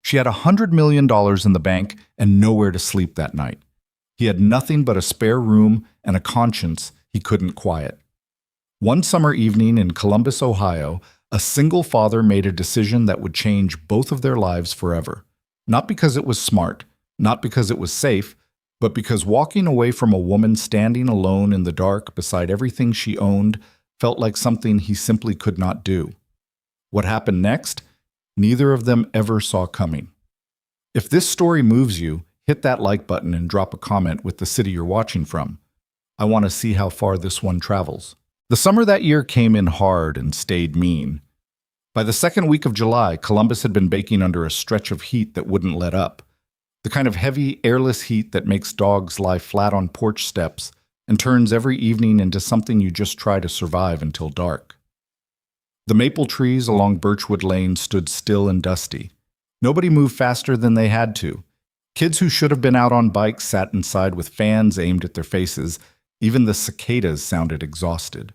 She had $100 million in the bank and nowhere to sleep that night. He had nothing but a spare room and a conscience he couldn't quiet. One summer evening in Columbus, Ohio, a single father made a decision that would change both of their lives forever. Not because it was smart, not because it was safe, but because walking away from a woman standing alone in the dark beside everything she owned felt like something he simply could not do. What happened next? Neither of them ever saw coming. If this story moves you, hit that like button and drop a comment with the city you're watching from. I want to see how far this one travels. The summer that year came in hard and stayed mean. By the second week of July, Columbus had been baking under a stretch of heat that wouldn't let up. The kind of heavy, airless heat that makes dogs lie flat on porch steps and turns every evening into something you just try to survive until dark. The maple trees along Birchwood Lane stood still and dusty. Nobody moved faster than they had to. Kids who should have been out on bikes sat inside with fans aimed at their faces. Even the cicadas sounded exhausted.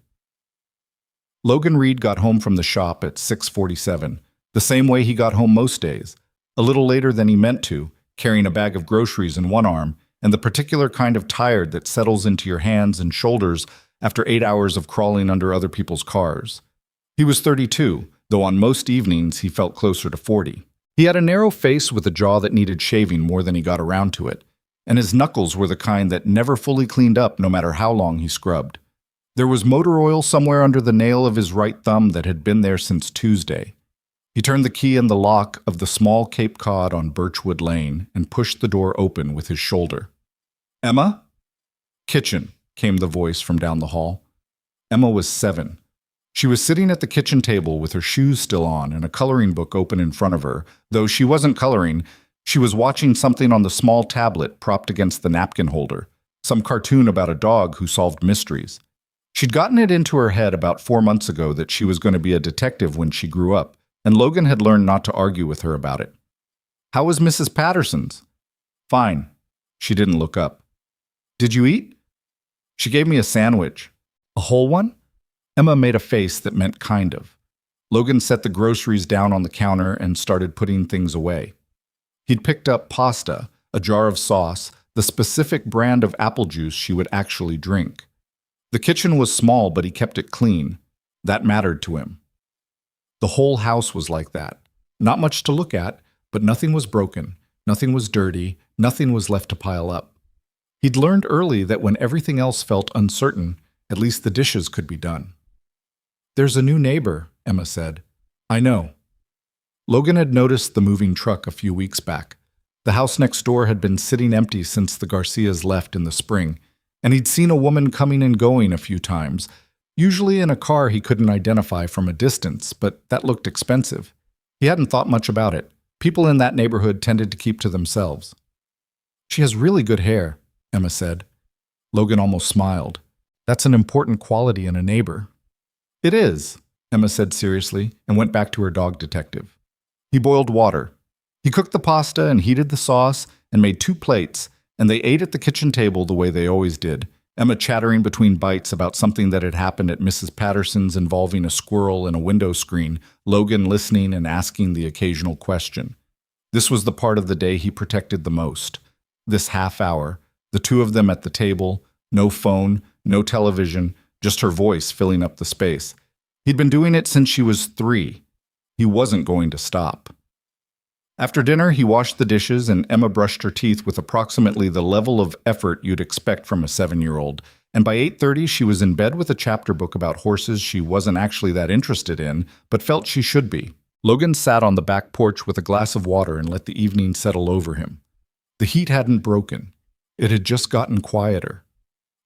Logan Reed got home from the shop at 6:47, the same way he got home most days, a little later than he meant to, carrying a bag of groceries in one arm and the particular kind of tired that settles into your hands and shoulders after 8 hours of crawling under other people's cars. He was 32, though on most evenings he felt closer to 40. He had a narrow face with a jaw that needed shaving more than he got around to it, and his knuckles were the kind that never fully cleaned up no matter how long he scrubbed. There was motor oil somewhere under the nail of his right thumb that had been there since Tuesday. He turned the key in the lock of the small Cape Cod on Birchwood Lane and pushed the door open with his shoulder. "Emma?" "Kitchen," came the voice from down the hall. Emma was 7. She was sitting at the kitchen table with her shoes still on and a coloring book open in front of her. Though she wasn't coloring, she was watching something on the small tablet propped against the napkin holder, some cartoon about a dog who solved mysteries. She'd gotten it into her head about 4 months ago that she was going to be a detective when she grew up, and Logan had learned not to argue with her about it. "How was Mrs. Patterson's?" "Fine." She didn't look up. "Did you eat?" "She gave me a sandwich." "A whole one?" Emma made a face that meant kind of. Logan set the groceries down on the counter and started putting things away. He'd picked up pasta, a jar of sauce, the specific brand of apple juice she would actually drink. The kitchen was small, but he kept it clean. That mattered to him. The whole house was like that. Not much to look at, but nothing was broken, nothing was dirty, nothing was left to pile up. He'd learned early that when everything else felt uncertain, at least the dishes could be done. "There's a new neighbor," Emma said. "I know." Logan had noticed the moving truck a few weeks back. The house next door had been sitting empty since the Garcias left in the spring, and he'd seen a woman coming and going a few times, usually in a car he couldn't identify from a distance, but that looked expensive. He hadn't thought much about it. People in that neighborhood tended to keep to themselves. "She has really good hair," Emma said. Logan almost smiled. "That's an important quality in a neighbor." "It is," Emma said seriously, and went back to her dog detective. He boiled water. He cooked the pasta and heated the sauce and made 2 plates, and they ate at the kitchen table the way they always did, Emma chattering between bites about something that had happened at Mrs. Patterson's involving a squirrel in a window screen, Logan listening and asking the occasional question. This was the part of the day he protected the most. This half hour, the two of them at the table, no phone, no television, just her voice filling up the space. He'd been doing it since she was 3. He wasn't going to stop. After dinner, he washed the dishes and Emma brushed her teeth with approximately the level of effort you'd expect from a 7-year-old. And by 8:30, she was in bed with a chapter book about horses she wasn't actually that interested in, but felt she should be. Logan sat on the back porch with a glass of water and let the evening settle over him. The heat hadn't broken. It had just gotten quieter.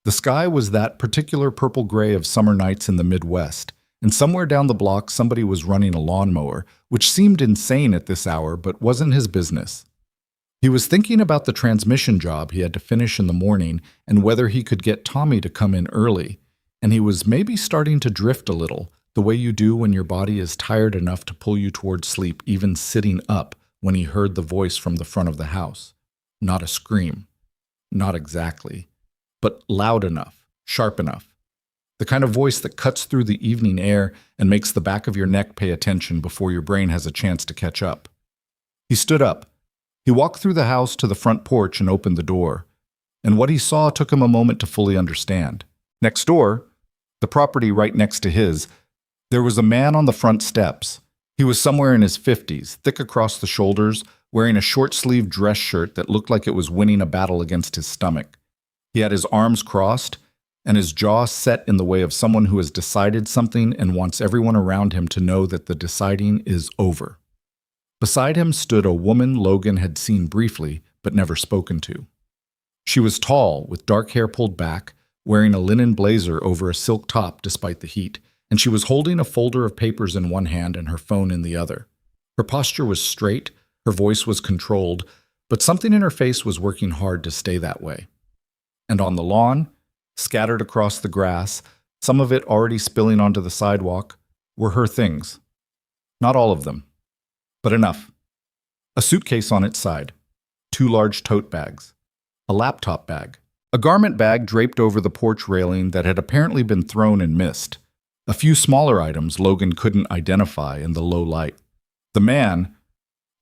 The sky was that particular purple-gray of summer nights in the Midwest, and somewhere down the block somebody was running a lawnmower, which seemed insane at this hour but wasn't his business. He was thinking about the transmission job he had to finish in the morning and whether he could get Tommy to come in early, and he was maybe starting to drift a little, the way you do when your body is tired enough to pull you towards sleep even sitting up when he heard the voice from the front of the house. Not a scream. Not exactly. But loud enough, sharp enough. The kind of voice that cuts through the evening air and makes the back of your neck pay attention before your brain has a chance to catch up. He stood up. He walked through the house to the front porch and opened the door. And what he saw took him a moment to fully understand. Next door, the property right next to his, there was a man on the front steps. He was somewhere in his 50s, thick across the shoulders, wearing a short-sleeved dress shirt that looked like it was winning a battle against his stomach. He had his arms crossed and his jaw set in the way of someone who has decided something and wants everyone around him to know that the deciding is over. Beside him stood a woman Logan had seen briefly but never spoken to. She was tall, with dark hair pulled back, wearing a linen blazer over a silk top despite the heat, and she was holding a folder of papers in one hand and her phone in the other. Her posture was straight, her voice was controlled, but something in her face was working hard to stay that way. And on the lawn, scattered across the grass, some of it already spilling onto the sidewalk, were her things. Not all of them, but enough. A suitcase on its side, 2 large tote bags, a laptop bag, a garment bag draped over the porch railing that had apparently been thrown and missed, a few smaller items Logan couldn't identify in the low light. The man,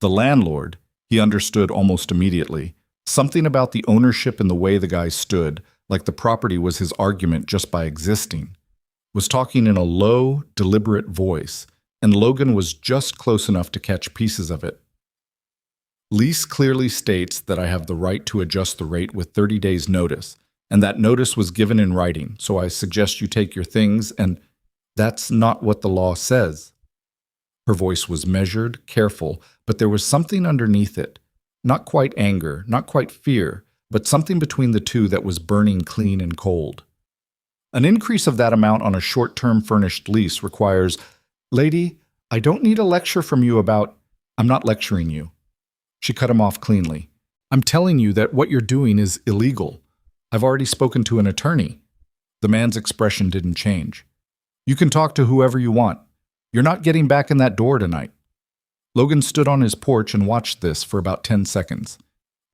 the landlord, he understood almost immediately. Something about the ownership and the way the guy stood, like the property was his argument just by existing, was talking in a low, deliberate voice, and Logan was just close enough to catch pieces of it. Lease clearly states that I have the right to adjust the rate with 30 days' notice, and that notice was given in writing, so I suggest you take your things and... That's not what the law says. Her voice was measured, careful, but there was something underneath it. Not quite anger, not quite fear, but something between the two that was burning clean and cold. An increase of that amount on a short-term furnished lease requires, "Lady, I don't need a lecture from you about..." "I'm not lecturing you." She cut him off cleanly. "I'm telling you that what you're doing is illegal. I've already spoken to an attorney." The man's expression didn't change. "You can talk to whoever you want. You're not getting back in that door tonight." Logan stood on his porch and watched this for about 10 seconds.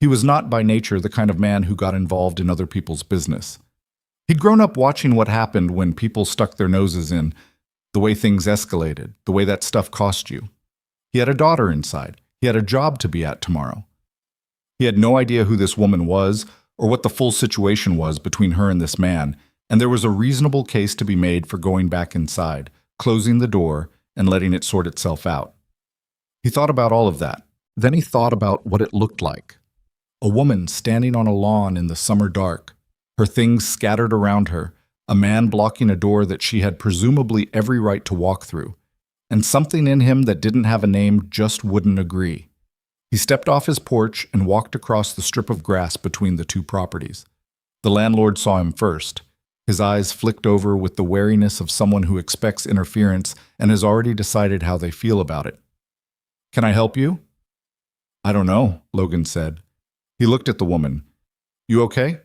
He was not by nature the kind of man who got involved in other people's business. He'd grown up watching what happened when people stuck their noses in, the way things escalated, the way that stuff cost you. He had a daughter inside. He had a job to be at tomorrow. He had no idea who this woman was or what the full situation was between her and this man, and there was a reasonable case to be made for going back inside, closing the door, and letting it sort itself out. He thought about all of that. Then he thought about what it looked like. A woman standing on a lawn in the summer dark, her things scattered around her, a man blocking a door that she had presumably every right to walk through, and something in him that didn't have a name just wouldn't agree. He stepped off his porch and walked across the strip of grass between the two properties. The landlord saw him first. His eyes flicked over with the wariness of someone who expects interference and has already decided how they feel about it. "Can I help you?" "I don't know," Logan said. He looked at the woman. "You okay?"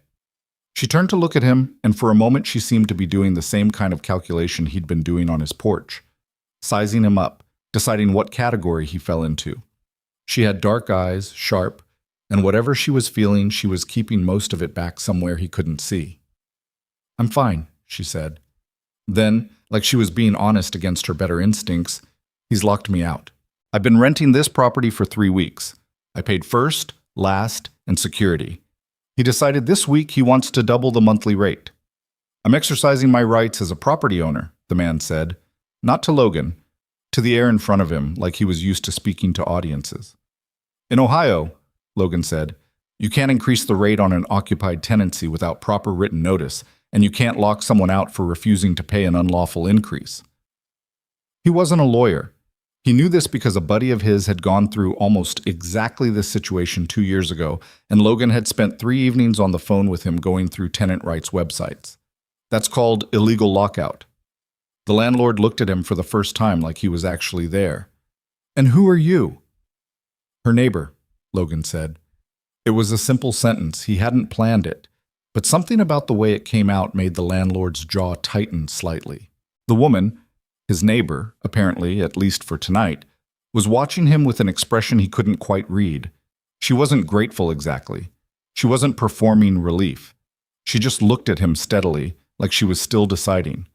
She turned to look at him, and for a moment she seemed to be doing the same kind of calculation he'd been doing on his porch, sizing him up, deciding what category he fell into. She had dark eyes, sharp, and whatever she was feeling, she was keeping most of it back somewhere he couldn't see. "I'm fine," she said. Then, like she was being honest against her better instincts, "He's locked me out. I've been renting this property for 3 weeks. I paid first, last, and security. He decided this week he wants to double the monthly rate. I'm exercising my rights as a property owner," the man said, not to Logan, to the air in front of him, like he was used to speaking to audiences. "In Ohio," Logan said, "you can't increase the rate on an occupied tenancy without proper written notice, and you can't lock someone out for refusing to pay an unlawful increase." He wasn't a lawyer. He knew this because a buddy of his had gone through almost exactly this situation 2 years ago, and Logan had spent 3 evenings on the phone with him going through tenant rights websites. That's called illegal lockout. The landlord looked at him for the first time like he was actually there. "And who are you?" "Her neighbor," Logan said. It was a simple sentence. He hadn't planned it. But something about the way it came out made the landlord's jaw tighten slightly. The woman, his neighbor, apparently, at least for tonight, was watching him with an expression he couldn't quite read. She wasn't grateful exactly. She wasn't performing relief. She just looked at him steadily, like she was still deciding.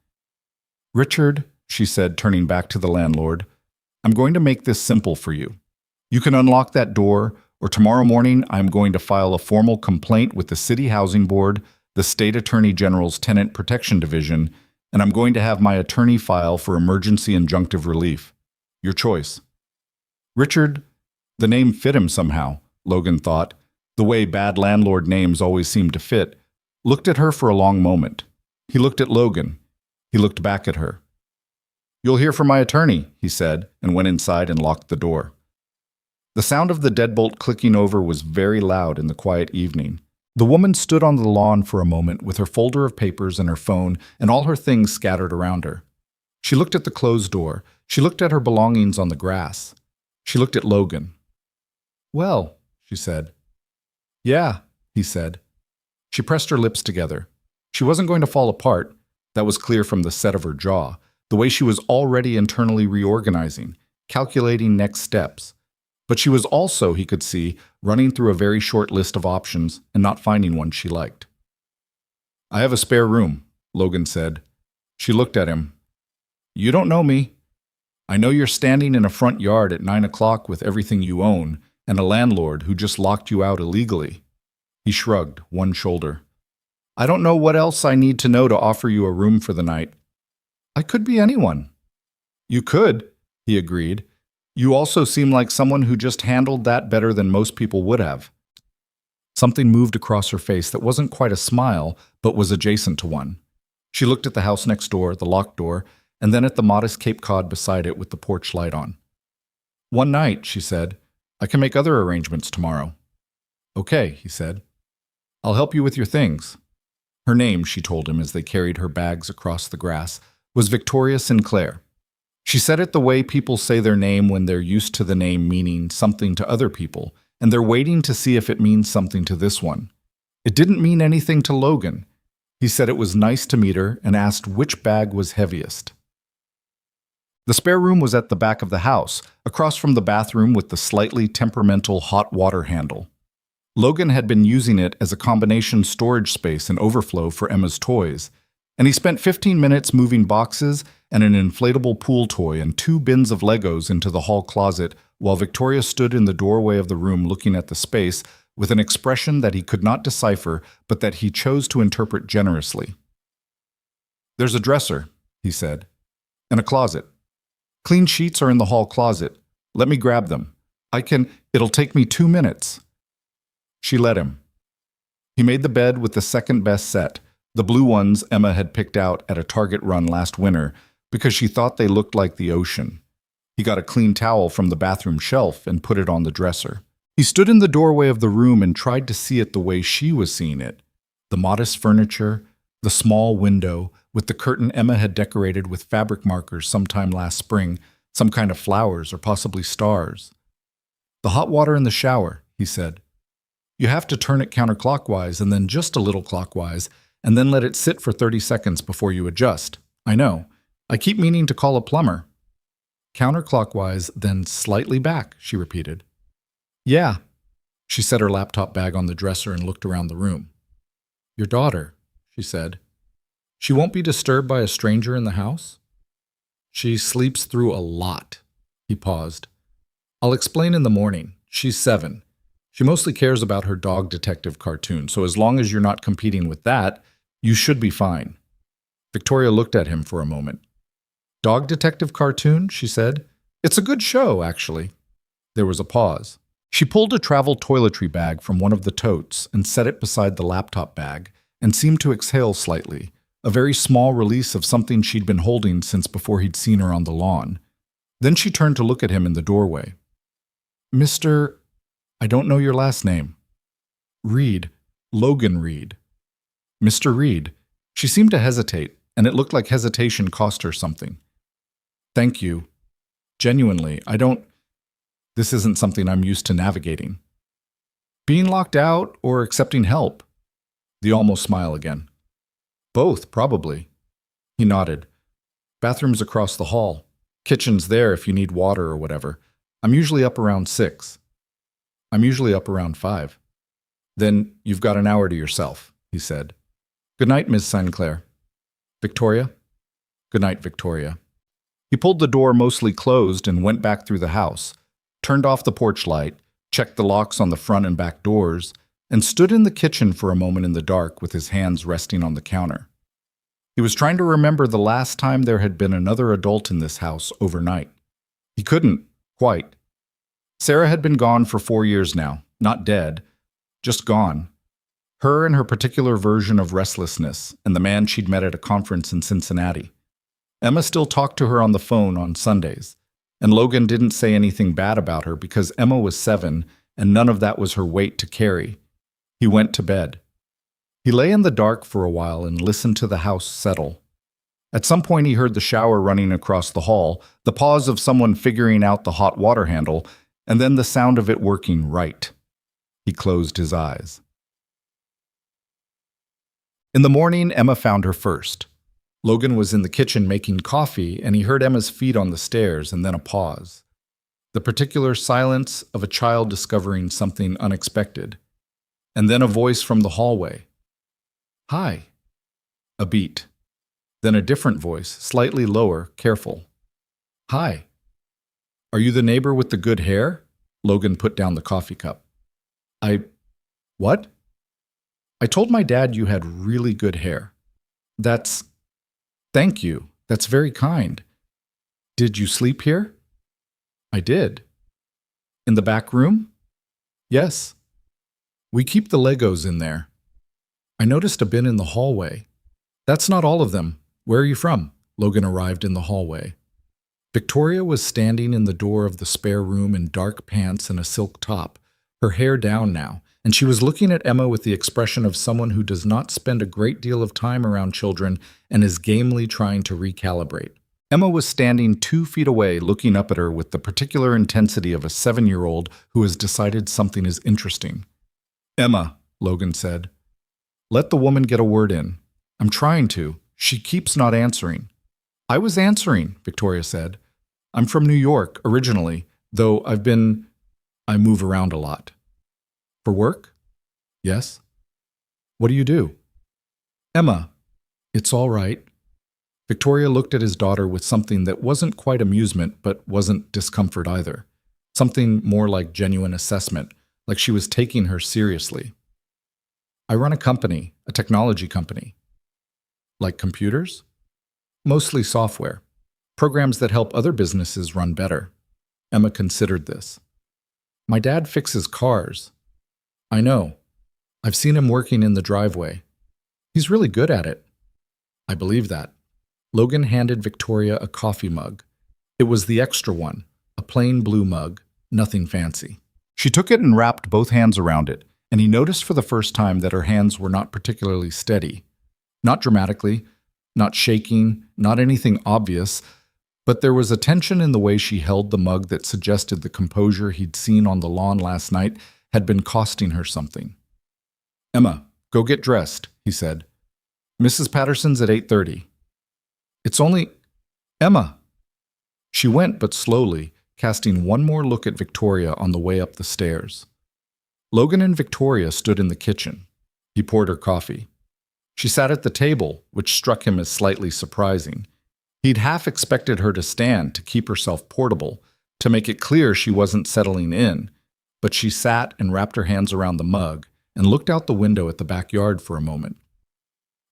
"Richard," she said, turning back to the landlord, "I'm going to make this simple for you. You can unlock that door, or tomorrow morning I'm going to file a formal complaint with the City Housing Board, the State Attorney General's Tenant Protection Division, and I'm going to have my attorney file for emergency injunctive relief. Your choice. Richard, the name fit him somehow, Logan thought, the way bad landlord names always seem to fit, looked at her for a long moment. He looked at Logan. He looked back at her. You'll hear from my attorney, he said, and went inside and locked the door. The sound of the deadbolt clicking over was very loud in the quiet evening. The woman stood on the lawn for a moment with her folder of papers and her phone and all her things scattered around her. She looked at the closed door. She looked at her belongings on the grass. She looked at Logan. Well, she said. Yeah, he said. She pressed her lips together. She wasn't going to fall apart. That was clear from the set of her jaw, the way she was already internally reorganizing, calculating next steps. But she was also, he could see, running through a very short list of options and not finding one she liked. I have a spare room, Logan said. She looked at him. You don't know me. I know you're standing in a front yard at 9 o'clock with everything you own and a landlord who just locked you out illegally. He shrugged one shoulder. I don't know what else I need to know to offer you a room for the night. I could be anyone. You could, he agreed. You also seem like someone who just handled that better than most people would have. Something moved across her face that wasn't quite a smile, but was adjacent to one. She looked at the house next door, the locked door, and then at the modest Cape Cod beside it with the porch light on. One night, she said. I can make other arrangements tomorrow. Okay, he said. I'll help you with your things. Her name, she told him as they carried her bags across the grass, was Victoria Sinclair. She said it the way people say their name when they're used to the name meaning something to other people, and they're waiting to see if it means something to this one. It didn't mean anything to Logan. He said it was nice to meet her and asked which bag was heaviest. The spare room was at the back of the house, across from the bathroom with the slightly temperamental hot water handle. Logan had been using it as a combination storage space and overflow for Emma's toys, and he spent 15 minutes moving boxes and an inflatable pool toy and 2 bins of Legos into the hall closet while Victoria stood in the doorway of the room looking at the space with an expression that he could not decipher but that he chose to interpret generously. There's a dresser, he said, and a closet. Clean sheets are in the hall closet. Let me grab them. It'll take me 2 minutes. She let him. He made the bed with the second best set, the blue ones Emma had picked out at a Target run last winter because she thought they looked like the ocean. He got a clean towel from the bathroom shelf and put it on the dresser. He stood in the doorway of the room and tried to see it the way she was seeing it. The modest furniture, the small window, with the curtain Emma had decorated with fabric markers sometime last spring, some kind of flowers or possibly stars. The hot water in the shower, he said. You have to turn it counterclockwise and then just a little clockwise, and then let it sit for 30 seconds before you adjust. I know. I keep meaning to call a plumber. Counterclockwise, then slightly back, she repeated. Yeah. She set her laptop bag on the dresser and looked around the room. Your daughter, she said. She won't be disturbed by a stranger in the house? She sleeps through a lot. He paused. I'll explain in the morning. She's 7. She mostly cares about her dog detective cartoon, so as long as you're not competing with that, you should be fine. Victoria looked at him for a moment. Dog detective cartoon, she said. It's a good show, actually. There was a pause. She pulled a travel toiletry bag from one of the totes and set it beside the laptop bag and seemed to exhale slightly, a very small release of something she'd been holding since before he'd seen her on the lawn. Then she turned to look at him in the doorway. Mr. I don't know your last name. Reed. Logan Reed. Mr. Reed. She seemed to hesitate, and it looked like hesitation cost her something. Thank you. Genuinely, this isn't something I'm used to navigating. Being locked out or accepting help? The almost smile again. Both, probably. He nodded. Bathroom's across the hall. Kitchen's there if you need water or whatever. I'm usually up around 6. I'm usually up around 5. Then you've got an hour to yourself, he said. Good night, Miss Sinclair. Victoria? Good night, Victoria. He pulled the door mostly closed and went back through the house. turned off the porch light, checked the locks on the front and back doors, and stood in the kitchen for a moment in the dark with his hands resting on the counter. He was trying to remember the last time there had been another adult in this house overnight. He couldn't, quite. Sarah had been gone for 4 years now, not dead, just gone. Her and her particular version of restlessness, and the man she'd met at a conference in Cincinnati. Emma still talked to her on the phone on Sundays, and Logan didn't say anything bad about her because Emma was 7 and none of that was her weight to carry. He went to bed. He lay in the dark for a while and listened to the house settle. At some point he heard the shower running across the hall, the pause of someone figuring out the hot water handle, and then the sound of it working right. He closed his eyes. In the morning, Emma found her first. Logan was in the kitchen making coffee, and he heard Emma's feet on the stairs and then a pause. The particular silence of a child discovering something unexpected. And then a voice from the hallway. "Hi." A beat. Then a different voice, slightly lower, careful. "Hi. Are you the neighbor with the good hair?" Logan put down the coffee cup. What? "I told my dad you had really good hair." Thank you. That's very kind. Did you sleep here?" "I did." "In the back room?" "Yes." "We keep the Legos in there." "I noticed a bin in the hallway." "That's not all of them. Where are you from?" Logan arrived in the hallway. Victoria was standing in the door of the spare room in dark pants and a silk top, her hair down now, and she was looking at Emma with the expression of someone who does not spend a great deal of time around children and is gamely trying to recalibrate. Emma was standing 2 feet away, looking up at her with the particular intensity of a 7-year-old who has decided something is interesting. "Emma," Logan said, "let the woman get a word in. I'm trying to. She keeps not answering." "I was answering," Victoria said. "I'm from New York, originally, though I move around a lot." "For work?" "Yes." "What do you do?" "Emma, it's all right." Victoria looked at his daughter with something that wasn't quite amusement, but wasn't discomfort either. Something more like genuine assessment, like she was taking her seriously. "I run a company, a technology company." "Like computers?" "Mostly software. Programs that help other businesses run better." Emma considered this. "My dad fixes cars." "I know. I've seen him working in the driveway. He's really good at it." "I believe that." Logan handed Victoria a coffee mug. It was the extra one, a plain blue mug, nothing fancy. She took it and wrapped both hands around it, and he noticed for the first time that her hands were not particularly steady. Not dramatically, not shaking, not anything obvious, but there was a tension in the way she held the mug that suggested the composure he'd seen on the lawn last night had been costing her something. "Emma, go get dressed," he said. "Mrs. Patterson's at 8:30. "It's only... Emma!" She went, but slowly, casting one more look at Victoria on the way up the stairs. Logan and Victoria stood in the kitchen. He poured her coffee. She sat at the table, which struck him as slightly surprising. He'd half expected her to stand to keep herself portable, to make it clear she wasn't settling in, but she sat and wrapped her hands around the mug and looked out the window at the backyard for a moment.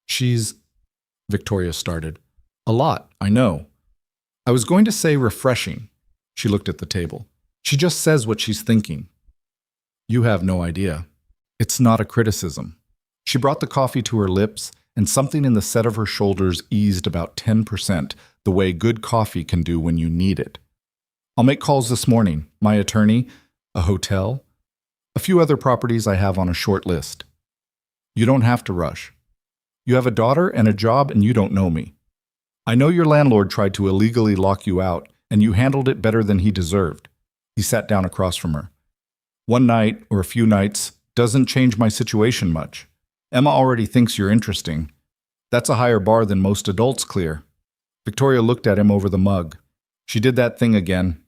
"She's..." Victoria started. "A lot, I know. I was going to say refreshing." She looked at the table. "She just says what she's thinking." "You have no idea. It's not a criticism." She brought the coffee to her lips, and something in the set of her shoulders eased about 10%, the way good coffee can do when you need it. "I'll make calls this morning. My attorney, a hotel, a few other properties I have on a short list." "You don't have to rush. You have a daughter and a job and you don't know me. I know your landlord tried to illegally lock you out, and you handled it better than he deserved." He sat down across from her. "One night, or a few nights, doesn't change my situation much. Emma already thinks you're interesting. That's a higher bar than most adults clear." Victoria looked at him over the mug. She did that thing again.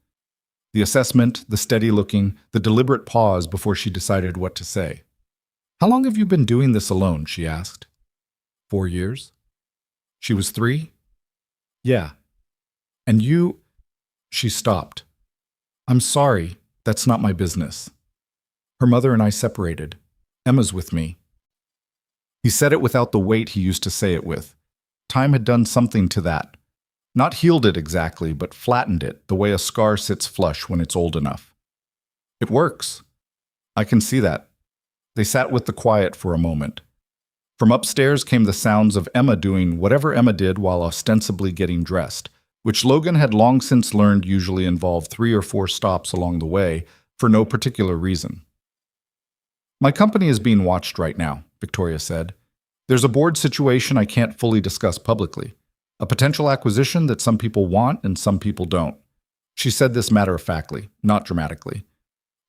The assessment, the steady looking, the deliberate pause before she decided what to say. "How long have you been doing this alone?" she asked. 4 years. She was 3? "Yeah." "And you..." She stopped. "I'm sorry. That's not my business. Her mother and I separated. Emma's with me. He said it without the weight he used to say it with. Time had done something to that. Not healed it exactly, but flattened it, the way a scar sits flush when it's old enough. It works. I can see that. They sat with the quiet for a moment. From upstairs came the sounds of Emma doing whatever Emma did while ostensibly getting dressed, which Logan had long since learned usually involved 3 or 4 stops along the way for no particular reason. My company is being watched right now, Victoria said. There's a board situation I can't fully discuss publicly. A potential acquisition that some people want and some people don't. She said this matter-of-factly, not dramatically.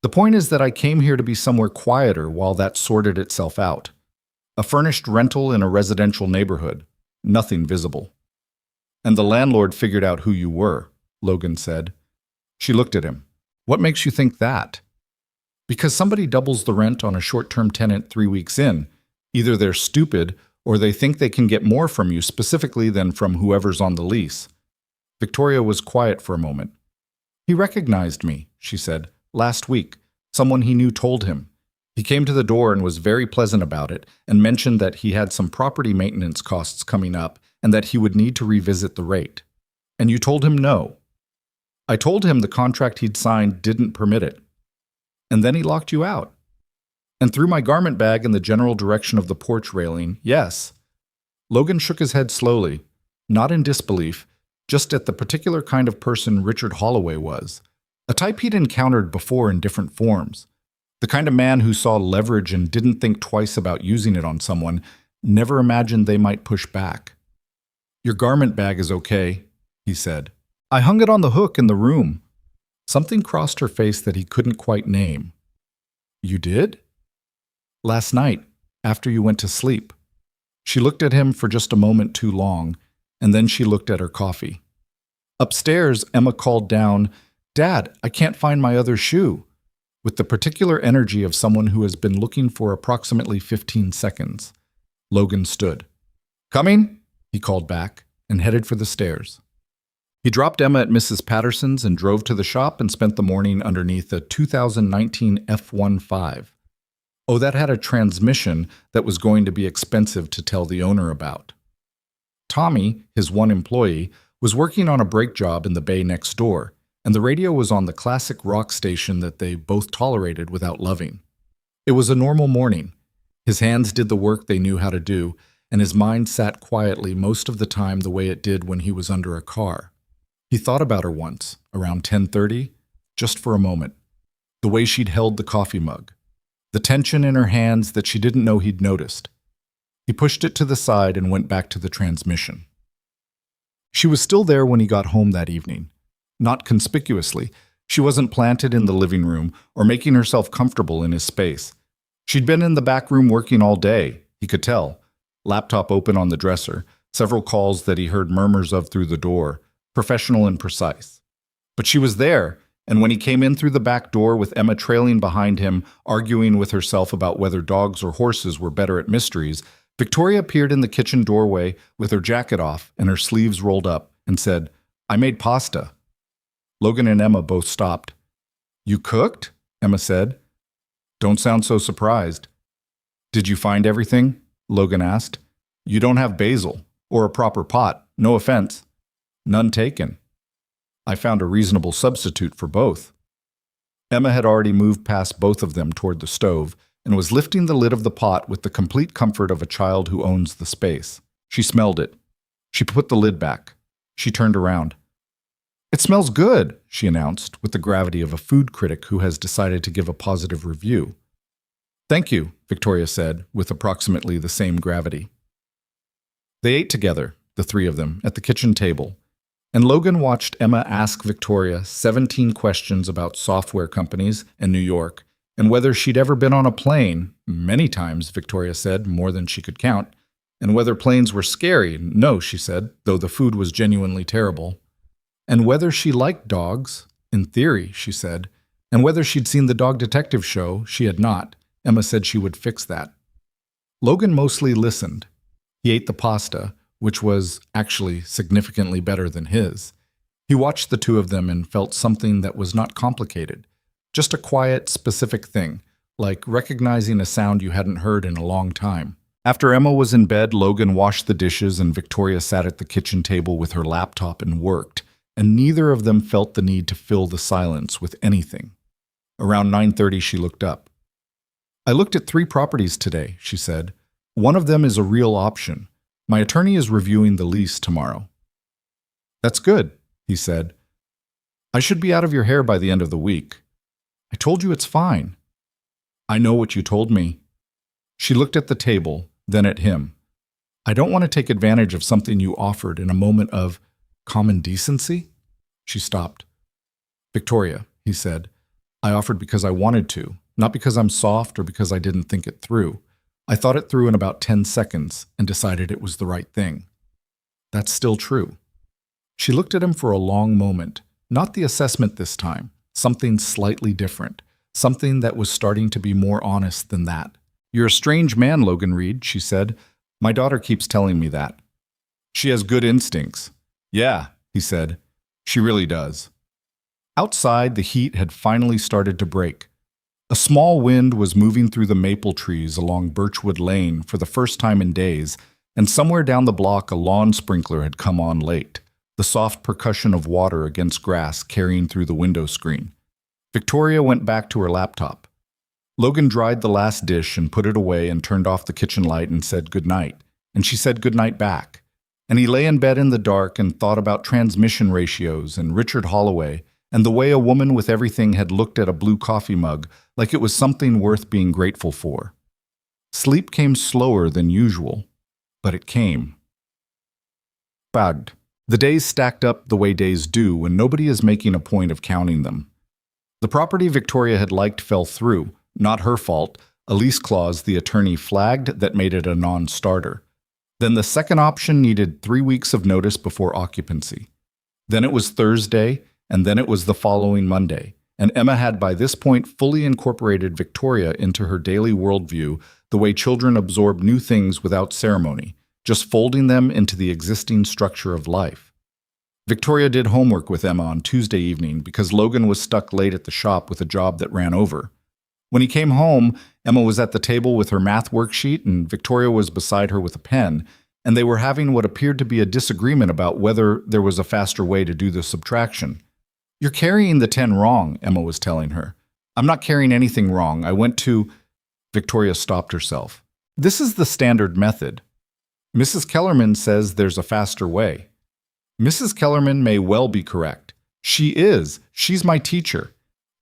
The point is that I came here to be somewhere quieter while that sorted itself out. A furnished rental in a residential neighborhood. Nothing visible. And the landlord figured out who you were, Logan said. She looked at him. What makes you think that? Because somebody doubles the rent on a short-term tenant 3 weeks in. Either they're stupid or they think they can get more from you specifically than from whoever's on the lease. Victoria was quiet for a moment. He recognized me, she said. Last week, someone he knew told him. He came to the door and was very pleasant about it and mentioned that he had some property maintenance costs coming up and that he would need to revisit the rate. And you told him no. I told him the contract he'd signed didn't permit it. And then he locked you out. And threw my garment bag in the general direction of the porch railing, yes. Logan shook his head slowly, not in disbelief, just at the particular kind of person Richard Holloway was. A type he'd encountered before in different forms. The kind of man who saw leverage and didn't think twice about using it on someone, never imagined they might push back. Your garment bag is okay, he said. I hung it on the hook in the room. Something crossed her face that he couldn't quite name. You did? Last night, after you went to sleep. She looked at him for just a moment too long, and then she looked at her coffee. Upstairs, Emma called down, Dad, I can't find my other shoe, with the particular energy of someone who has been looking for approximately 15 seconds. Logan stood. Coming? He called back, and headed for the stairs. He dropped Emma at Mrs. Patterson's and drove to the shop and spent the morning underneath a 2019 F-15. Oh, that had a transmission that was going to be expensive to tell the owner about. Tommy, his one employee, was working on a brake job in the bay next door, and the radio was on the classic rock station that they both tolerated without loving. It was a normal morning. His hands did the work they knew how to do, and his mind sat quietly most of the time the way it did when he was under a car. He thought about her once, around 10:30, just for a moment. The way she'd held the coffee mug. The tension in her hands that she didn't know he'd noticed. He pushed it to the side and went back to the transmission. She was still there when he got home that evening. Not conspicuously. She wasn't planted in the living room or making herself comfortable in his space. She'd been in the back room working all day, he could tell. Laptop open on the dresser, several calls that he heard murmurs of through the door, professional and precise. But she was there, and when he came in through the back door with Emma trailing behind him, arguing with herself about whether dogs or horses were better at mysteries, Victoria appeared in the kitchen doorway with her jacket off and her sleeves rolled up and said, I made pasta. Logan and Emma both stopped. You cooked? Emma said. Don't sound so surprised. Did you find everything? Logan asked. You don't have basil, or a proper pot, no offense. None taken. I found a reasonable substitute for both. Emma had already moved past both of them toward the stove and was lifting the lid of the pot with the complete comfort of a child who owns the space. She smelled it. She put the lid back. She turned around. It smells good, she announced with the gravity of a food critic who has decided to give a positive review. Thank you, Victoria said with approximately the same gravity. They ate together, the 3 of them, at the kitchen table. And Logan watched Emma ask Victoria 17 questions about software companies and New York, and whether she'd ever been on a plane, many times, Victoria said, more than she could count, and whether planes were scary, no, she said, though the food was genuinely terrible, and whether she liked dogs, in theory, she said, and whether she'd seen the Dog Detective show, she had not. Emma said she would fix that. Logan mostly listened. He ate the pasta, which was actually significantly better than his. He watched the 2 of them and felt something that was not complicated, Just a quiet, specific thing, like recognizing a sound you hadn't heard in a long time. After Emma was in bed, Logan washed the dishes and Victoria sat at the kitchen table with her laptop and worked, and neither of them felt the need to fill the silence with anything. Around 9:30, she looked up. "I looked at 3 properties today," she said. "One of them is a real option. My attorney is reviewing the lease tomorrow." "That's good," he said. "I should be out of your hair by the end of the week." "I told you it's fine." "I know what you told me." She looked at the table, then at him. "I don't want to take advantage of something you offered in a moment of common decency." She stopped. "Victoria," he said, "I offered because I wanted to, not because I'm soft or because I didn't think it through. I thought it through in about 10 seconds and decided it was the right thing." "That's still true." She looked at him for a long moment, not the assessment this time, something slightly different, something that was starting to be more honest than that. "You're a strange man, Logan Reed," she said. "My daughter keeps telling me that." "She has good instincts." "Yeah," he said. "She really does." Outside, the heat had finally started to break. A small wind was moving through the maple trees along Birchwood Lane for the first time in days, and somewhere down the block a lawn sprinkler had come on late, the soft percussion of water against grass carrying through the window screen. Victoria went back to her laptop. Logan dried the last dish and put it away and turned off the kitchen light and said goodnight, and she said goodnight back. And he lay in bed in the dark and thought about transmission ratios and Richard Holloway and the way a woman with everything had looked at a blue coffee mug like it was something worth being grateful for. Sleep came slower than usual, but it came. Bagged. The days stacked up the way days do when nobody is making a point of counting them. The property Victoria had liked fell through, not her fault, a lease clause the attorney flagged that made it a non-starter. Then the second option needed 3 weeks of notice before occupancy. Then it was Thursday, and then it was the following Monday, and Emma had by this point fully incorporated Victoria into her daily worldview the way children absorb new things without ceremony, just folding them into the existing structure of life. Victoria did homework with Emma on Tuesday evening because Logan was stuck late at the shop with a job that ran over. When he came home, Emma was at the table with her math worksheet and Victoria was beside her with a pen, and they were having what appeared to be a disagreement about whether there was a faster way to do the subtraction. "You're carrying the 10 wrong," Emma was telling her. "I'm not carrying anything wrong. I went to—" Victoria stopped herself. "This is the standard method. Mrs. Kellerman says there's a faster way." "Mrs. Kellerman may well be correct. She is. She's my teacher.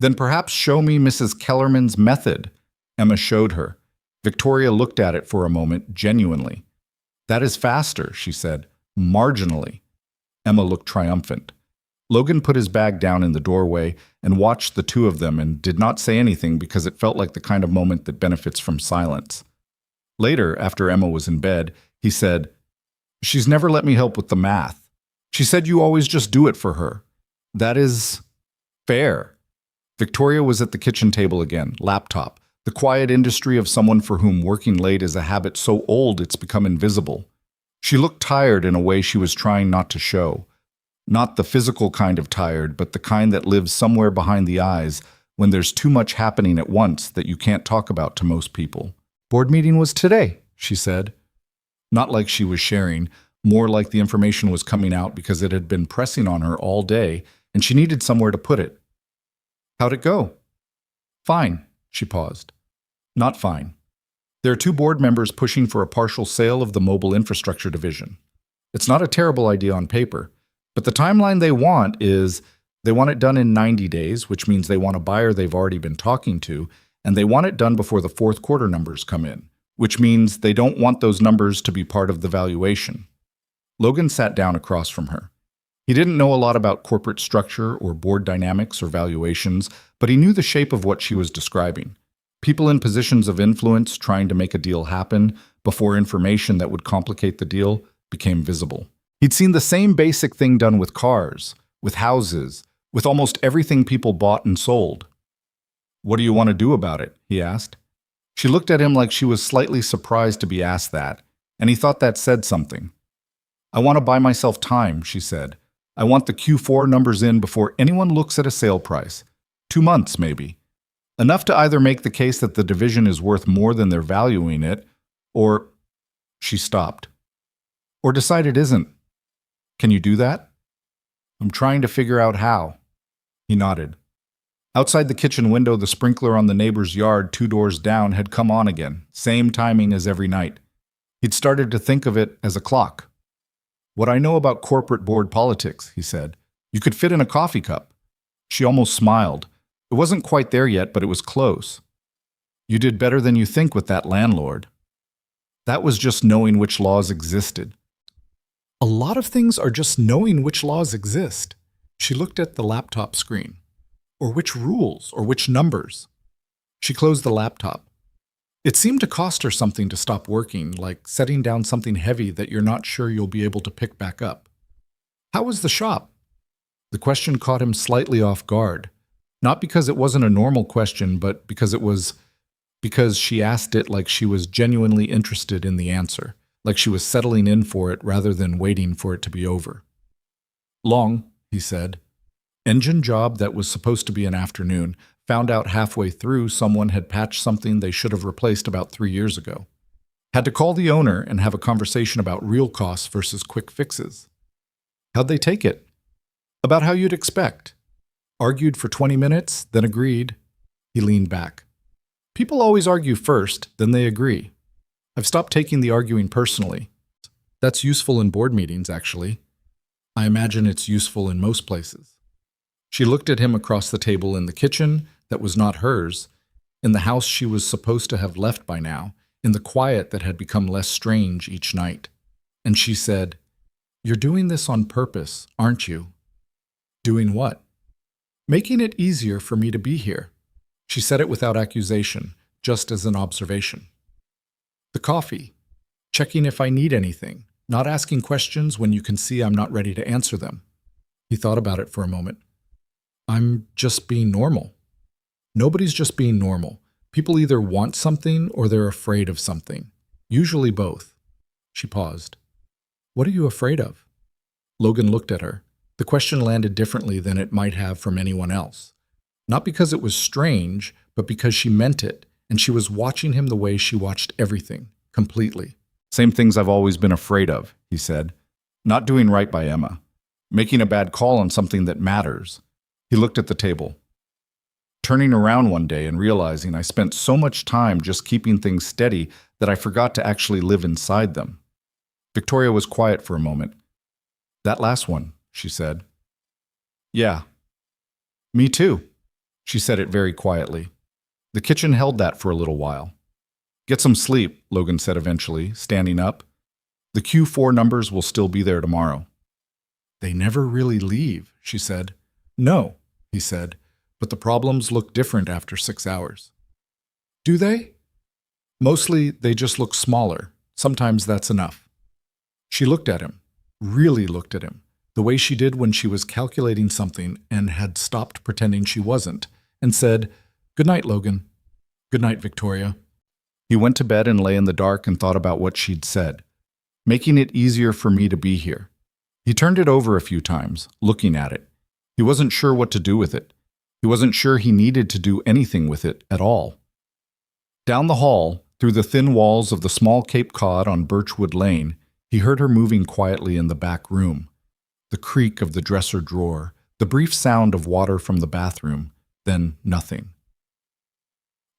Then perhaps show me Mrs. Kellerman's method." Emma showed her. Victoria looked at it for a moment, genuinely. "That is faster," she said, "marginally." Emma looked triumphant. Logan put his bag down in the doorway and watched the two of them and did not say anything because it felt like the kind of moment that benefits from silence. Later, after Emma was in bed, he said, "She's never let me help with the math. She said you always just do it for her. That is fair." Victoria was at the kitchen table again, laptop, the quiet industry of someone for whom working late is a habit so old it's become invisible. She looked tired in a way she was trying not to show. Not the physical kind of tired, but the kind that lives somewhere behind the eyes when there's too much happening at once that you can't talk about to most people. "Board meeting was today," she said. Not like she was sharing, more like the information was coming out because it had been pressing on her all day and she needed somewhere to put it. "How'd it go?" "Fine," she paused. "Not fine. There are 2 board members pushing for a partial sale of the mobile infrastructure division. It's not a terrible idea on paper, but the timeline they want it done in 90 days, which means they want a buyer they've already been talking to, and they want it done before the 4th quarter numbers come in, which means they don't want those numbers to be part of the valuation." Logan sat down across from her. He didn't know a lot about corporate structure or board dynamics or valuations, but he knew the shape of what she was describing. People in positions of influence trying to make a deal happen before information that would complicate the deal became visible. He'd seen the same basic thing done with cars, with houses, with almost everything people bought and sold. "What do you want to do about it?" he asked. She looked at him like she was slightly surprised to be asked that, and he thought that said something. "I want to buy myself time," she said. "I want the Q4 numbers in before anyone looks at a sale price. 2 months, maybe. Enough to either make the case that the division is worth more than they're valuing it, or she stopped. Or decide it isn't. Can you do that? I'm trying to figure out how. He nodded. Outside the kitchen window, the sprinkler on the neighbor's yard 2 doors down had come on again, same timing as every night. He'd started to think of it as a clock. What I know about corporate board politics, he said. You could fit in a coffee cup. She almost smiled. It wasn't quite there yet, but it was close. You did better than you think with that landlord. That was just knowing which laws existed. A lot of things are just knowing which laws exist. She looked at the laptop screen. Or which rules, or which numbers. She closed the laptop. It seemed to cost her something to stop working, like setting down something heavy that you're not sure you'll be able to pick back up. How was the shop? The question caught him slightly off guard. Not because it wasn't a normal question, but because she asked it like she was genuinely interested in the answer, like she was settling in for it rather than waiting for it to be over. Long, he said. Engine job that was supposed to be an afternoon. Found out halfway through someone had patched something they should have replaced about 3 years ago. Had to call the owner and have a conversation about real costs versus quick fixes. How'd they take it? About how you'd expect. Argued for 20 minutes, then agreed. He leaned back. People always argue first, then they agree. I've stopped taking the arguing personally. That's useful in board meetings, actually. I imagine it's useful in most places. She looked at him across the table in the kitchen that was not hers, in the house she was supposed to have left by now, in the quiet that had become less strange each night. And she said, "You're doing this on purpose, aren't you?" Doing what? Making it easier for me to be here. She said it without accusation, just as an observation. The coffee. Checking if I need anything, not asking questions when you can see I'm not ready to answer them. He thought about it for a moment. I'm just being normal. Nobody's just being normal. People either want something or they're afraid of something. Usually both. She paused. What are you afraid of? Logan looked at her. The question landed differently than it might have from anyone else. Not because it was strange, but because she meant it, and she was watching him the way she watched everything, completely. Same things I've always been afraid of, he said. Not doing right by Emma. Making a bad call on something that matters. He looked at the table. Turning around one day and realizing I spent so much time just keeping things steady that I forgot to actually live inside them. Victoria was quiet for a moment. That last one, she said. Yeah. Me too, she said it very quietly. The kitchen held that for a little while. Get some sleep, Logan said eventually, standing up. The Q4 numbers will still be there tomorrow. They never really leave, she said. No, he said, but the problems look different after 6 hours. Do they? Mostly, they just look smaller. Sometimes that's enough. She looked at him, really looked at him, the way she did when she was calculating something and had stopped pretending she wasn't, and said, "Good night, Logan. Good night, Victoria." He went to bed and lay in the dark and thought about what she'd said, making it easier for me to be here. He turned it over a few times, looking at it. He wasn't sure what to do with it. He wasn't sure he needed to do anything with it at all. Down the hall, through the thin walls of the small Cape Cod on Birchwood Lane, he heard her moving quietly in the back room. The creak of the dresser drawer, the brief sound of water from the bathroom, then nothing.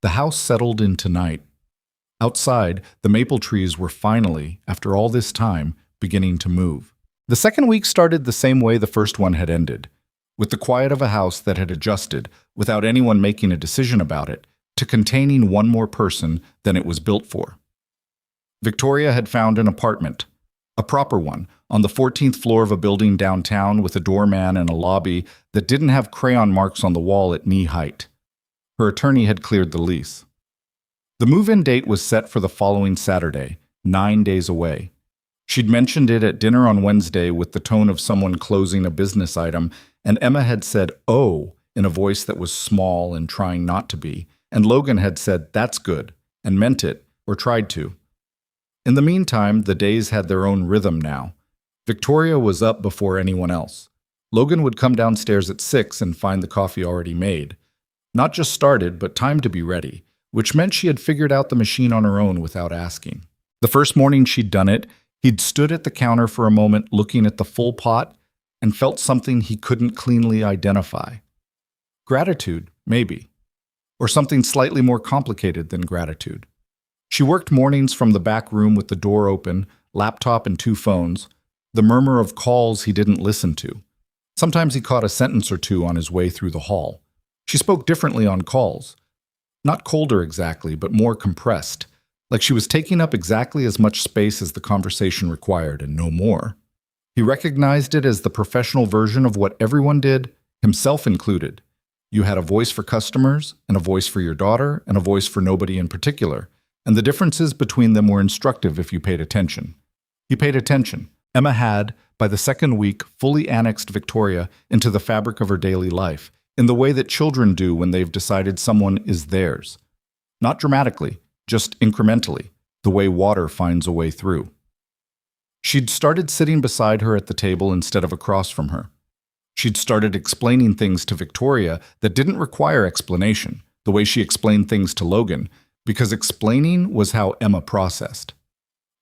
The house settled into night. Outside, the maple trees were finally, after all this time, beginning to move. The second week started the same way the first one had ended, with the quiet of a house that had adjusted, without anyone making a decision about it, to containing one more person than it was built for. Victoria had found an apartment, a proper one, on the 14th floor of a building downtown with a doorman and a lobby that didn't have crayon marks on the wall at knee height. Her attorney had cleared the lease. The move-in date was set for the following Saturday, 9 days away. She'd mentioned it at dinner on Wednesday with the tone of someone closing a business item, and Emma had said, "Oh," in a voice that was small and trying not to be, and Logan had said, "That's good," and meant it, or tried to. In the meantime, the days had their own rhythm now. Victoria was up before anyone else. Logan would come downstairs at 6 and find the coffee already made. Not just started, but timed to be ready, which meant she had figured out the machine on her own without asking. The first morning she'd done it, he'd stood at the counter for a moment looking at the full pot and felt something he couldn't cleanly identify. Gratitude, maybe. Or something slightly more complicated than gratitude. She worked mornings from the back room with the door open, laptop and 2 phones, the murmur of calls he didn't listen to. Sometimes he caught a sentence or two on his way through the hall. She spoke differently on calls. Not colder exactly, but more compressed, like she was taking up exactly as much space as the conversation required and no more. He recognized it as the professional version of what everyone did, himself included. You had a voice for customers, and a voice for your daughter, and a voice for nobody in particular, and the differences between them were instructive if you paid attention. He paid attention. Emma had, by the second week, fully annexed Victoria into the fabric of her daily life, in the way that children do when they've decided someone is theirs. Not dramatically, just incrementally, the way water finds a way through. She'd started sitting beside her at the table instead of across from her. She'd started explaining things to Victoria that didn't require explanation, the way she explained things to Logan, because explaining was how Emma processed.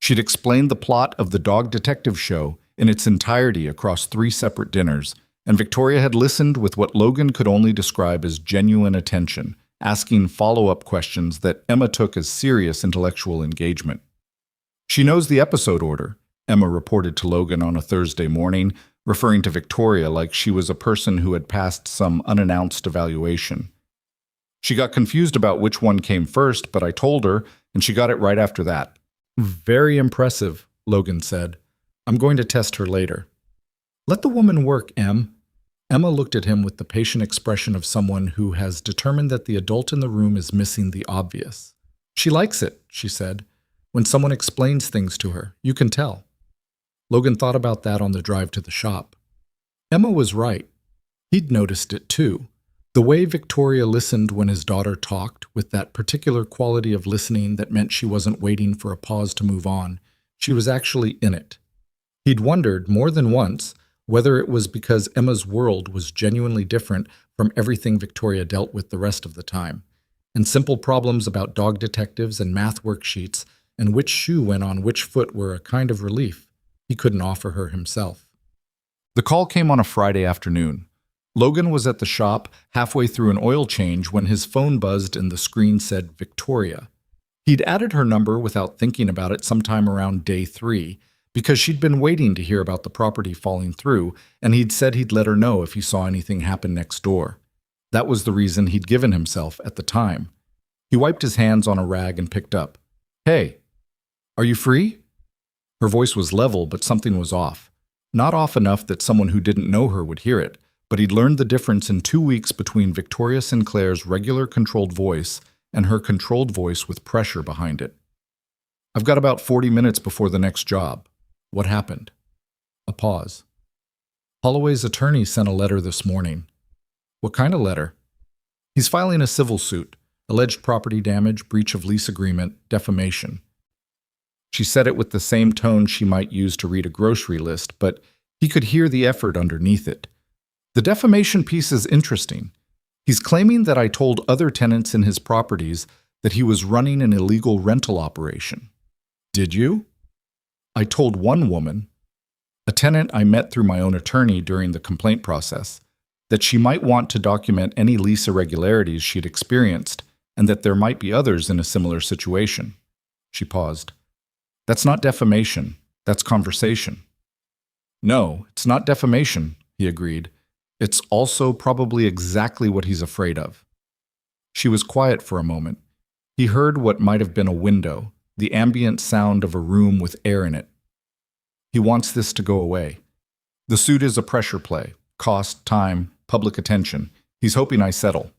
She'd explained the plot of the Dog Detective show in its entirety across 3 separate dinners, and Victoria had listened with what Logan could only describe as genuine attention, asking follow-up questions that Emma took as serious intellectual engagement. She knows the episode order, Emma reported to Logan on a Thursday morning, referring to Victoria like she was a person who had passed some unannounced evaluation. She got confused about which one came first, but I told her, and she got it right after that. Very impressive, Logan said. I'm going to test her later. Let the woman work, Em. Emma looked at him with the patient expression of someone who has determined that the adult in the room is missing the obvious. She likes it, she said. When someone explains things to her, you can tell. Logan thought about that on the drive to the shop. Emma was right. He'd noticed it too. The way Victoria listened when his daughter talked, with that particular quality of listening that meant she wasn't waiting for a pause to move on, she was actually in it. He'd wondered more than once whether it was because Emma's world was genuinely different from everything Victoria dealt with the rest of the time, and simple problems about dog detectives and math worksheets and which shoe went on which foot were a kind of relief he couldn't offer her himself. The call came on a Friday afternoon. Logan was at the shop halfway through an oil change when his phone buzzed and the screen said Victoria. He'd added her number without thinking about it sometime around day 3 because she'd been waiting to hear about the property falling through, and he'd said he'd let her know if he saw anything happen next door. That was the reason he'd given himself at the time. He wiped his hands on a rag and picked up. Hey, are you free? Her voice was level, but something was off. Not off enough that someone who didn't know her would hear it, but he'd learned the difference in 2 weeks between Victoria Sinclair's regular controlled voice and her controlled voice with pressure behind it. I've got about 40 minutes before the next job. What happened? A pause. Holloway's attorney sent a letter this morning. What kind of letter? He's filing a civil suit, alleged property damage, breach of lease agreement, defamation. She said it with the same tone she might use to read a grocery list, but he could hear the effort underneath it. The defamation piece is interesting. He's claiming that I told other tenants in his properties that he was running an illegal rental operation. Did you? I told one woman, a tenant I met through my own attorney during the complaint process, that she might want to document any lease irregularities she'd experienced and that there might be others in a similar situation. She paused. That's not defamation. That's conversation. No, it's not defamation, he agreed. It's also probably exactly what he's afraid of. She was quiet for a moment. He heard what might have been a window, the ambient sound of a room with air in it. He wants this to go away. The suit is a pressure play. Cost, time, public attention. He's hoping I settle.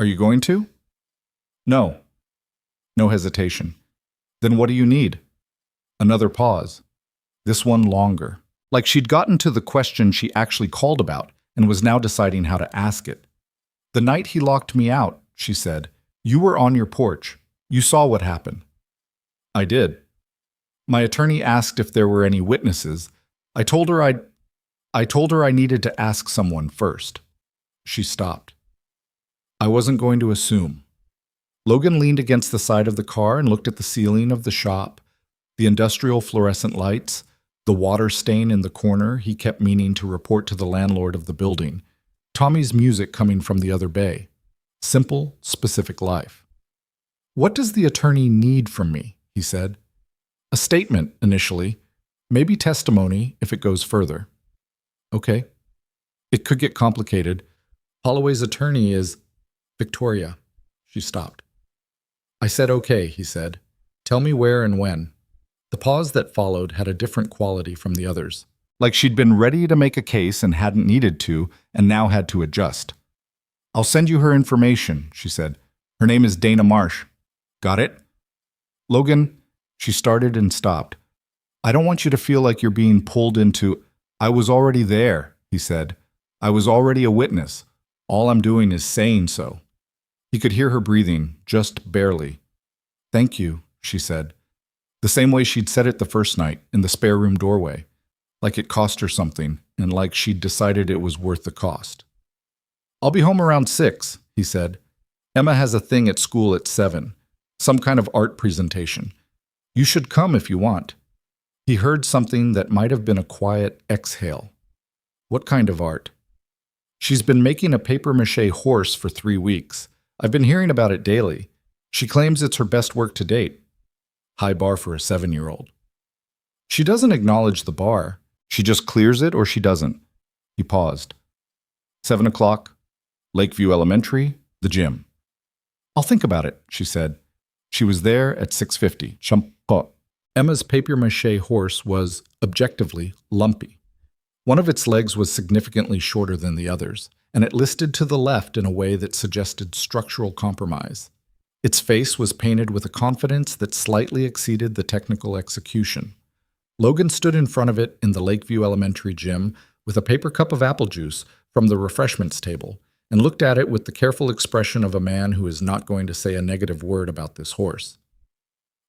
Are you going to? No. No hesitation. Then what do you need? Another pause. This one longer. Like she'd gotten to the question she actually called about and was now deciding how to ask it. The night he locked me out, she said, you were on your porch. You saw what happened. I did. My attorney asked if there were any witnesses. I told her I needed to ask someone first. She stopped. I wasn't going to assume. Logan leaned against the side of the car and looked at the ceiling of the shop, the industrial fluorescent lights, the water stain in the corner he kept meaning to report to the landlord of the building, Tommy's music coming from the other bay. Simple, specific life. What does the attorney need from me? He said. A statement, initially. Maybe testimony if it goes further. Okay. It could get complicated. Holloway's attorney is Victoria. She stopped. I said okay, he said. Tell me where and when. The pause that followed had a different quality from the others. Like she'd been ready to make a case and hadn't needed to, and now had to adjust. I'll send you her information, she said. Her name is Dana Marsh. Got it? Logan, she started and stopped. I don't want you to feel like you're being pulled into... I was already there, he said. I was already a witness. All I'm doing is saying so. He could hear her breathing, just barely. Thank you, she said. The same way she'd said it the first night, in the spare room doorway. Like it cost her something, and like she'd decided it was worth the cost. I'll be home around 6, he said. Emma has a thing at school at 7. Some kind of art presentation. You should come if you want. He heard something that might have been a quiet exhale. What kind of art? She's been making a papier-mâché horse for 3 weeks. I've been hearing about it daily. She claims it's her best work to date. High bar for a 7-year-old. She doesn't acknowledge the bar. She just clears it or she doesn't. He paused. 7 o'clock, Lakeview Elementary, the gym. I'll think about it, she said. She was there at 6:50. Shampoo. Emma's papier-mâché horse was, objectively, lumpy. One of its legs was significantly shorter than the others, and it listed to the left in a way that suggested structural compromise. Its face was painted with a confidence that slightly exceeded the technical execution. Logan stood in front of it in the Lakeview Elementary gym with a paper cup of apple juice from the refreshments table and looked at it with the careful expression of a man who is not going to say a negative word about this horse.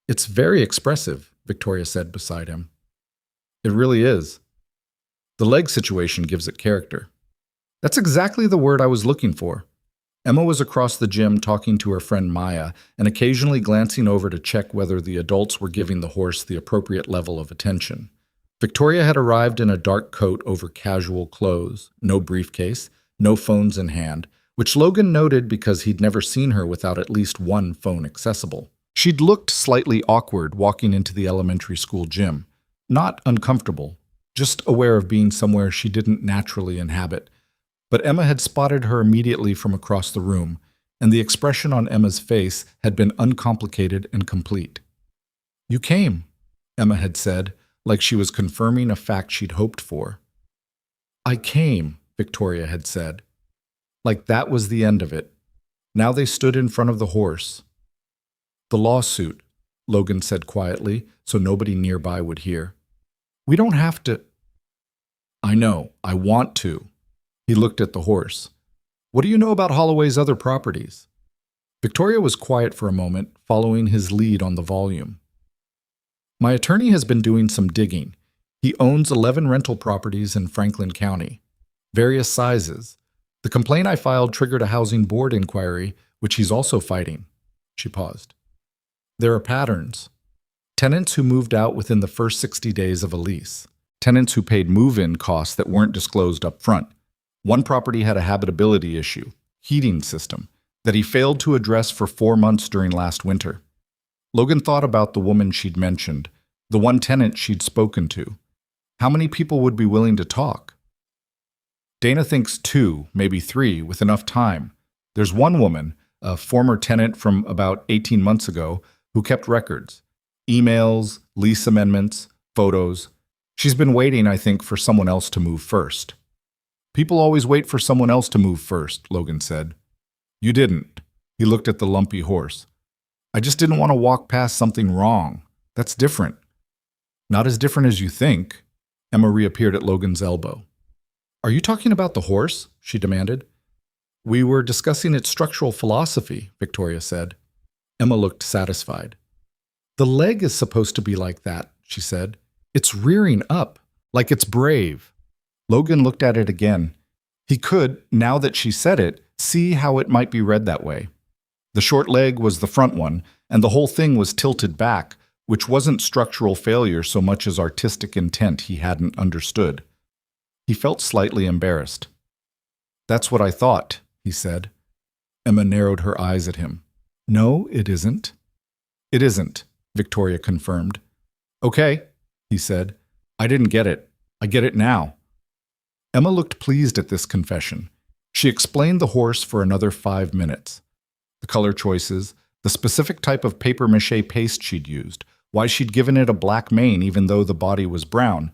It's very expressive, Victoria said beside him. It really is. The leg situation gives it character. That's exactly the word I was looking for. Emma was across the gym talking to her friend Maya and occasionally glancing over to check whether the adults were giving the horse the appropriate level of attention. Victoria had arrived in a dark coat over casual clothes, no briefcase, no phones in hand, which Logan noted because he'd never seen her without at least one phone accessible. She'd looked slightly awkward walking into the elementary school gym, not uncomfortable, just aware of being somewhere she didn't naturally inhabit. But Emma had spotted her immediately from across the room, and the expression on Emma's face had been uncomplicated and complete. You came, Emma had said, like she was confirming a fact she'd hoped for. I came, Victoria had said. Like that was the end of it. Now they stood in front of the horse. The lawsuit, Logan said quietly, so nobody nearby would hear. We don't have to. I know, I want to. He looked at the horse. What do you know about Holloway's other properties? Victoria was quiet for a moment, following his lead on the volume. My attorney has been doing some digging. He owns 11 rental properties in Franklin County, various sizes. The complaint I filed triggered a housing board inquiry, which he's also fighting. She paused. There are patterns. Tenants who moved out within the first 60 days of a lease. Tenants who paid move-in costs that weren't disclosed up front. One property had a habitability issue, heating system, that he failed to address for 4 months during last winter. Logan thought about the woman she'd mentioned, the one tenant she'd spoken to. How many people would be willing to talk? Dana thinks 2, maybe 3, with enough time. There's one woman, a former tenant from about 18 months ago, who kept records. Emails, lease amendments, photos. She's been waiting, I think, for someone else to move first. People always wait for someone else to move first, Logan said. You didn't. He looked at the lumpy horse. I just didn't want to walk past something wrong. That's different. Not as different as you think. Emma reappeared at Logan's elbow. Are you talking about the horse? She demanded. We were discussing its structural philosophy, Victoria said. Emma looked satisfied. The leg is supposed to be like that, she said. It's rearing up, like it's brave. Logan looked at it again. He could, now that she said it, see how it might be read that way. The short leg was the front one, and the whole thing was tilted back, which wasn't structural failure so much as artistic intent he hadn't understood. He felt slightly embarrassed. "That's what I thought," he said. Emma narrowed her eyes at him. "No, it isn't." "It isn't," Victoria confirmed. "Okay," he said. "I didn't get it. I get it now." Emma looked pleased at this confession. She explained the horse for another 5 minutes. The color choices, the specific type of papier-mâché paste she'd used, why she'd given it a black mane even though the body was brown.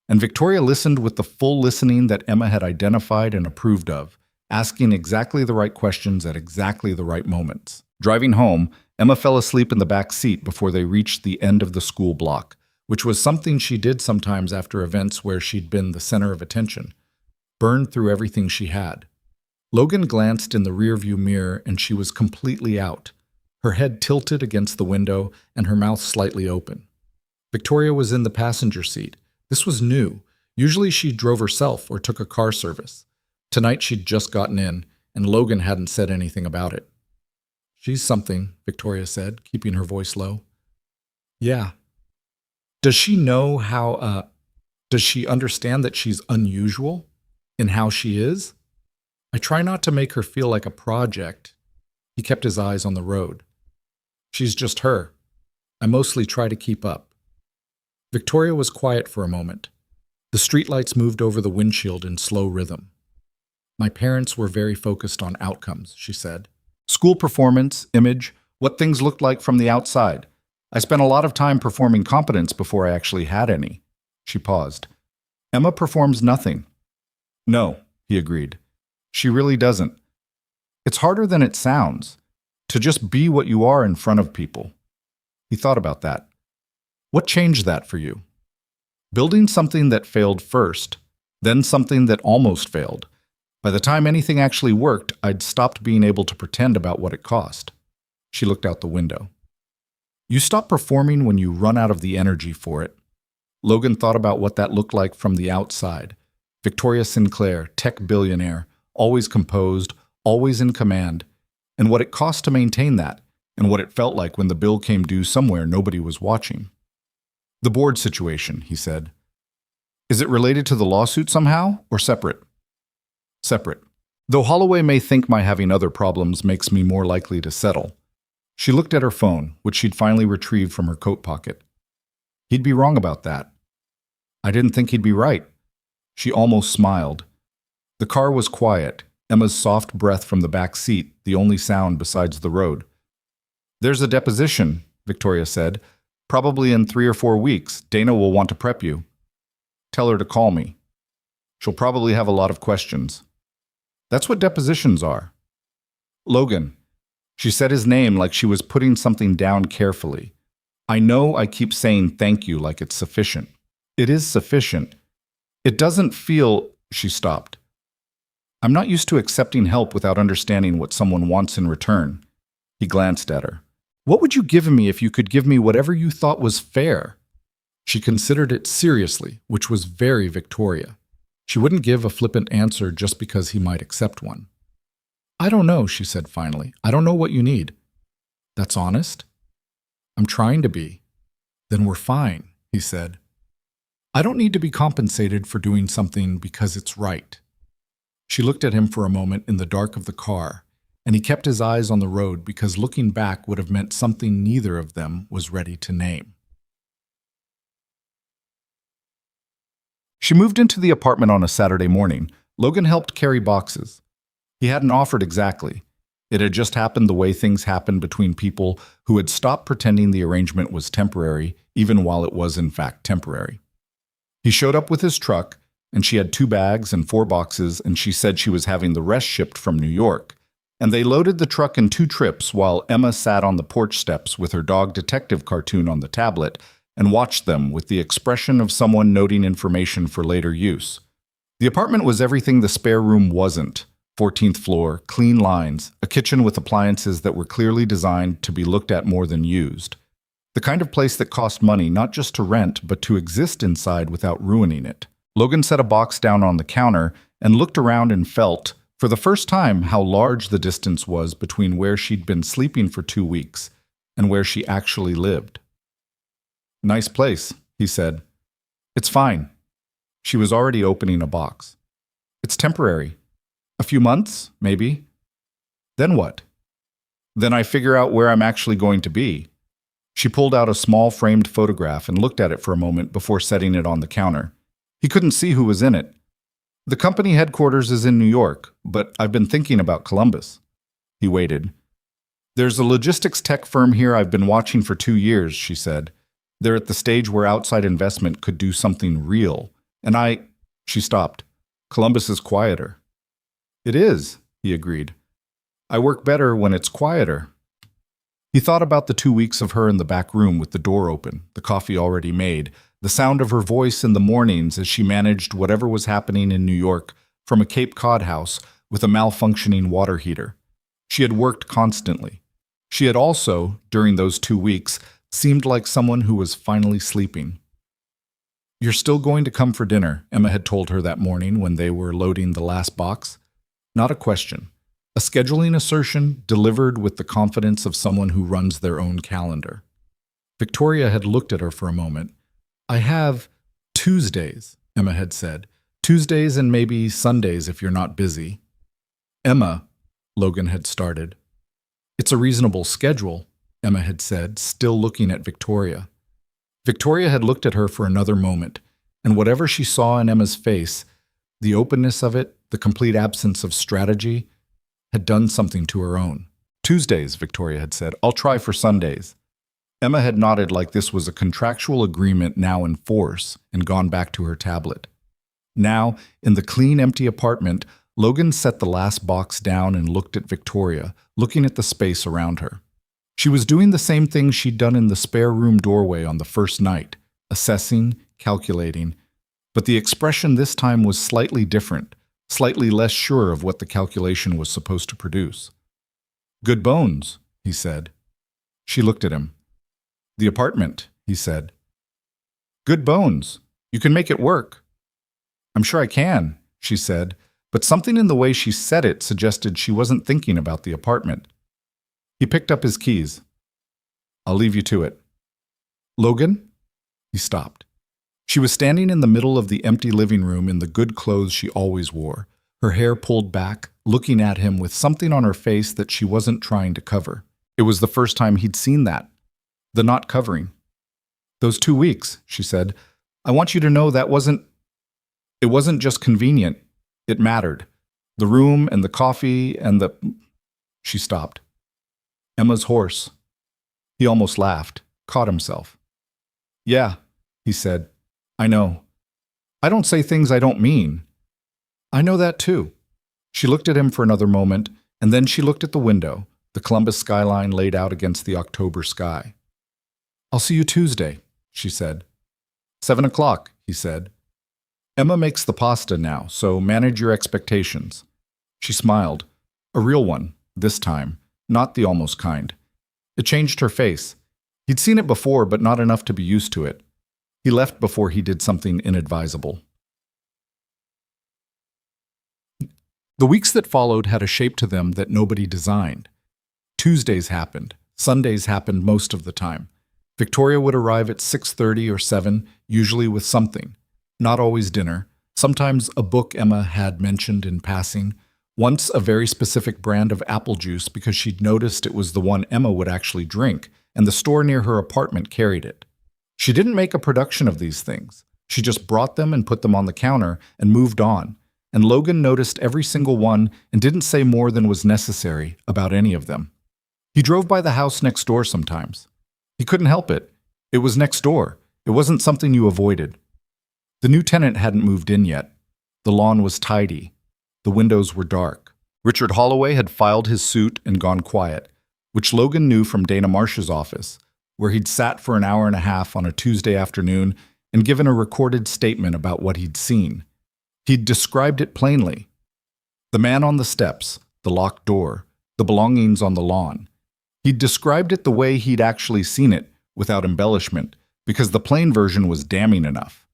And Victoria listened with the full listening that Emma had identified and approved of, asking exactly the right questions at exactly the right moments. Driving home, Emma fell asleep in the back seat before they reached the end of the school block, which was something she did sometimes after events where she'd been the center of attention. Burned through everything she had. Logan glanced in the rearview mirror and she was completely out, her head tilted against the window and her mouth slightly open. Victoria was in the passenger seat. This was new. Usually she drove herself or took a car service. Tonight she'd just gotten in, and Logan hadn't said anything about it. "She's something," Victoria said, keeping her voice low. "Yeah." "Does she know does she understand that she's unusual in how she is? I try not to make her feel like a project." He kept his eyes on the road. "She's just her. I mostly try to keep up." Victoria was quiet for a moment. The streetlights moved over the windshield in slow rhythm. "My parents were very focused on outcomes," she said. "School performance, image, what things looked like from the outside. I spent a lot of time performing competence before I actually had any." She paused. "Emma performs nothing." "No," he agreed. "She really doesn't. It's harder than it sounds, to just be what you are in front of people." He thought about that. "What changed that for you?" "Building something that failed first, then something that almost failed. By the time anything actually worked, I'd stopped being able to pretend about what it cost." She looked out the window. "You stop performing when you run out of the energy for it." Logan thought about what that looked like from the outside. Victoria Sinclair, tech billionaire, always composed, always in command, and what it cost to maintain that, and what it felt like when the bill came due somewhere nobody was watching. "The board situation," he said. "Is it related to the lawsuit somehow, or separate?" "Separate. Though Holloway may think my having other problems makes me more likely to settle." She looked at her phone, which she'd finally retrieved from her coat pocket. "He'd be wrong about that." "I didn't think he'd be right." She almost smiled. The car was quiet, Emma's soft breath from the back seat, the only sound besides the road. "There's a deposition," Victoria said. "Probably in 3 or 4 weeks. Dana will want to prep you. Tell her to call me. She'll probably have a lot of questions." "That's what depositions are." "Logan." She said his name like she was putting something down carefully. "I know I keep saying thank you like it's sufficient. It is sufficient. It doesn't feel—" She stopped. "I'm not used to accepting help without understanding what someone wants in return." He glanced at her. "What would you give me if you could give me whatever you thought was fair?" She considered it seriously, which was very Victoria. She wouldn't give a flippant answer just because he might accept one. "I don't know," she said finally. "I don't know what you need." "That's honest?" "I'm trying to be." "Then we're fine," he said. "I don't need to be compensated for doing something because it's right." She looked at him for a moment in the dark of the car, and he kept his eyes on the road because looking back would have meant something neither of them was ready to name. She moved into the apartment on a Saturday morning. Logan helped carry boxes. He hadn't offered exactly. It had just happened the way things happen between people who had stopped pretending the arrangement was temporary, even while it was in fact temporary. He showed up with his truck, and she had 2 bags and 4 boxes, and she said she was having the rest shipped from New York. And they loaded the truck in 2 trips while Emma sat on the porch steps with her dog detective cartoon on the tablet and watched them with the expression of someone noting information for later use. The apartment was everything the spare room wasn't. 14th floor, clean lines, a kitchen with appliances that were clearly designed to be looked at more than used. The kind of place that cost money not just to rent, but to exist inside without ruining it. Logan set a box down on the counter and looked around and felt, for the first time how large the distance was between where she'd been sleeping for 2 weeks and where she actually lived. "Nice place," he said. "It's fine." She was already opening a box. "It's temporary. A few months, maybe. Then what?" "Then I figure out where I'm actually going to be." She pulled out a small framed photograph and looked at it for a moment before setting it on the counter. He couldn't see who was in it. "The company headquarters is in New York, but I've been thinking about Columbus." He waited. "There's a logistics tech firm here I've been watching for 2 years," she said. "They're at the stage where outside investment could do something real. And She stopped. "Columbus is quieter." "It is," he agreed. "I work better when it's quieter." He thought about the 2 weeks of her in the back room with the door open, the coffee already made, the sound of her voice in the mornings as she managed whatever was happening in New York from a Cape Cod house with a malfunctioning water heater. She had worked constantly. She had also, during those 2 weeks, seemed like someone who was finally sleeping. "You're still going to come for dinner," Emma had told her that morning when they were loading the last box. Not a question. A scheduling assertion delivered with the confidence of someone who runs their own calendar. Victoria had looked at her for a moment. "I have Tuesdays," Emma had said. "Tuesdays and maybe Sundays if you're not busy." "Emma," Logan had started. "It's a reasonable schedule," Emma had said, still looking at Victoria. Victoria had looked at her for another moment, and whatever she saw in Emma's face, the openness of it, the complete absence of strategy, had done something to her own. "Tuesdays," Victoria had said. "I'll try for Sundays." Emma had nodded like this was a contractual agreement now in force and gone back to her tablet. Now, in the clean, empty apartment, Logan set the last box down and looked at Victoria, looking at the space around her. She was doing the same thing she'd done in the spare room doorway on the first night, assessing, calculating, but the expression this time was slightly different, slightly less sure of what the calculation was supposed to produce. "Good bones," he said. She looked at him. "The apartment," he said. "Good bones. You can make it work." "I'm sure I can," she said, but something in the way she said it suggested she wasn't thinking about the apartment. He picked up his keys. "I'll leave you to it." "Logan?" He stopped. She was standing in the middle of the empty living room in the good clothes she always wore, her hair pulled back, looking at him with something on her face that she wasn't trying to cover. It was the first time he'd seen that. The not covering. "Those 2 weeks," she said. "I want you to know that it wasn't just convenient. It mattered. The room and the coffee and the—" She stopped. "Emma's horse." He almost laughed, caught himself. "Yeah," he said. "I know. I don't say things I don't mean." "I know that too." She looked at him for another moment, and then she looked at the window, the Columbus skyline laid out against the October sky. "I'll see you Tuesday," she said. 7 o'clock, he said. "Emma makes the pasta now, so manage your expectations." She smiled. A real one, this time, not the almost kind. It changed her face. He'd seen it before, but not enough to be used to it. He left before he did something inadvisable. The weeks that followed had a shape to them that nobody designed. Tuesdays happened. Sundays happened most of the time. Victoria would arrive at 6:30 or 7, usually with something. Not always dinner. Sometimes a book Emma had mentioned in passing. Once a very specific brand of apple juice because she'd noticed it was the one Emma would actually drink, and the store near her apartment carried it. She didn't make a production of these things. She just brought them and put them on the counter and moved on. And Logan noticed every single one and didn't say more than was necessary about any of them. He drove by the house next door sometimes. He couldn't help it. It was next door. It wasn't something you avoided. The new tenant hadn't moved in yet. The lawn was tidy. The windows were dark. Richard Holloway had filed his suit and gone quiet, which Logan knew from Dana Marsh's office, where he'd sat for an hour and a half on a Tuesday afternoon and given a recorded statement about what he'd seen. He'd described it plainly. The man on the steps, the locked door, the belongings on the lawn. He'd described it the way he'd actually seen it, without embellishment, because the plain version was damning enough.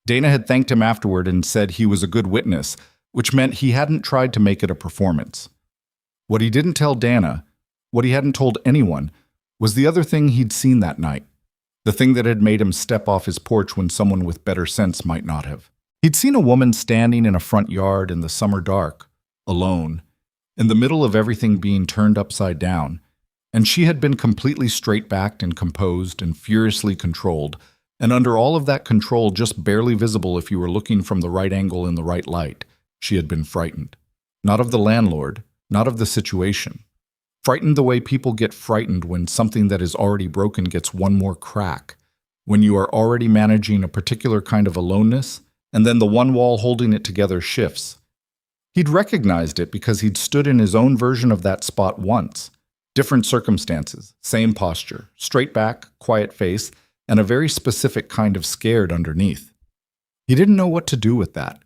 Dana had thanked him afterward and said he was a good witness, which meant he hadn't tried to make it a performance. What he didn't tell Dana, what he hadn't told anyone, was the other thing he'd seen that night, the thing that had made him step off his porch when someone with better sense might not have. He'd seen a woman standing in a front yard in the summer dark, alone, in the middle of everything being turned upside down, and she had been completely straight-backed and composed and furiously controlled, and under all of that control just barely visible if you were looking from the right angle in the right light, she had been frightened. Not of the landlord, not of the situation. Frightened the way people get frightened when something that is already broken gets one more crack, when you are already managing a particular kind of aloneness, and then the one wall holding it together shifts. He'd recognized it because he'd stood in his own version of that spot once. Different circumstances, same posture, straight back, quiet face, and a very specific kind of scared underneath. He didn't know what to do with that.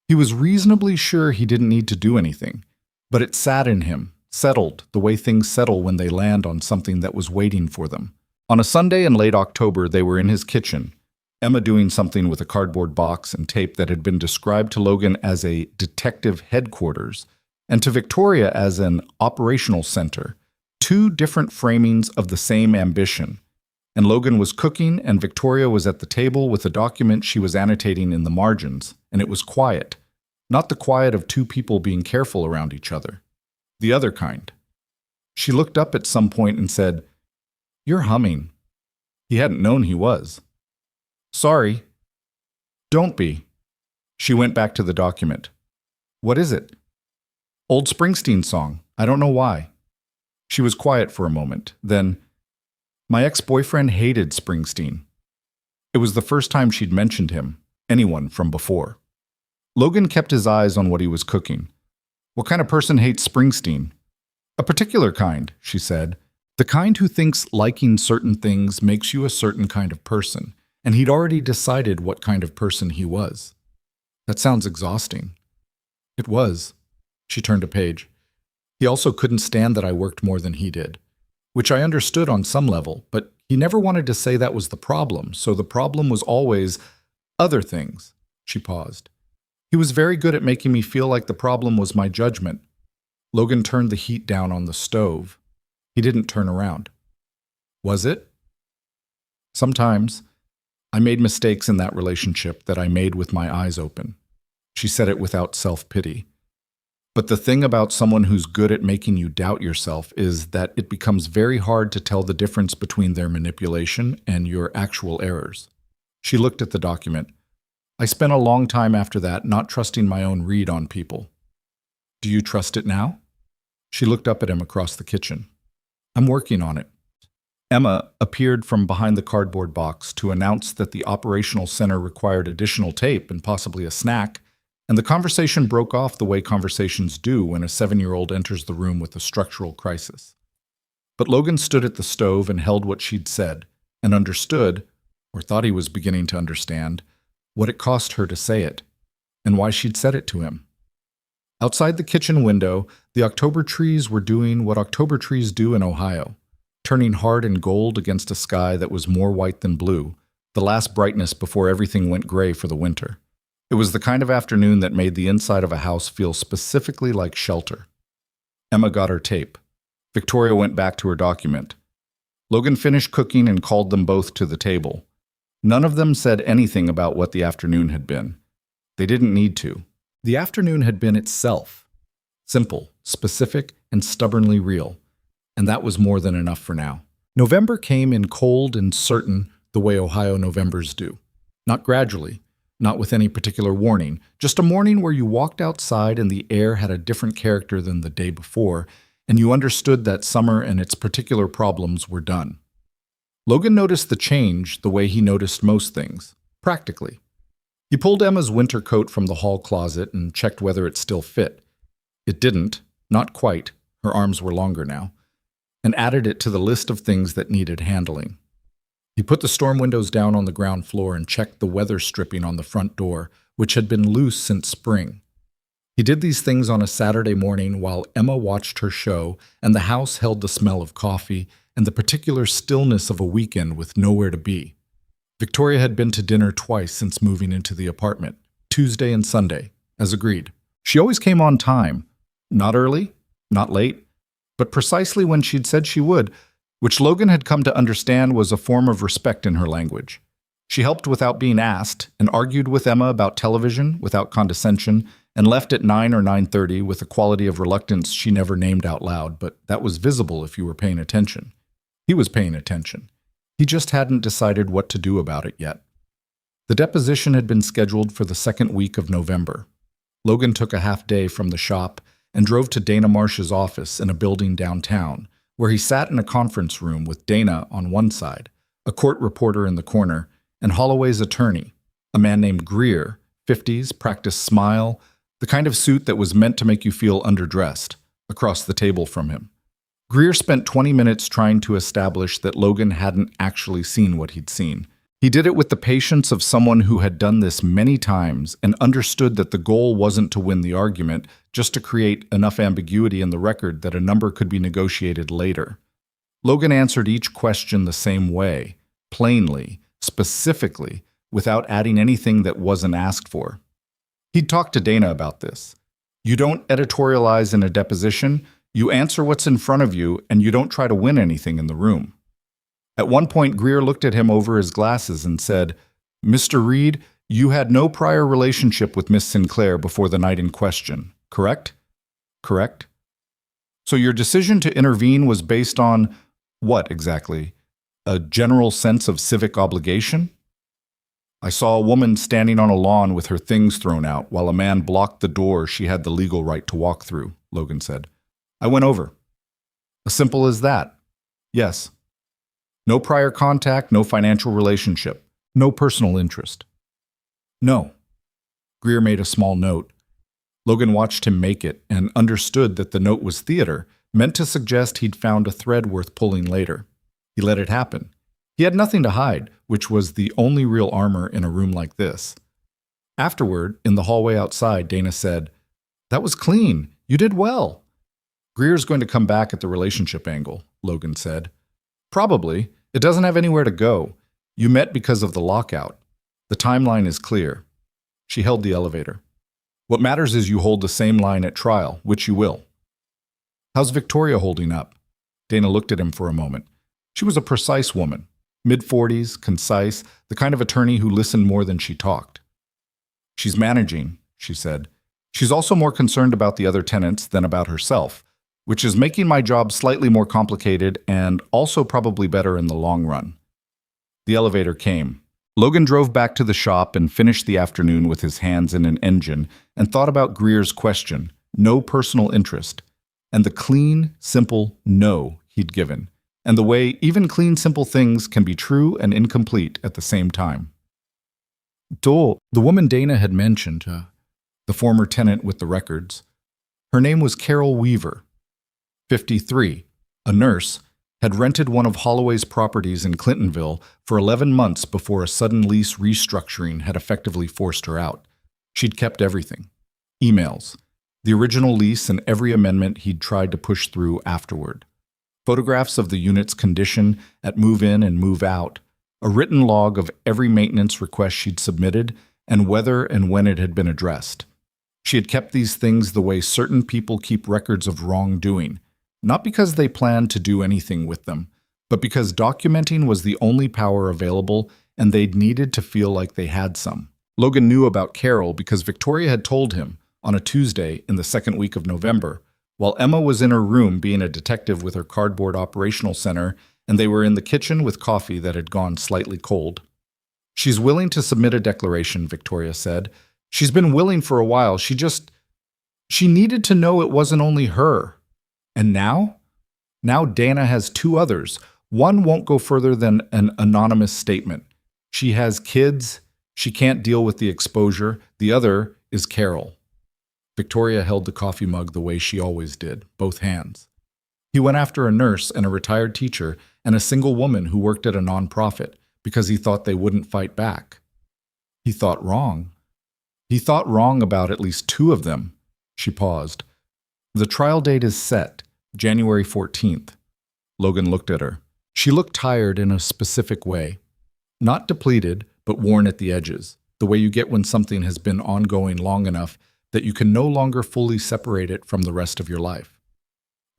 He was reasonably sure he didn't need to do anything, but it sat in him, settled the way things settle when they land on something that was waiting for them. On a Sunday in late October, they were in his kitchen, Emma doing something with a cardboard box and tape that had been described to Logan as a detective headquarters and to Victoria as an operational center, two different framings of the same ambition. And Logan was cooking and Victoria was at the table with a document she was annotating in the margins, and it was quiet. Not the quiet of two people being careful around each other. The other kind. She looked up at some point and said, "You're humming." He hadn't known he was. "Sorry." "Don't be." She went back to the document. "What is it?" "Old Springsteen song. I don't know why." She was quiet for a moment. Then, "My ex-boyfriend hated Springsteen." It was the first time she'd mentioned him, anyone from before. Logan kept his eyes on what he was cooking. "What kind of person hates Springsteen?" "A particular kind," she said. "The kind who thinks liking certain things makes you a certain kind of person, and he'd already decided what kind of person he was." "That sounds exhausting." It was. She turned a page. "He also couldn't stand that I worked more than he did, which I understood on some level, but he never wanted to say that was the problem, so the problem was always other things." She paused. "He was very good at making me feel like the problem was my judgment." Logan turned the heat down on the stove. He didn't turn around. "Was it?" "Sometimes. I made mistakes in that relationship that I made with my eyes open." She said it without self-pity. "But the thing about someone who's good at making you doubt yourself is that it becomes very hard to tell the difference between their manipulation and your actual errors." She looked at the document. "I spent a long time after that not trusting my own read on people." "Do you trust it now?" She looked up at him across the kitchen. "I'm working on it." Emma appeared from behind the cardboard box to announce that the operational center required additional tape and possibly a snack, and the conversation broke off the way conversations do when a 7-year-old enters the room with a structural crisis. But Logan stood at the stove and held what she'd said, and understood, or thought he was beginning to understand, what it cost her to say it, and why she'd said it to him. Outside the kitchen window, the October trees were doing what October trees do in Ohio, turning hard and gold against a sky that was more white than blue, the last brightness before everything went gray for the winter. It was the kind of afternoon that made the inside of a house feel specifically like shelter. Emma got her tape. Victoria went back to her document. Logan finished cooking and called them both to the table. None of them said anything about what the afternoon had been. They didn't need to. The afternoon had been itself. Simple, specific, and stubbornly real. And that was more than enough for now. November came in cold and certain the way Ohio Novembers do. Not gradually, not with any particular warning, just a morning where you walked outside and the air had a different character than the day before, and you understood that summer and its particular problems were done. Logan noticed the change the way he noticed most things, practically. He pulled Emma's winter coat from the hall closet and checked whether it still fit. It didn't, not quite, her arms were longer now, and added it to the list of things that needed handling. He put the storm windows down on the ground floor and checked the weather stripping on the front door, which had been loose since spring. He did these things on a Saturday morning while Emma watched her show and the house held the smell of coffee and the particular stillness of a weekend with nowhere to be. Victoria had been to dinner twice since moving into the apartment, Tuesday and Sunday, as agreed. She always came on time. Not early, not late, but precisely when she'd said she would, which Logan had come to understand was a form of respect in her language. She helped without being asked and argued with Emma about television without condescension and left at 9 or 9:30 with a quality of reluctance she never named out loud, but that was visible if you were paying attention. He was paying attention. He just hadn't decided what to do about it yet. The deposition had been scheduled for the second week of November. Logan took a half day from the shop and drove to Dana Marsh's office in a building downtown, where he sat in a conference room with Dana on one side, a court reporter in the corner, and Holloway's attorney, a man named Greer, 50s, practiced smile, the kind of suit that was meant to make you feel underdressed, across the table from him. Greer spent 20 minutes trying to establish that Logan hadn't actually seen what he'd seen. He did it with the patience of someone who had done this many times and understood that the goal wasn't to win the argument, just to create enough ambiguity in the record that a number could be negotiated later. Logan answered each question the same way, plainly, specifically, without adding anything that wasn't asked for. He'd talked to Dana about this. You don't editorialize in a deposition, you answer what's in front of you, and you don't try to win anything in the room. At one point, Greer looked at him over his glasses and said, "Mr. Reed, you had no prior relationship with Miss Sinclair before the night in question, correct?" "Correct." "So your decision to intervene was based on what exactly? A general sense of civic obligation?" "I saw a woman standing on a lawn with her things thrown out while a man blocked the door she had the legal right to walk through," Logan said. "I went over." "As simple as that?" "Yes." "No prior contact, no financial relationship, no personal interest?" "No." Greer made a small note. Logan watched him make it and understood that the note was theater, meant to suggest he'd found a thread worth pulling later. He let it happen. He had nothing to hide, which was the only real armor in a room like this. Afterward, in the hallway outside, Dana said, "That was clean. You did well." "Greer's going to come back at the relationship angle," Logan said. "Probably. It doesn't have anywhere to go. You met because of the lockout. The timeline is clear." She held the elevator. "What matters is you hold the same line at trial, which you will." "How's Victoria holding up?" Dana looked at him for a moment. She was a precise woman, mid-40s, concise, the kind of attorney who listened more than she talked. "She's managing," she said. "She's also more concerned about the other tenants than about herself, which is making my job slightly more complicated and also probably better in the long run." The elevator came. Logan drove back to the shop and finished the afternoon with his hands in an engine and thought about Greer's question, no personal interest, and the clean, simple no he'd given, and the way even clean, simple things can be true and incomplete at the same time. The woman Dana had mentioned, the former tenant with the records, her name was Carol Weaver, 53, a nurse, had rented one of Holloway's properties in Clintonville for 11 months before a sudden lease restructuring had effectively forced her out. She'd kept everything. Emails, the original lease and every amendment he'd tried to push through afterward. Photographs of the unit's condition at move-in and move-out, a written log of every maintenance request she'd submitted, and whether and when it had been addressed. She had kept these things the way certain people keep records of wrongdoing, not because they planned to do anything with them, but because documenting was the only power available and they'd needed to feel like they had some. Logan knew about Carol because Victoria had told him on a Tuesday in the second week of November, while Emma was in her room being a detective with her cardboard operational center, and they were in the kitchen with coffee that had gone slightly cold. "She's willing to submit a declaration," Victoria said. "She's been willing for a while. She needed to know it wasn't only her. And now? Now Dana has two others. One won't go further than an anonymous statement. She has kids. She can't deal with the exposure. The other is Carol." Victoria held the coffee mug the way she always did, both hands. He went after a nurse and a retired teacher and a single woman who worked at a nonprofit because he thought they wouldn't fight back. He thought wrong. He thought wrong about at least two of them. She paused. "The trial date is set, January 14th. Logan looked at her. She looked tired in a specific way. Not depleted, but worn at the edges, the way you get when something has been ongoing long enough, that you can no longer fully separate it from the rest of your life.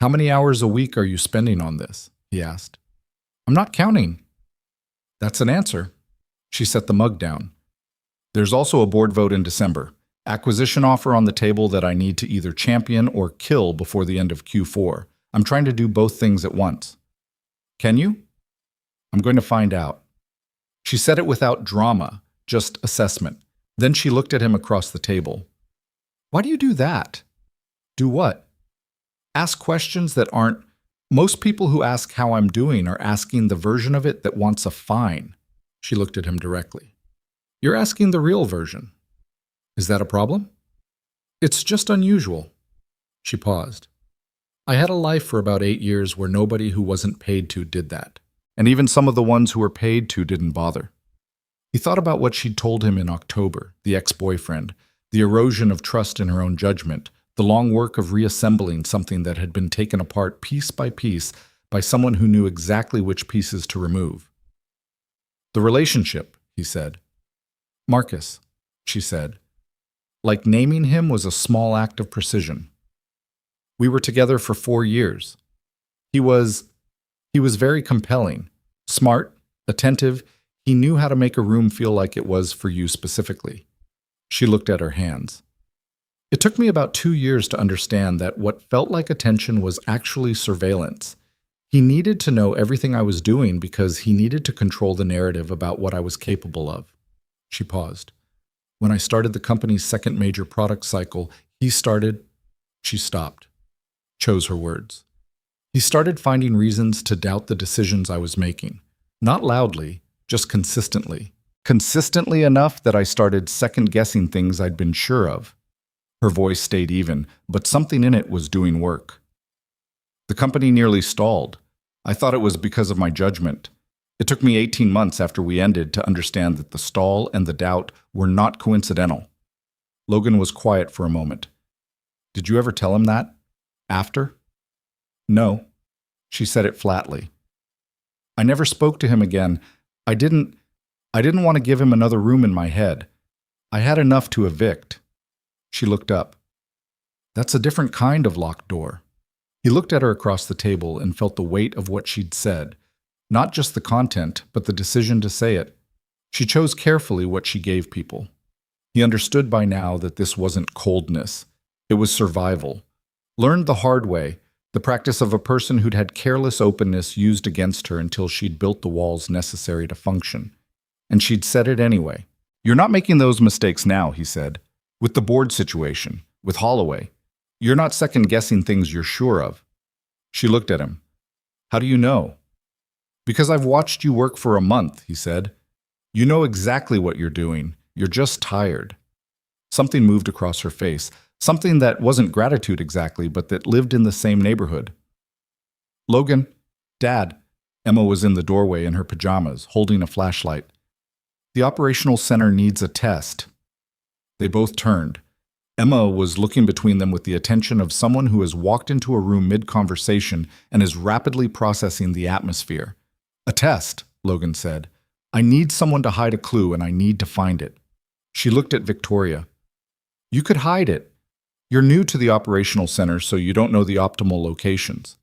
How many hours a week are you spending on this? He asked. I'm not counting. That's an answer. She set the mug down. There's also a board vote in December. Acquisition offer on the table that I need to either champion or kill before the end of Q4. I'm trying to do both things at once. Can you? I'm going to find out. She said it without drama, just assessment. Then she looked at him across the table. Why do you do that? Do what? Ask questions that aren't. Most people who ask how I'm doing are asking the version of it that wants a fine. She looked at him directly. You're asking the real version. Is that a problem? It's just unusual. She paused. I had a life for about 8 years where nobody who wasn't paid to did that. And even some of the ones who were paid to didn't bother. He thought about what she'd told him in October, the ex-boyfriend, the erosion of trust in her own judgment, the long work of reassembling something that had been taken apart piece by piece by someone who knew exactly which pieces to remove. The relationship, he said. Marcus, she said. Like naming him was a small act of precision. We were together for 4 years. He was very compelling, smart, attentive. He knew how to make a room feel like it was for you specifically. She looked at her hands. It took me about 2 years to understand that what felt like attention was actually surveillance. He needed to know everything I was doing because he needed to control the narrative about what I was capable of. She paused. When I started the company's second major product cycle, he started. She stopped. Chose her words. He started finding reasons to doubt the decisions I was making. Not loudly, just consistently. Consistently enough that I started second-guessing things I'd been sure of. Her voice stayed even, but something in it was doing work. The company nearly stalled. I thought it was because of my judgment. It took me 18 months after we ended to understand that the stall and the doubt were not coincidental. Logan was quiet for a moment. Did you ever tell him that? After? No. She said it flatly. I never spoke to him again. I didn't want to give him another room in my head. I had enough to evict. She looked up. That's a different kind of locked door. He looked at her across the table and felt the weight of what she'd said. Not just the content, but the decision to say it. She chose carefully what she gave people. He understood by now that this wasn't coldness. It was survival. Learned the hard way, the practice of a person who'd had careless openness used against her until she'd built the walls necessary to function. And she'd said it anyway. You're not making those mistakes now, he said. With the board situation, with Holloway. You're not second-guessing things you're sure of. She looked at him. How do you know? Because I've watched you work for a month, he said. You know exactly what you're doing. You're just tired. Something moved across her face. Something that wasn't gratitude exactly, but that lived in the same neighborhood. Logan, Dad. Emma was in the doorway in her pajamas, holding a flashlight. The operational center needs a test. They both turned. Emma was looking between them with the attention of someone who has walked into a room mid-conversation and is rapidly processing the atmosphere. A test, Logan said. I need someone to hide a clue and I need to find it. She looked at Victoria. You could hide it. You're new to the operational center, so you don't know the optimal locations.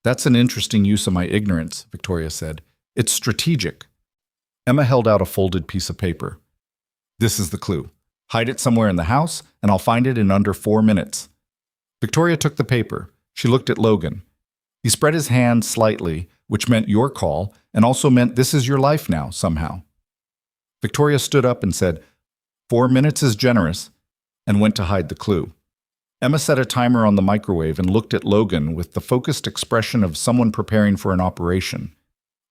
That's an interesting use of my ignorance, Victoria said. It's strategic. Emma held out a folded piece of paper. This is the clue. Hide it somewhere in the house, and I'll find it in under 4 minutes. Victoria took the paper. She looked at Logan. He spread his hand slightly, which meant your call, and also meant this is your life now, somehow. Victoria stood up and said, 4 minutes is generous, and went to hide the clue. Emma set a timer on the microwave and looked at Logan with the focused expression of someone preparing for an operation.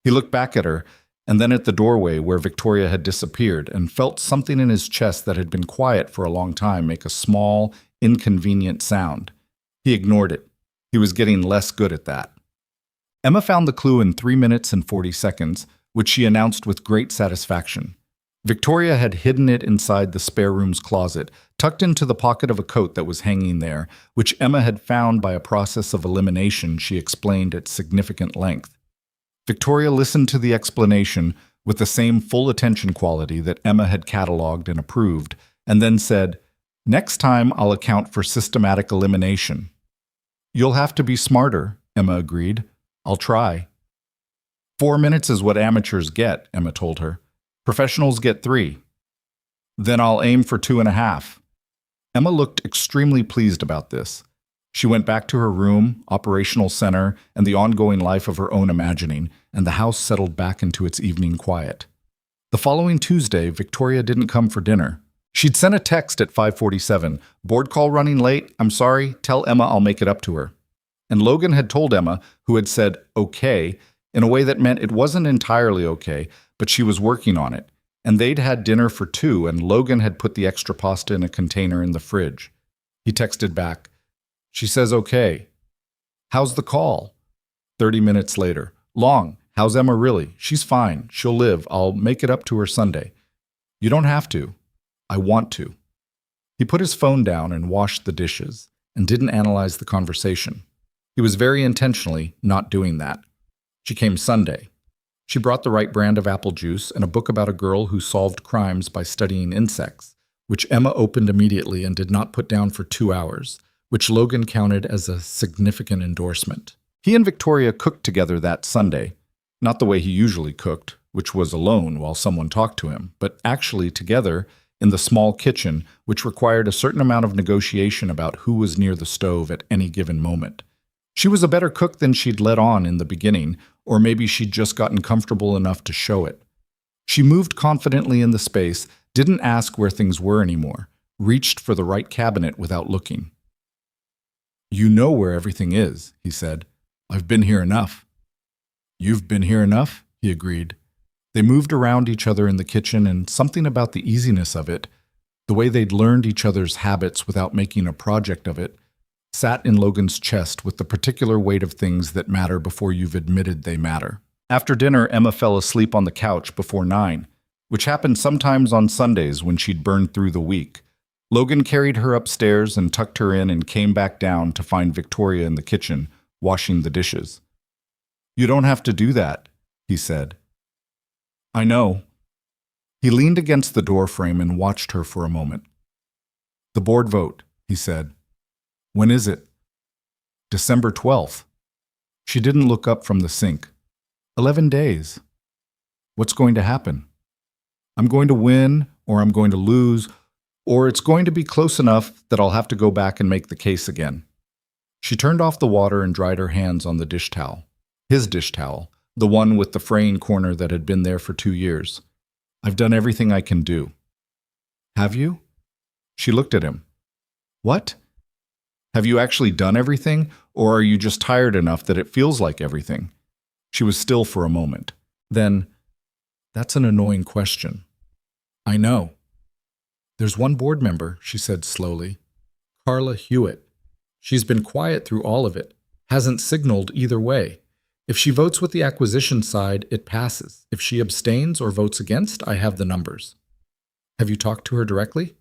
He looked back at her, and then at the doorway where Victoria had disappeared, and felt something in his chest that had been quiet for a long time make a small, inconvenient sound. He ignored it. He was getting less good at that. Emma found the clue in 3 minutes and 40 seconds, which she announced with great satisfaction. Victoria had hidden it inside the spare room's closet, tucked into the pocket of a coat that was hanging there, which Emma had found by a process of elimination she explained at significant length. Victoria listened to the explanation with the same full attention quality that Emma had catalogued and approved, and then said, Next time, I'll account for systematic elimination. You'll have to be smarter, Emma agreed. I'll try. 4 minutes is what amateurs get, Emma told her. Professionals get 3. Then I'll aim for 2.5. Emma looked extremely pleased about this. She went back to her room, operational center, and the ongoing life of her own imagining, and the house settled back into its evening quiet. The following Tuesday, Victoria didn't come for dinner. She'd sent a text at 5:47. Board call running late. I'm sorry. Tell Emma I'll make it up to her. And Logan had told Emma, who had said okay, in a way that meant it wasn't entirely okay, but she was working on it. And they'd had dinner for 2, and Logan had put the extra pasta in a container in the fridge. He texted back, She says okay. How's the call? 30 minutes later. Long. How's Emma really? She's fine. She'll live. I'll make it up to her Sunday. You don't have to. I want to. He put his phone down and washed the dishes, and didn't analyze the conversation. He was very intentionally not doing that. She came Sunday. She brought the right brand of apple juice and a book about a girl who solved crimes by studying insects, which Emma opened immediately and did not put down for 2 hours, which Logan counted as a significant endorsement. He and Victoria cooked together that Sunday, not the way he usually cooked, which was alone while someone talked to him, but actually together in the small kitchen, which required a certain amount of negotiation about who was near the stove at any given moment. She was a better cook than she'd let on in the beginning, or maybe she'd just gotten comfortable enough to show it. She moved confidently in the space, didn't ask where things were anymore, reached for the right cabinet without looking. You know where everything is, he said. I've been here enough. You've been here enough, he agreed. They moved around each other in the kitchen, and something about the easiness of it, the way they'd learned each other's habits without making a project of it, sat in Logan's chest with the particular weight of things that matter before you've admitted they matter. After dinner, Emma fell asleep on the couch before 9, which happened sometimes on Sundays when she'd burned through the week. Logan carried her upstairs and tucked her in and came back down to find Victoria in the kitchen, washing the dishes. You don't have to do that, he said. I know. He leaned against the doorframe and watched her for a moment. The board vote, he said. When is it? December 12th. She didn't look up from the sink. 11 days. What's going to happen? I'm going to win, or I'm going to lose, or it's going to be close enough that I'll have to go back and make the case again. She turned off the water and dried her hands on the dish towel. His dish towel, the one with the fraying corner that had been there for 2 years. I've done everything I can do. Have you? She looked at him. What? Have you actually done everything, or are you just tired enough that it feels like everything? She was still for a moment. Then, that's an annoying question. I know. There's one board member, she said slowly. Carla Hewitt. She's been quiet through all of it, hasn't signaled either way. If she votes with the acquisition side, it passes. If she abstains or votes against, I have the numbers. Have you talked to her directly?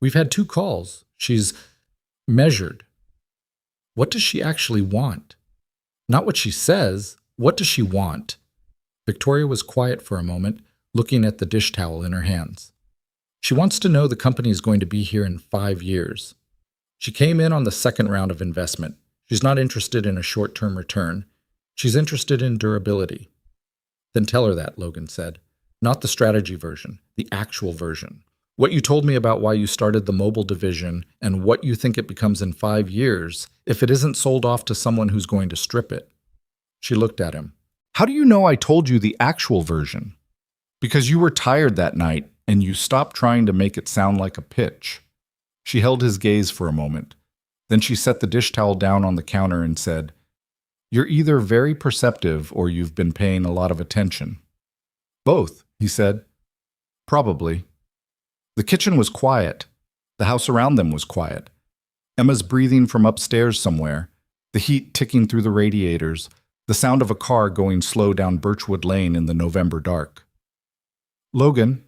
We've had 2 calls. She's measured. What does she actually want? Not what she says. What does she want? Victoria was quiet for a moment, looking at the dish towel in her hands. She wants to know the company is going to be here in 5 years. She came in on the second round of investment. She's not interested in a short-term return. She's interested in durability. Then tell her that, Logan said. Not the strategy version, the actual version. What you told me about why you started the mobile division and what you think it becomes in 5 years if it isn't sold off to someone who's going to strip it. She looked at him. How do you know I told you the actual version? Because you were tired that night and you stopped trying to make it sound like a pitch. She held his gaze for a moment. Then she set the dish towel down on the counter and said, You're either very perceptive or you've been paying a lot of attention. Both, he said. Probably. The kitchen was quiet. The house around them was quiet. Emma's breathing from upstairs somewhere, the heat ticking through the radiators, the sound of a car going slow down Birchwood Lane in the November dark. Logan,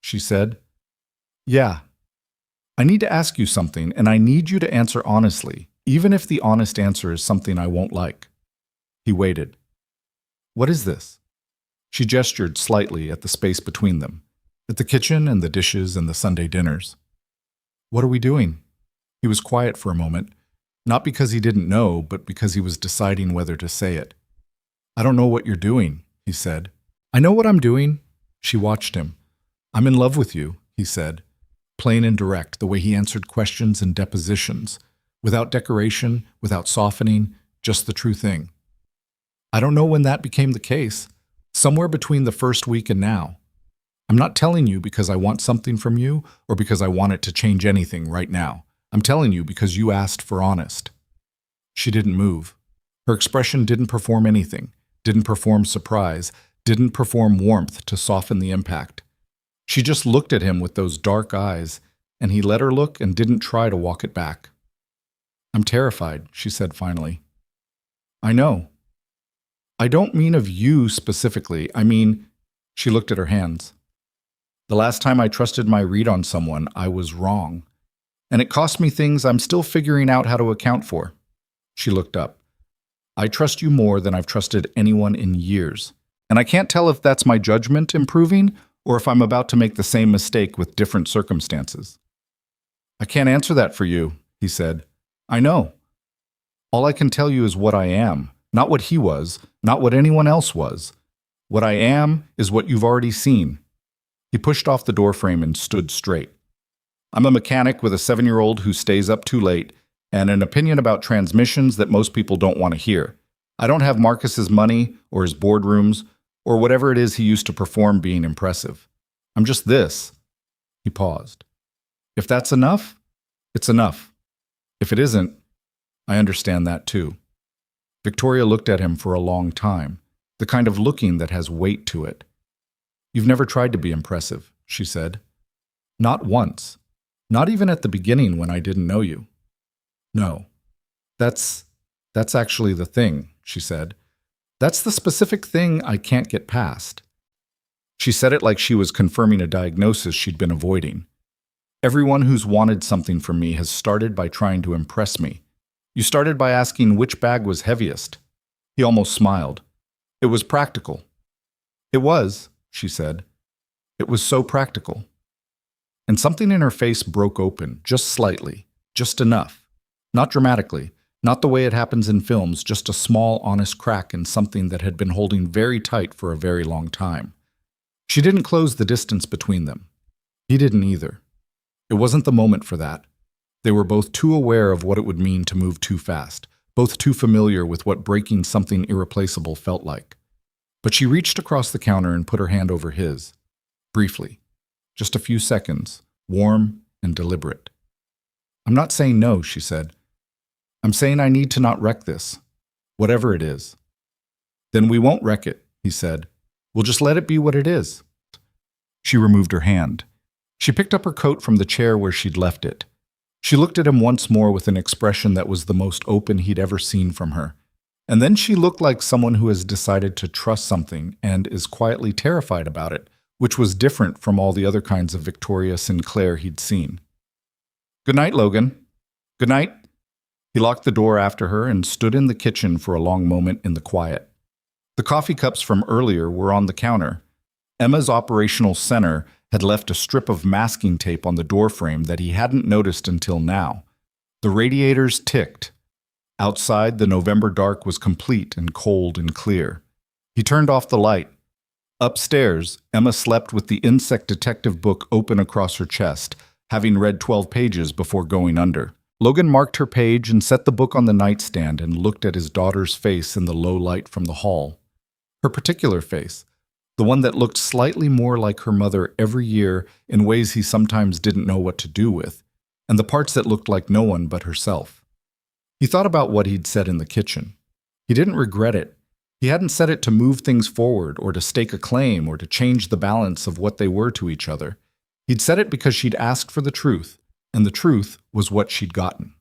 she said. Yeah. I need to ask you something, and I need you to answer honestly, even if the honest answer is something I won't like. He waited. What is this? She gestured slightly at the space between them, at the kitchen and the dishes and the Sunday dinners. What are we doing? He was quiet for a moment, not because he didn't know, but because he was deciding whether to say it. I don't know what you're doing, he said. I know what I'm doing. She watched him. I'm in love with you, he said, plain and direct, the way he answered questions and depositions, without decoration, without softening, just the true thing. I don't know when that became the case, somewhere between the first week and now. I'm not telling you because I want something from you or because I want it to change anything right now. I'm telling you because you asked for honest. She didn't move. Her expression didn't perform anything, didn't perform surprise, didn't perform warmth to soften the impact. She just looked at him with those dark eyes, and he let her look and didn't try to walk it back. I'm terrified, she said finally. I know. I don't mean of you specifically. I mean, she looked at her hands. The last time I trusted my read on someone, I was wrong. And it cost me things I'm still figuring out how to account for. She looked up. I trust you more than I've trusted anyone in years. And I can't tell if that's my judgment improving or if I'm about to make the same mistake with different circumstances. I can't answer that for you, he said. I know. All I can tell you is what I am, not what he was, not what anyone else was. What I am is what you've already seen. He pushed off the doorframe and stood straight. I'm a mechanic with a 7-year-old who stays up too late and an opinion about transmissions that most people don't want to hear. I don't have Marcus's money or his boardrooms or whatever it is he used to perform being impressive. I'm just this. He paused. If that's enough, it's enough. If it isn't, I understand that too. Victoria looked at him for a long time, the kind of looking that has weight to it. You've never tried to be impressive, she said. Not once. Not even at the beginning when I didn't know you. No. That's actually the thing, she said. That's the specific thing I can't get past. She said it like she was confirming a diagnosis she'd been avoiding. Everyone who's wanted something from me has started by trying to impress me. You started by asking which bag was heaviest. He almost smiled. It was practical. It was, she said. It was so practical. And something in her face broke open, just slightly, just enough. Not dramatically, not the way it happens in films, just a small, honest crack in something that had been holding very tight for a very long time. She didn't close the distance between them. He didn't either. It wasn't the moment for that. They were both too aware of what it would mean to move too fast, both too familiar with what breaking something irreplaceable felt like. But she reached across the counter and put her hand over his. Briefly. Just a few seconds, warm and deliberate. I'm not saying no, she said. I'm saying I need to not wreck this, whatever it is. Then we won't wreck it, he said. We'll just let it be what it is. She removed her hand. She picked up her coat from the chair where she'd left it. She looked at him once more with an expression that was the most open he'd ever seen from her. And then she looked like someone who has decided to trust something and is quietly terrified about it, which was different from all the other kinds of Victoria Sinclair he'd seen. Good night, Logan. Good night. He locked the door after her and stood in the kitchen for a long moment in the quiet. The coffee cups from earlier were on the counter. Emma's operational center had left a strip of masking tape on the doorframe that he hadn't noticed until now. The radiators ticked. Outside, the November dark was complete and cold and clear. He turned off the light. Upstairs, Emma slept with the insect detective book open across her chest, having read 12 pages before going under. Logan marked her page and set the book on the nightstand and looked at his daughter's face in the low light from the hall. Her particular face, the one that looked slightly more like her mother every year in ways he sometimes didn't know what to do with, and the parts that looked like no one but herself. He thought about what he'd said in the kitchen. He didn't regret it. He hadn't said it to move things forward or to stake a claim or to change the balance of what they were to each other. He'd said it because she'd asked for the truth, and the truth was what she'd gotten.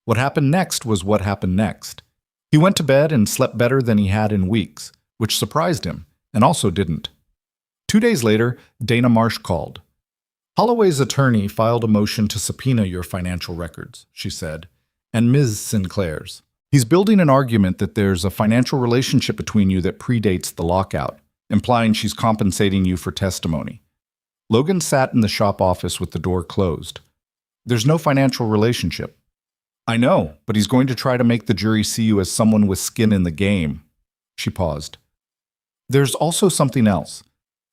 What happened next was what happened next. He went to bed and slept better than he had in weeks, which surprised him, and also didn't. 2 days later, Dana Marsh called. Holloway's attorney filed a motion to subpoena your financial records, she said, and Ms. Sinclair's. He's building an argument that there's a financial relationship between you that predates the lockout, implying she's compensating you for testimony. Logan sat in the shop office with the door closed. There's no financial relationship. I know, but he's going to try to make the jury see you as someone with skin in the game. She paused. There's also something else.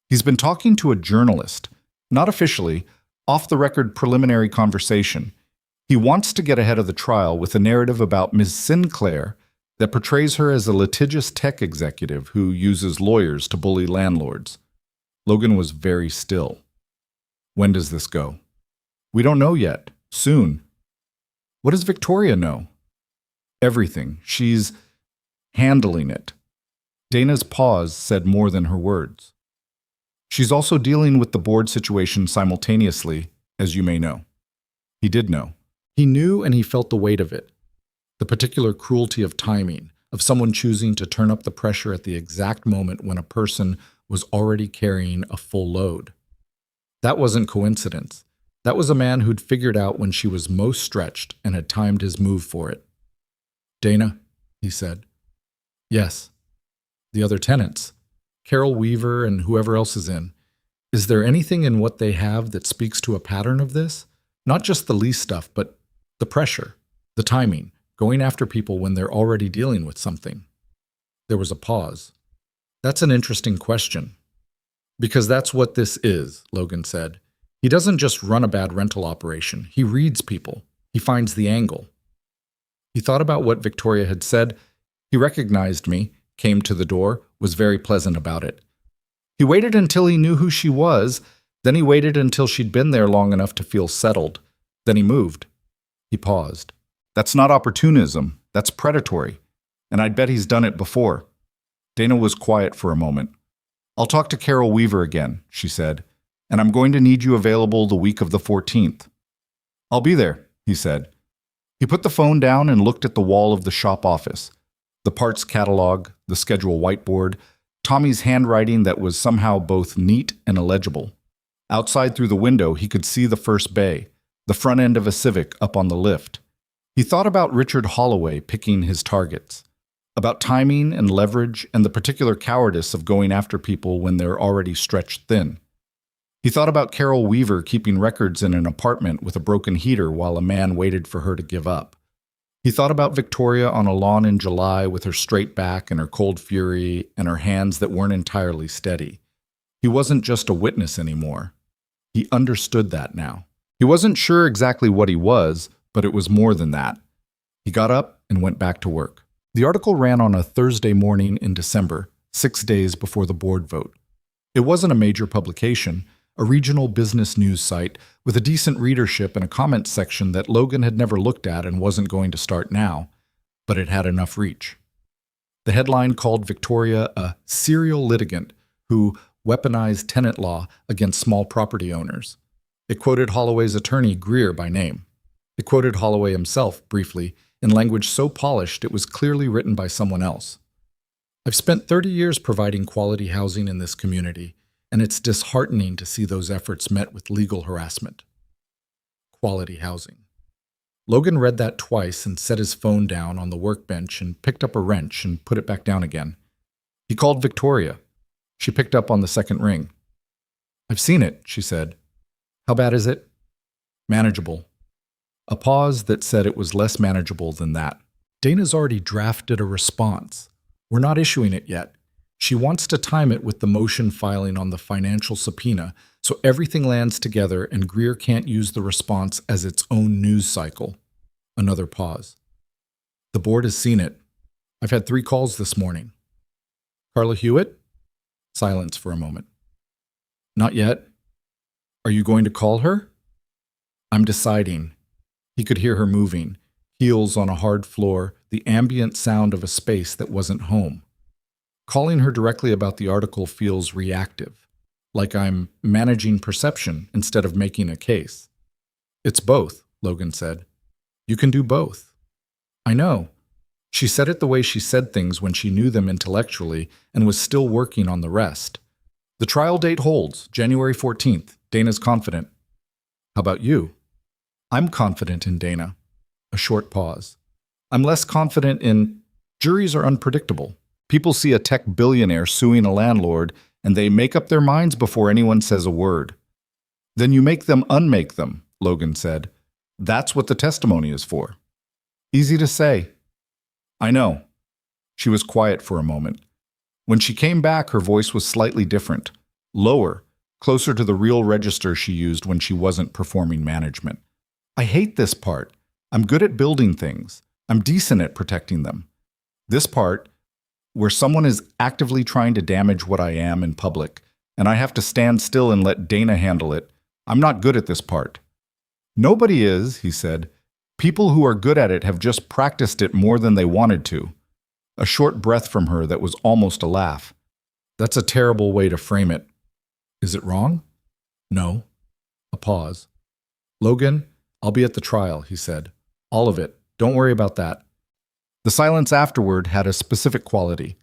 He's been talking to a journalist, not officially, off-the-record preliminary conversation. He wants to get ahead of the trial with a narrative about Ms. Sinclair that portrays her as a litigious tech executive who uses lawyers to bully landlords. Logan was very still. When does this go? We don't know yet. Soon. What does Victoria know? Everything. She's handling it. Dana's pause said more than her words. She's also dealing with the board situation simultaneously, as you may know. He did know. He knew and he felt the weight of it. The particular cruelty of timing, of someone choosing to turn up the pressure at the exact moment when a person was already carrying a full load. That wasn't coincidence. That was a man who'd figured out when she was most stretched and had timed his move for it. Dana, he said. Yes. The other tenants, Carol Weaver and whoever else is in. Is there anything in what they have that speaks to a pattern of this? Not just the lease stuff, but the pressure, the timing, going after people when they're already dealing with something. There was a pause. That's an interesting question. Because that's what this is, Logan said. He doesn't just run a bad rental operation. He reads people. He finds the angle. He thought about what Victoria had said. He recognized me, came to the door, was very pleasant about it. He waited until he knew who she was, then he waited until she'd been there long enough to feel settled. Then he moved. He paused. That's not opportunism. That's predatory. And I'd bet he's done it before. Dana was quiet for a moment. I'll talk to Carol Weaver again, she said, and I'm going to need you available the week of the 14th. I'll be there, he said. He put the phone down and looked at the wall of the shop office. The parts catalog, the schedule whiteboard, Tommy's handwriting that was somehow both neat and illegible. Outside through the window, he could see the first bay, the front end of a Civic up on the lift. He thought about Richard Holloway picking his targets, about timing and leverage and the particular cowardice of going after people when they're already stretched thin. He thought about Carol Weaver keeping records in an apartment with a broken heater while a man waited for her to give up. He thought about Victoria on a lawn in July with her straight back and her cold fury and her hands that weren't entirely steady. He wasn't just a witness anymore. He understood that now. He wasn't sure exactly what he was, but it was more than that. He got up and went back to work. The article ran on a Thursday morning in December, 6 days before the board vote. It wasn't a major publication, a regional business news site with a decent readership and a comment section that Logan had never looked at and wasn't going to start now, but it had enough reach. The headline called Victoria a serial litigant who weaponized tenant law against small property owners. It quoted Holloway's attorney Greer by name. It quoted Holloway himself, briefly, in language so polished it was clearly written by someone else. I've spent 30 years providing quality housing in this community, and it's disheartening to see those efforts met with legal harassment. Quality housing. Logan read that twice and set his phone down on the workbench and picked up a wrench and put it back down again. He called Victoria. She picked up on the second ring. I've seen it, she said. How bad is it? Manageable. A pause that said it was less manageable than that. Dana's already drafted a response. We're not issuing it yet. She wants to time it with the motion filing on the financial subpoena so everything lands together and Greer can't use the response as its own news cycle. Another pause. The board has seen it. I've had 3 calls this morning. Carla Hewitt? Silence for a moment. Not yet. Are you going to call her? I'm deciding. He could hear her moving, heels on a hard floor, the ambient sound of a space that wasn't home. Calling her directly about the article feels reactive, like I'm managing perception instead of making a case. It's both, Logan said. You can do both. I know. She said it the way she said things when she knew them intellectually and was still working on the rest. The trial date holds, January 14th. Dana's confident. How about you? I'm confident in Dana. A short pause. I'm less confident in... Juries are unpredictable. People see a tech billionaire suing a landlord, and they make up their minds before anyone says a word. Then you make them unmake them, Logan said. That's what the testimony is for. Easy to say. I know. She was quiet for a moment. When she came back, her voice was slightly different, lower, closer to the real register she used when she wasn't performing management. I hate this part. I'm good at building things. I'm decent at protecting them. This part, where someone is actively trying to damage what I am in public, and I have to stand still and let Dana handle it, I'm not good at this part. Nobody is, he said. People who are good at it have just practiced it more than they wanted to. A short breath from her that was almost a laugh. That's a terrible way to frame it. Is it wrong? No. A pause. Logan, I'll be at the trial, he said. All of it. Don't worry about that. The silence afterward had a specific quality.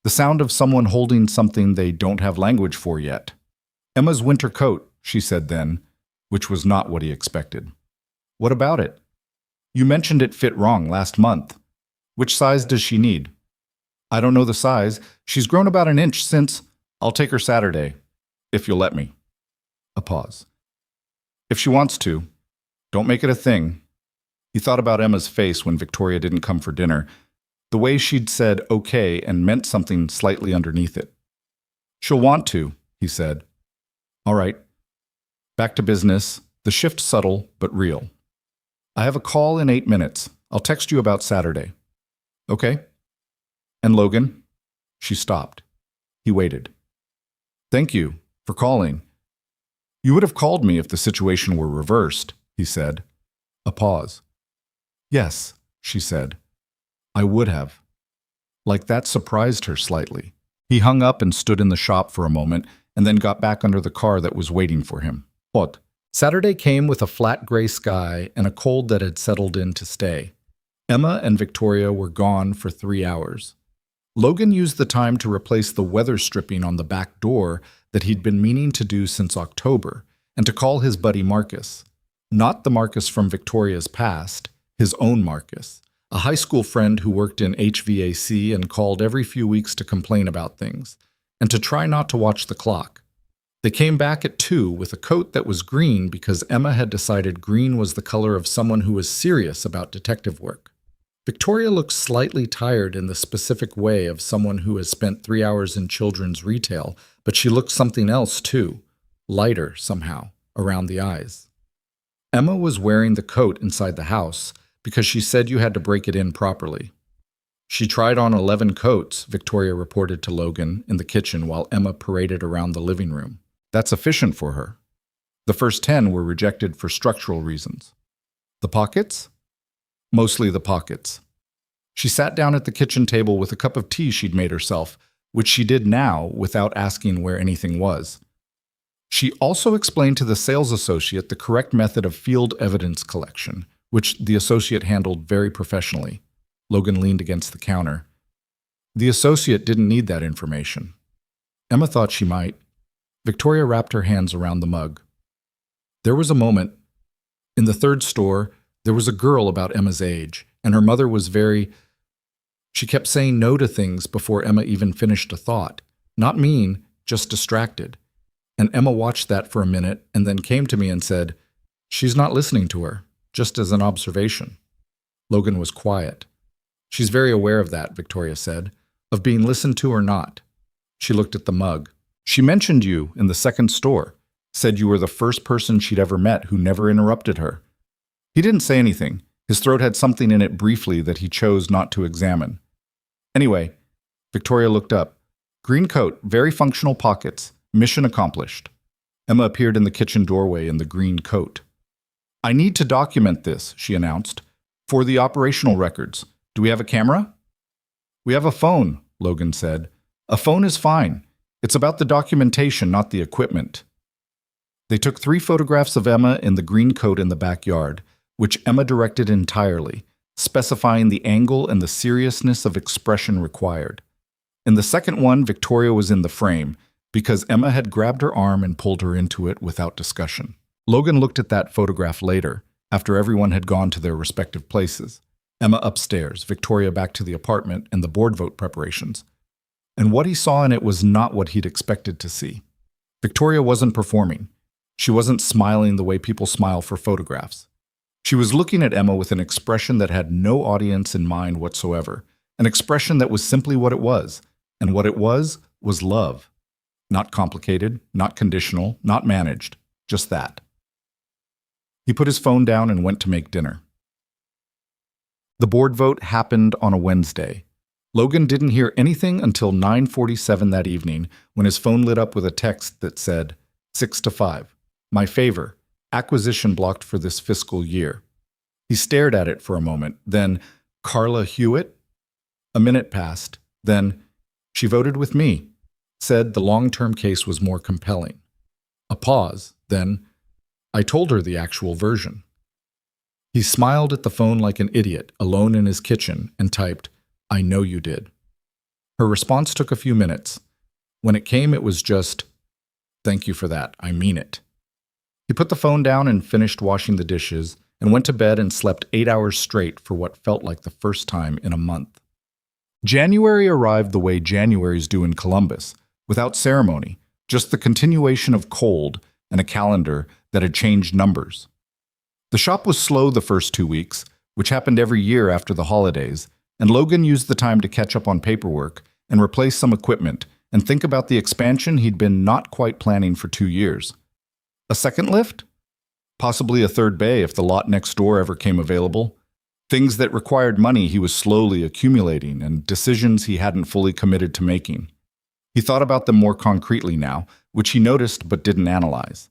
The sound of someone holding something they don't have language for yet. Emma's winter coat, she said then, which was not what he expected. What about it? You mentioned it fit wrong last month. Which size does she need? I don't know the size. She's grown about an inch since. I'll take her Saturday, if you'll let me. A pause. If she wants to. Don't make it a thing. He thought about Emma's face when Victoria didn't come for dinner, the way she'd said okay and meant something slightly underneath it. She'll want to, he said. All right. Back to business, the shift subtle but real. I have a call in 8 minutes. I'll text you about Saturday. Okay? And Logan? She stopped. He waited. Thank you for calling. You would have called me if the situation were reversed, he said. A pause. Yes, she said. I would have. Like that surprised her slightly. He hung up and stood in the shop for a moment and then got back under the car that was waiting for him. What? Saturday came with a flat gray sky and a cold that had settled in to stay. Emma and Victoria were gone for 3 hours. Logan used the time to replace the weather stripping on the back door that he'd been meaning to do since October, and to call his buddy Marcus. Not the Marcus from Victoria's past, his own Marcus, a high school friend who worked in HVAC and called every few weeks to complain about things, and to try not to watch the clock. They came back at 2 with a coat that was green because Emma had decided green was the color of someone who was serious about detective work. Victoria looked slightly tired in the specific way of someone who has spent 3 hours in children's retail, but she looked something else too, lighter somehow, around the eyes. Emma was wearing the coat inside the house because she said you had to break it in properly. She tried on 11 coats, Victoria reported to Logan in the kitchen while Emma paraded around the living room. That's efficient for her. The first 10 were rejected for structural reasons. The pockets? Mostly the pockets. She sat down at the kitchen table with a cup of tea she'd made herself, which she did now without asking where anything was. She also explained to the sales associate the correct method of field evidence collection, which the associate handled very professionally. Logan leaned against the counter. The associate didn't need that information. Emma thought she might. Victoria wrapped her hands around the mug. There was a moment. In the third store, there was a girl about Emma's age, and her mother was very... She kept saying no to things before Emma even finished a thought. Not mean, just distracted. And Emma watched that for a minute and then came to me and said, "She's not listening to her, just as an observation." Logan was quiet. "She's very aware of that," Victoria said, "of being listened to or not." She looked at the mug. "She mentioned you in the second store, said you were the first person she'd ever met who never interrupted her." He didn't say anything. His throat had something in it briefly that he chose not to examine. Anyway, Victoria looked up. Green coat, very functional pockets. Mission accomplished. Emma appeared in the kitchen doorway in the green coat. "I need to document this," she announced, "for the operational records. Do we have a camera?" "We have a phone," Logan said. "A phone is fine. It's about the documentation, not the equipment." They took 3 photographs of Emma in the green coat in the backyard, which Emma directed entirely, specifying the angle and the seriousness of expression required. In the second one, Victoria was in the frame, because Emma had grabbed her arm and pulled her into it without discussion. Logan looked at that photograph later, after everyone had gone to their respective places. Emma upstairs, Victoria back to the apartment and the board vote preparations. And what he saw in it was not what he'd expected to see. Victoria wasn't performing. She wasn't smiling the way people smile for photographs. She was looking at Emma with an expression that had no audience in mind whatsoever, an expression that was simply what it was, and what it was love. Not complicated, not conditional, not managed, just that. He put his phone down and went to make dinner. The board vote happened on a Wednesday. Logan didn't hear anything until 9:47 that evening when his phone lit up with a text that said, 6-5. My favor. Acquisition blocked for this fiscal year. He stared at it for a moment, then, Carla Hewitt? A minute passed, then, she voted with me, said the long-term case was more compelling. A pause, then, I told her the actual version. He smiled at the phone like an idiot, alone in his kitchen, and typed, I know you did. Her response took a few minutes. When it came, it was just, thank you for that, I mean it. He put the phone down and finished washing the dishes, and went to bed and slept 8 hours straight for what felt like the first time in a month. January arrived the way Januaries do in Columbus, without ceremony, just the continuation of cold and a calendar that had changed numbers. The shop was slow the first 2 weeks, which happened every year after the holidays, and Logan used the time to catch up on paperwork and replace some equipment and think about the expansion he'd been not quite planning for 2 years. A second lift? Possibly a third bay if the lot next door ever came available. Things that required money he was slowly accumulating and decisions he hadn't fully committed to making. He thought about them more concretely now, which he noticed but didn't analyze.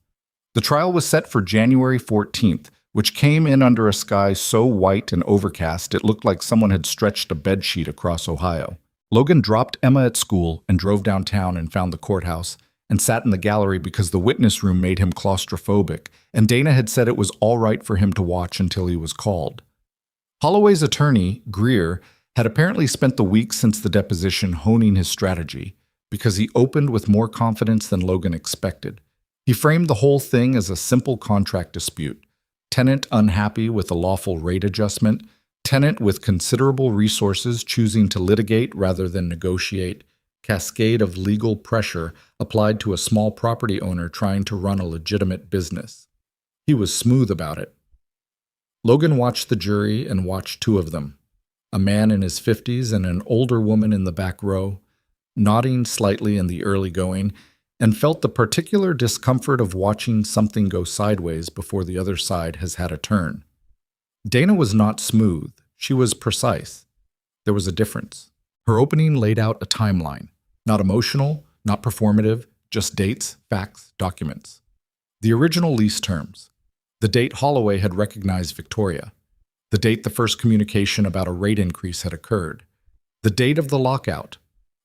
The trial was set for January 14th, which came in under a sky so white and overcast it looked like someone had stretched a bedsheet across Ohio. Logan dropped Emma at school and drove downtown and found the courthouse, and sat in the gallery because the witness room made him claustrophobic, and Dana had said it was all right for him to watch until he was called. Holloway's attorney, Greer, had apparently spent the week since the deposition honing his strategy, because he opened with more confidence than Logan expected. He framed the whole thing as a simple contract dispute. Tenant unhappy with a lawful rate adjustment, tenant with considerable resources choosing to litigate rather than negotiate, cascade of legal pressure applied to a small property owner trying to run a legitimate business. He was smooth about it. Logan watched the jury and watched two of them, a man in his 50s and an older woman in the back row, nodding slightly in the early going, and felt the particular discomfort of watching something go sideways before the other side has had a turn. Dana was not smooth. She was precise. There was a difference. Her opening laid out a timeline. Not emotional, not performative, just dates, facts, documents. The original lease terms. The date Holloway had recognized Victoria. The date the first communication about a rate increase had occurred. The date of the lockout.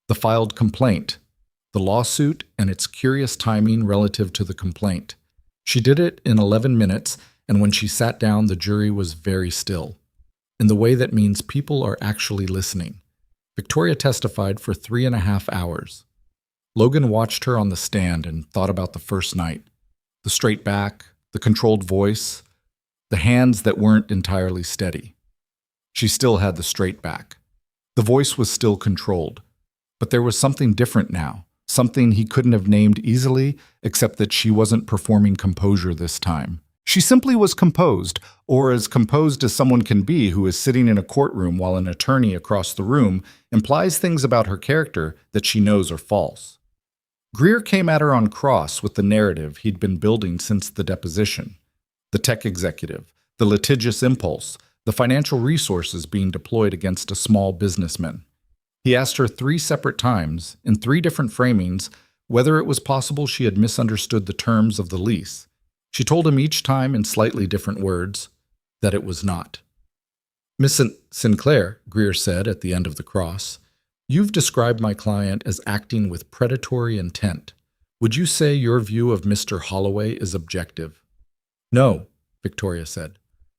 The filed complaint. The lawsuit and its curious timing relative to the complaint. She did it in 11 minutes, and when she sat down, the jury was very still. In the way that means people are actually listening. Victoria testified for 3.5 hours. Logan watched her on the stand and thought about the first night. The straight back, the controlled voice, the hands that weren't entirely steady. She still had the straight back. The voice was still controlled. But there was something different now, something he couldn't have named easily, except that she wasn't performing composure this time. She simply was composed, or as composed as someone can be who is sitting in a courtroom while an attorney across the room implies things about her character that she knows are false. Greer came at her on cross with the narrative he'd been building since the deposition. The tech executive, the litigious impulse, the financial resources being deployed against a small businessman. He asked her 3 separate times, in 3 different framings, whether it was possible she had misunderstood the terms of the lease. She told him each time in slightly different words that it was not. Miss Sinclair, Greer said at the end of the cross, you've described my client as acting with predatory intent. Would you say your view of Mr. Holloway is objective? No, Victoria said.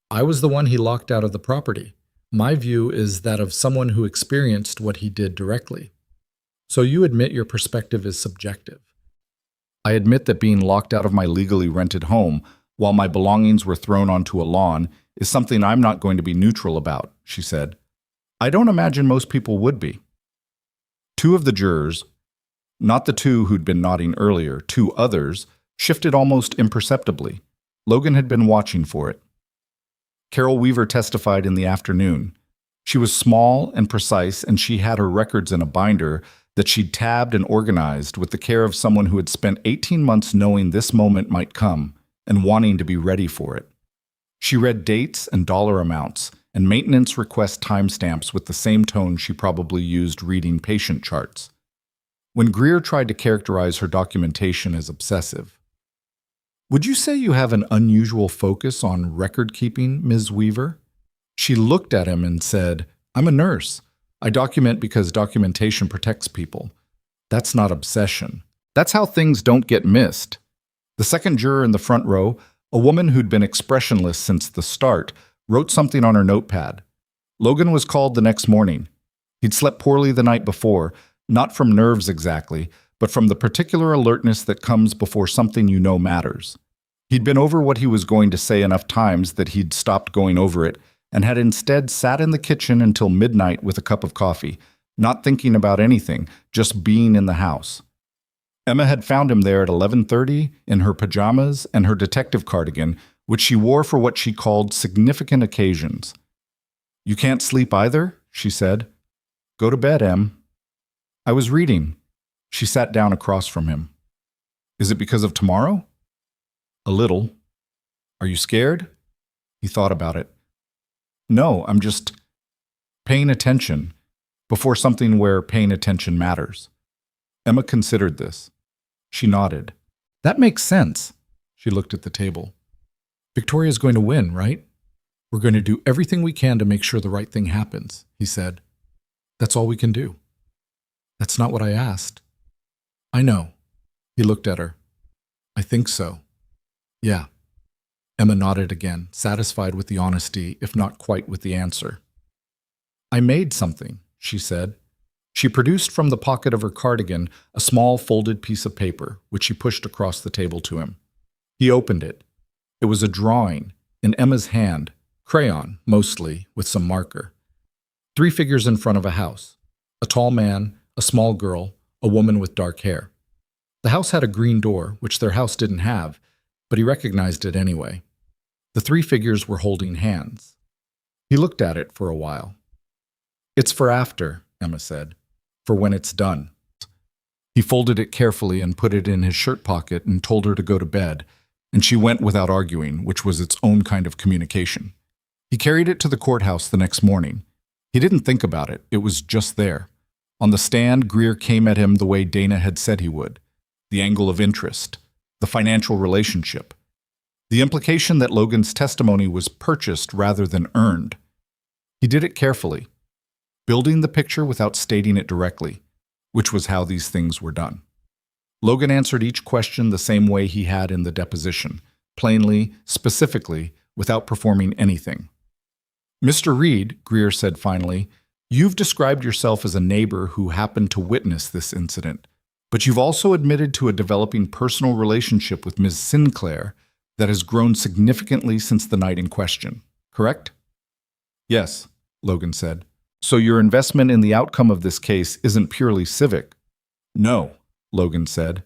I was the one he locked out of the property. My view is that of someone who experienced what he did directly. So you admit your perspective is subjective. I admit that being locked out of my legally rented home while my belongings were thrown onto a lawn is something I'm not going to be neutral about, she said. I don't imagine most people would be. 2 of the jurors, not the 2 who'd been nodding earlier, 2 others, shifted almost imperceptibly. Logan had been watching for it. Carol Weaver testified in the afternoon. She was small and precise, and she had her records in a binder that she'd tabbed and organized with the care of someone who had spent 18 months knowing this moment might come and wanting to be ready for it. She read dates and dollar amounts and maintenance request timestamps with the same tone she probably used reading patient charts. When Greer tried to characterize her documentation as obsessive, "Would you say you have an unusual focus on record-keeping, Ms. Weaver?" She looked at him and said, "I'm a nurse. I document because documentation protects people. That's not obsession. That's how things don't get missed." The second juror in the front row, a woman who'd been expressionless since the start, wrote something on her notepad. Logan was called the next morning. He'd slept poorly the night before, not from nerves exactly, but from the particular alertness that comes before something you know matters. He'd been over what he was going to say enough times that he'd stopped going over it and had instead sat in the kitchen until midnight with a cup of coffee, not thinking about anything, just being in the house. Emma had found him there at 11:30 in her pajamas and her detective cardigan, which she wore for what she called significant occasions. "You can't sleep either?" she said. "Go to bed, Em." "I was reading." She sat down across from him. "Is it because of tomorrow?" "A little." "Are you scared?" He thought about it. "No, I'm just paying attention before something where paying attention matters." Emma considered this. She nodded. "That makes sense." She looked at the table. "Victoria's going to win, right? We're going to do everything we can to make sure the right thing happens," he said. "That's all we can do." "That's not what I asked." "I know." He looked at her. "I think so." "Yeah." Emma nodded again, satisfied with the honesty, if not quite with the answer. "I made something," she said. She produced from the pocket of her cardigan a small folded piece of paper, which she pushed across the table to him. He opened it. It was a drawing, in Emma's hand, crayon, mostly, with some marker. 3 figures in front of a house. A tall man, a small girl, a woman with dark hair. The house had a green door, which their house didn't have, but he recognized it anyway. The 3 figures were holding hands. He looked at it for a while. "It's for after," Emma said, "for when it's done." He folded it carefully and put it in his shirt pocket and told her to go to bed, and she went without arguing, which was its own kind of communication. He carried it to the courthouse the next morning. He didn't think about it. It was just there. On the stand, Greer came at him the way Dana had said he would. The angle of interest, the financial relationship, the implication that Logan's testimony was purchased rather than earned. He did it carefully, building the picture without stating it directly, which was how these things were done. Logan answered each question the same way he had in the deposition, plainly, specifically, without performing anything. "Mr. Reed," Greer said finally, "you've described yourself as a neighbor who happened to witness this incident, but you've also admitted to a developing personal relationship with Ms. Sinclair that has grown significantly since the night in question, correct?" "Yes," Logan said. "So your investment in the outcome of this case isn't purely civic?" "No," Logan said.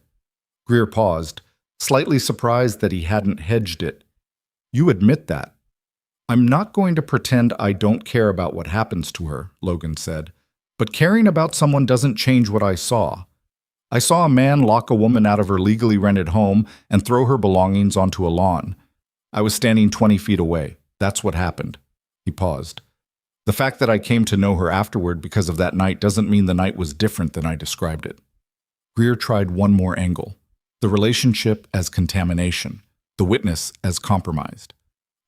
Greer paused, slightly surprised that he hadn't hedged it. "You admit that." "I'm not going to pretend I don't care about what happens to her," Logan said. "But caring about someone doesn't change what I saw. I saw a man lock a woman out of her legally rented home and throw her belongings onto a lawn. I was standing 20 feet away. That's what happened." He paused. "The fact that I came to know her afterward because of that night doesn't mean the night was different than I described it." Greer tried one more angle, the relationship as contamination, the witness as compromised.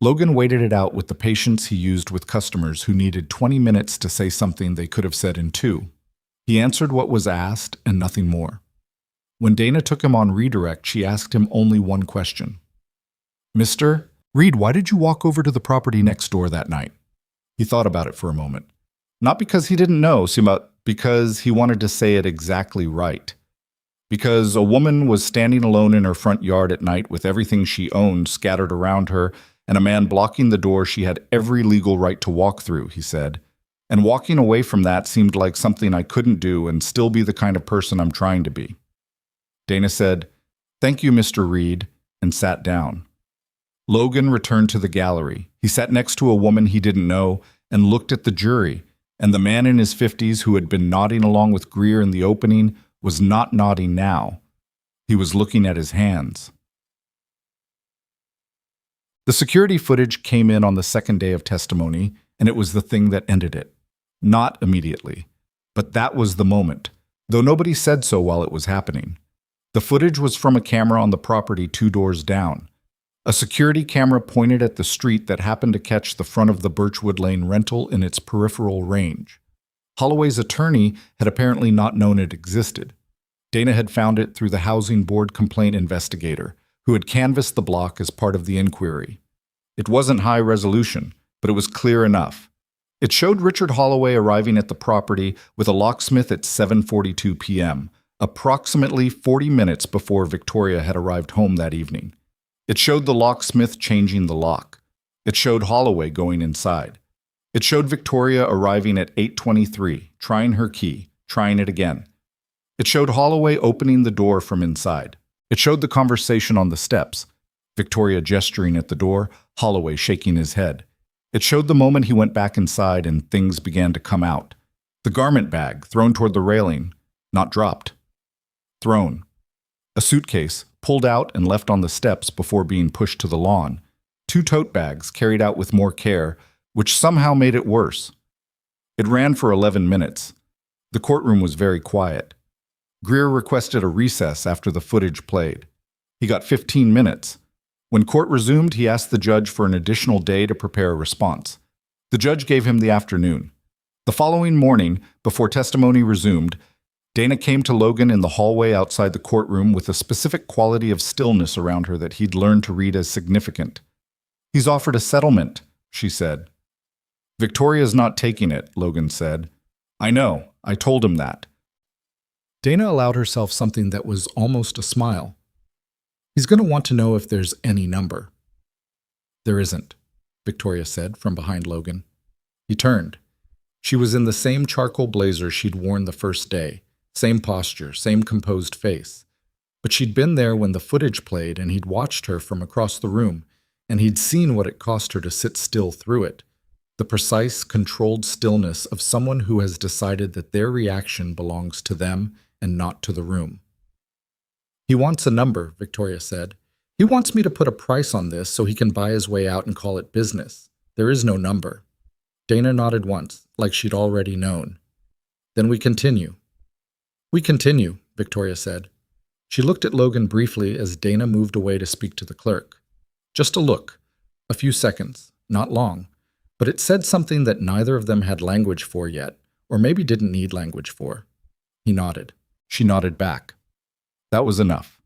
Logan waited it out with the patience he used with customers who needed 20 minutes to say something they could have said in 2. He answered what was asked and nothing more. When Dana took him on redirect, she asked him only one question. "Mr. Reed, why did you walk over to the property next door that night?" He thought about it for a moment. Not because he didn't know, but because he wanted to say it exactly right. Because a woman was standing alone in her front yard at night with everything she owned scattered around her and a man blocking the door she had every legal right to walk through, he said. And walking away from that seemed like something I couldn't do and still be the kind of person I'm trying to be. Dana said, "Thank you, Mr. Reed," and sat down. Logan returned to the gallery. He sat next to a woman he didn't know and looked at the jury, and the man in his 50s who had been nodding along with Greer in the opening was not nodding now. He was looking at his hands. The security footage came in on the second day of testimony, and it was the thing that ended it. Not immediately, but that was the moment, though nobody said so while it was happening. The footage was from a camera on the property 2 doors down. A security camera pointed at the street that happened to catch the front of the Birchwood Lane rental in its peripheral range. Holloway's attorney had apparently not known it existed. Dana had found it through the Housing Board complaint investigator, who had canvassed the block as part of the inquiry. It wasn't high resolution, but it was clear enough. It showed Richard Holloway arriving at the property with a locksmith at 7:42 p.m., approximately 40 minutes before Victoria had arrived home that evening. It showed the locksmith changing the lock. It showed Holloway going inside. It showed Victoria arriving at 8:23, trying her key, trying it again. It showed Holloway opening the door from inside. It showed the conversation on the steps, Victoria gesturing at the door, Holloway shaking his head. It showed the moment he went back inside and things began to come out. The garment bag thrown toward the railing, not dropped. Thrown. A suitcase pulled out and left on the steps before being pushed to the lawn. 2 tote bags carried out with more care, which somehow made it worse. It ran for 11 minutes. The courtroom was very quiet. Greer requested a recess after the footage played. He got 15 minutes. When court resumed, he asked the judge for an additional day to prepare a response. The judge gave him the afternoon. The following morning, before testimony resumed, Dana came to Logan in the hallway outside the courtroom with a specific quality of stillness around her that he'd learned to read as significant. "He's offered a settlement," she said. "Victoria's not taking it," Logan said. "I know. I told him that." Dana allowed herself something that was almost a smile. "He's going to want to know if there's any number." "There isn't," Victoria said from behind Logan. He turned. She was in the same charcoal blazer she'd worn the first day, same posture, same composed face. But she'd been there when the footage played, and he'd watched her from across the room, and he'd seen what it cost her to sit still through it. The precise, controlled stillness of someone who has decided that their reaction belongs to them and not to the room. "He wants a number," Victoria said. "He wants me to put a price on this so he can buy his way out and call it business. There is no number." Dana nodded once, like she'd already known. "Then we continue." "We continue," Victoria said. She looked at Logan briefly as Dana moved away to speak to the clerk. Just a look, a few seconds, not long, but it said something that neither of them had language for yet, or maybe didn't need language for. He nodded. She nodded back. That was enough.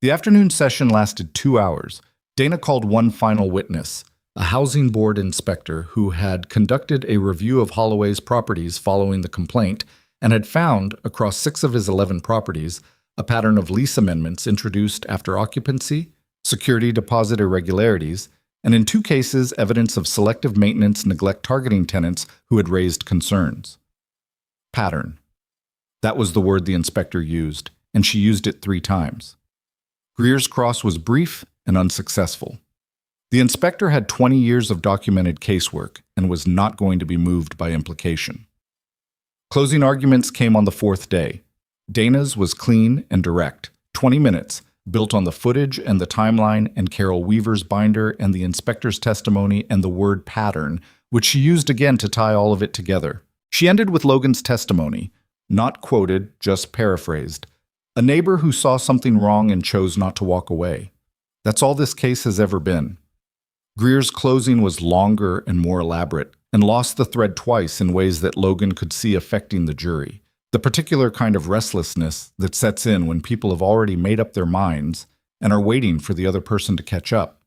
The afternoon session lasted 2 hours. Dana called one final witness, a housing board inspector who had conducted a review of Holloway's properties following the complaint and had found, across 6 of his 11 properties, a pattern of lease amendments introduced after occupancy, security deposit irregularities, and in 2 cases evidence of selective maintenance neglect targeting tenants who had raised concerns. Pattern. That was the word the inspector used, and she used it 3 times. Greer's cross was brief and unsuccessful. The inspector had 20 years of documented casework and was not going to be moved by implication. Closing arguments came on the 4th day. Dana's was clean and direct, 20 minutes, built on the footage and the timeline and Carol Weaver's binder and the inspector's testimony and the word pattern, which she used again to tie all of it together. She ended with Logan's testimony, not quoted, just paraphrased. A neighbor who saw something wrong and chose not to walk away. That's all this case has ever been. Greer's closing was longer and more elaborate, and lost the thread twice in ways that Logan could see affecting the jury. The particular kind of restlessness that sets in when people have already made up their minds and are waiting for the other person to catch up.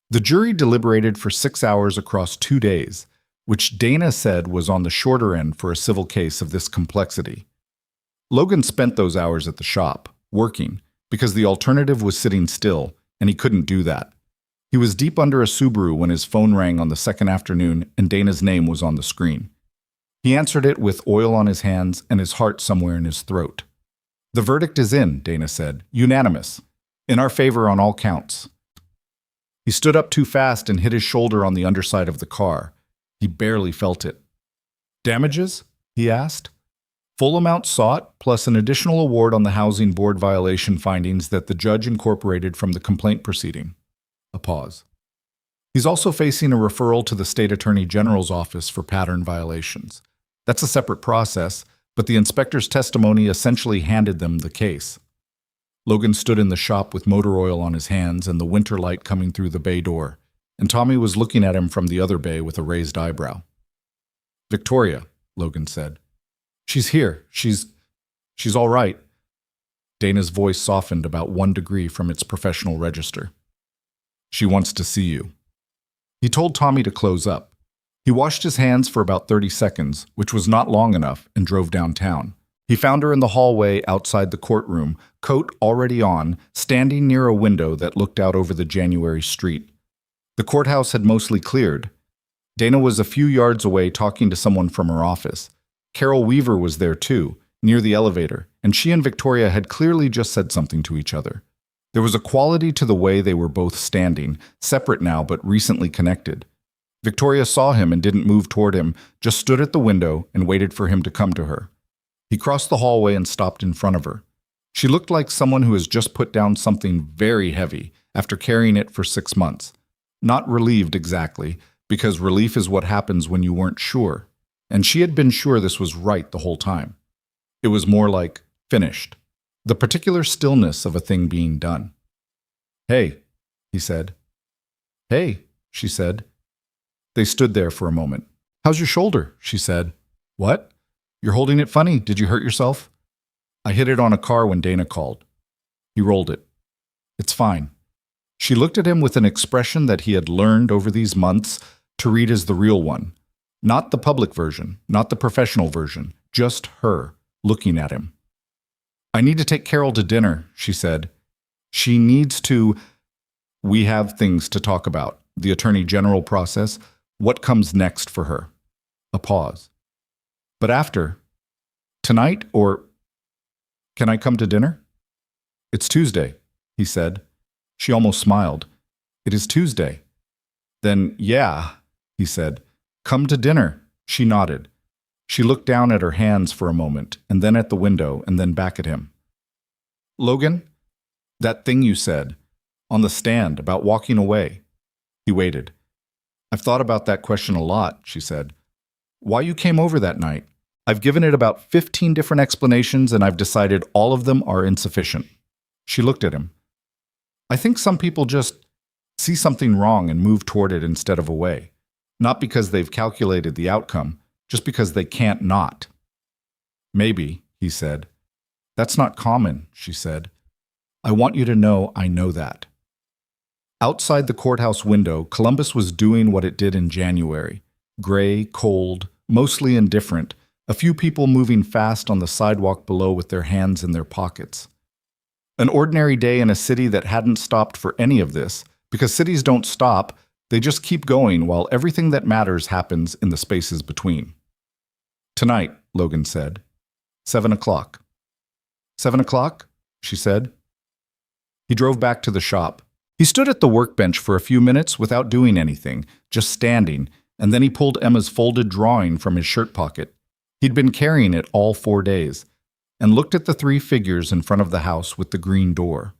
The jury deliberated for 6 hours across 2 days, which Dana said was on the shorter end for a civil case of this complexity. Logan spent those hours at the shop, working, because the alternative was sitting still, and he couldn't do that. He was deep under a Subaru when his phone rang on the second afternoon and Dana's name was on the screen. He answered it with oil on his hands and his heart somewhere in his throat. "The verdict is in," Dana said. "Unanimous. In our favor on all counts." He stood up too fast and hit his shoulder on the underside of the car. He barely felt it. Damages? He asked. Full amount sought, plus an additional award on the Housing Board violation findings that the judge incorporated from the complaint proceeding. A pause. He's also facing a referral to the State Attorney General's office for pattern violations. That's a separate process, but the inspector's testimony essentially handed them the case. Logan stood in the shop with motor oil on his hands and the winter light coming through the bay door, and Tommy was looking at him from the other bay with a raised eyebrow. "Victoria," Logan said. "She's here. She's all right." Dana's voice softened about 1 degree from its professional register. "She wants to see you." He told Tommy to close up. He washed his hands for about 30 seconds, which was not long enough, and drove downtown. He found her in the hallway outside the courtroom, coat already on, standing near a window that looked out over the January street. The courthouse had mostly cleared. Dana was a few yards away talking to someone from her office. Carol Weaver was there too, near the elevator, and she and Victoria had clearly just said something to each other. There was a quality to the way they were both standing, separate now but recently connected. Victoria saw him and didn't move toward him, just stood at the window and waited for him to come to her. He crossed the hallway and stopped in front of her. She looked like someone who has just put down something very heavy after carrying it for 6 months. Not relieved exactly, because relief is what happens when you weren't sure. And she had been sure this was right the whole time. It was more like finished. The particular stillness of a thing being done. "Hey," he said. "Hey," she said. They stood there for a moment. "How's your shoulder?" she said. "What? You're holding it funny. Did you hurt yourself?" "I hit it on a car when Dana called." He rolled it. "It's fine." She looked at him with an expression that he had learned over these months to read as the real one. Not the public version, not the professional version, just her, looking at him. "I need to take Carol to dinner," she said. "She needs to... We have things to talk about. The Attorney General process. What comes next for her?" A pause. "But after? Tonight, or... Can I come to dinner?" "It's Tuesday," he said. She almost smiled. "It is Tuesday." "Then, yeah," he said. "Come to dinner." She nodded. She looked down at her hands for a moment, and then at the window, and then back at him. "Logan, that thing you said, on the stand, about walking away." He waited. "I've thought about that question a lot," she said. "Why you came over that night. I've given it about 15 different explanations, and I've decided all of them are insufficient." She looked at him. "I think some people just see something wrong and move toward it instead of away. Not because they've calculated the outcome, just because they can't not." "Maybe," he said. "That's not common," she said. "I want you to know I know that." Outside the courthouse window, Columbus was doing what it did in January. Gray, cold, mostly indifferent, a few people moving fast on the sidewalk below with their hands in their pockets. An ordinary day in a city that hadn't stopped for any of this, because cities don't stop, they just keep going while everything that matters happens in the spaces between. "Tonight," Logan said. 7 o'clock. 7 o'clock? She said. He drove back to the shop. He stood at the workbench for a few minutes without doing anything, just standing, and then he pulled Emma's folded drawing from his shirt pocket. He'd been carrying it all 4 days, and looked at the 3 figures in front of the house with the green door.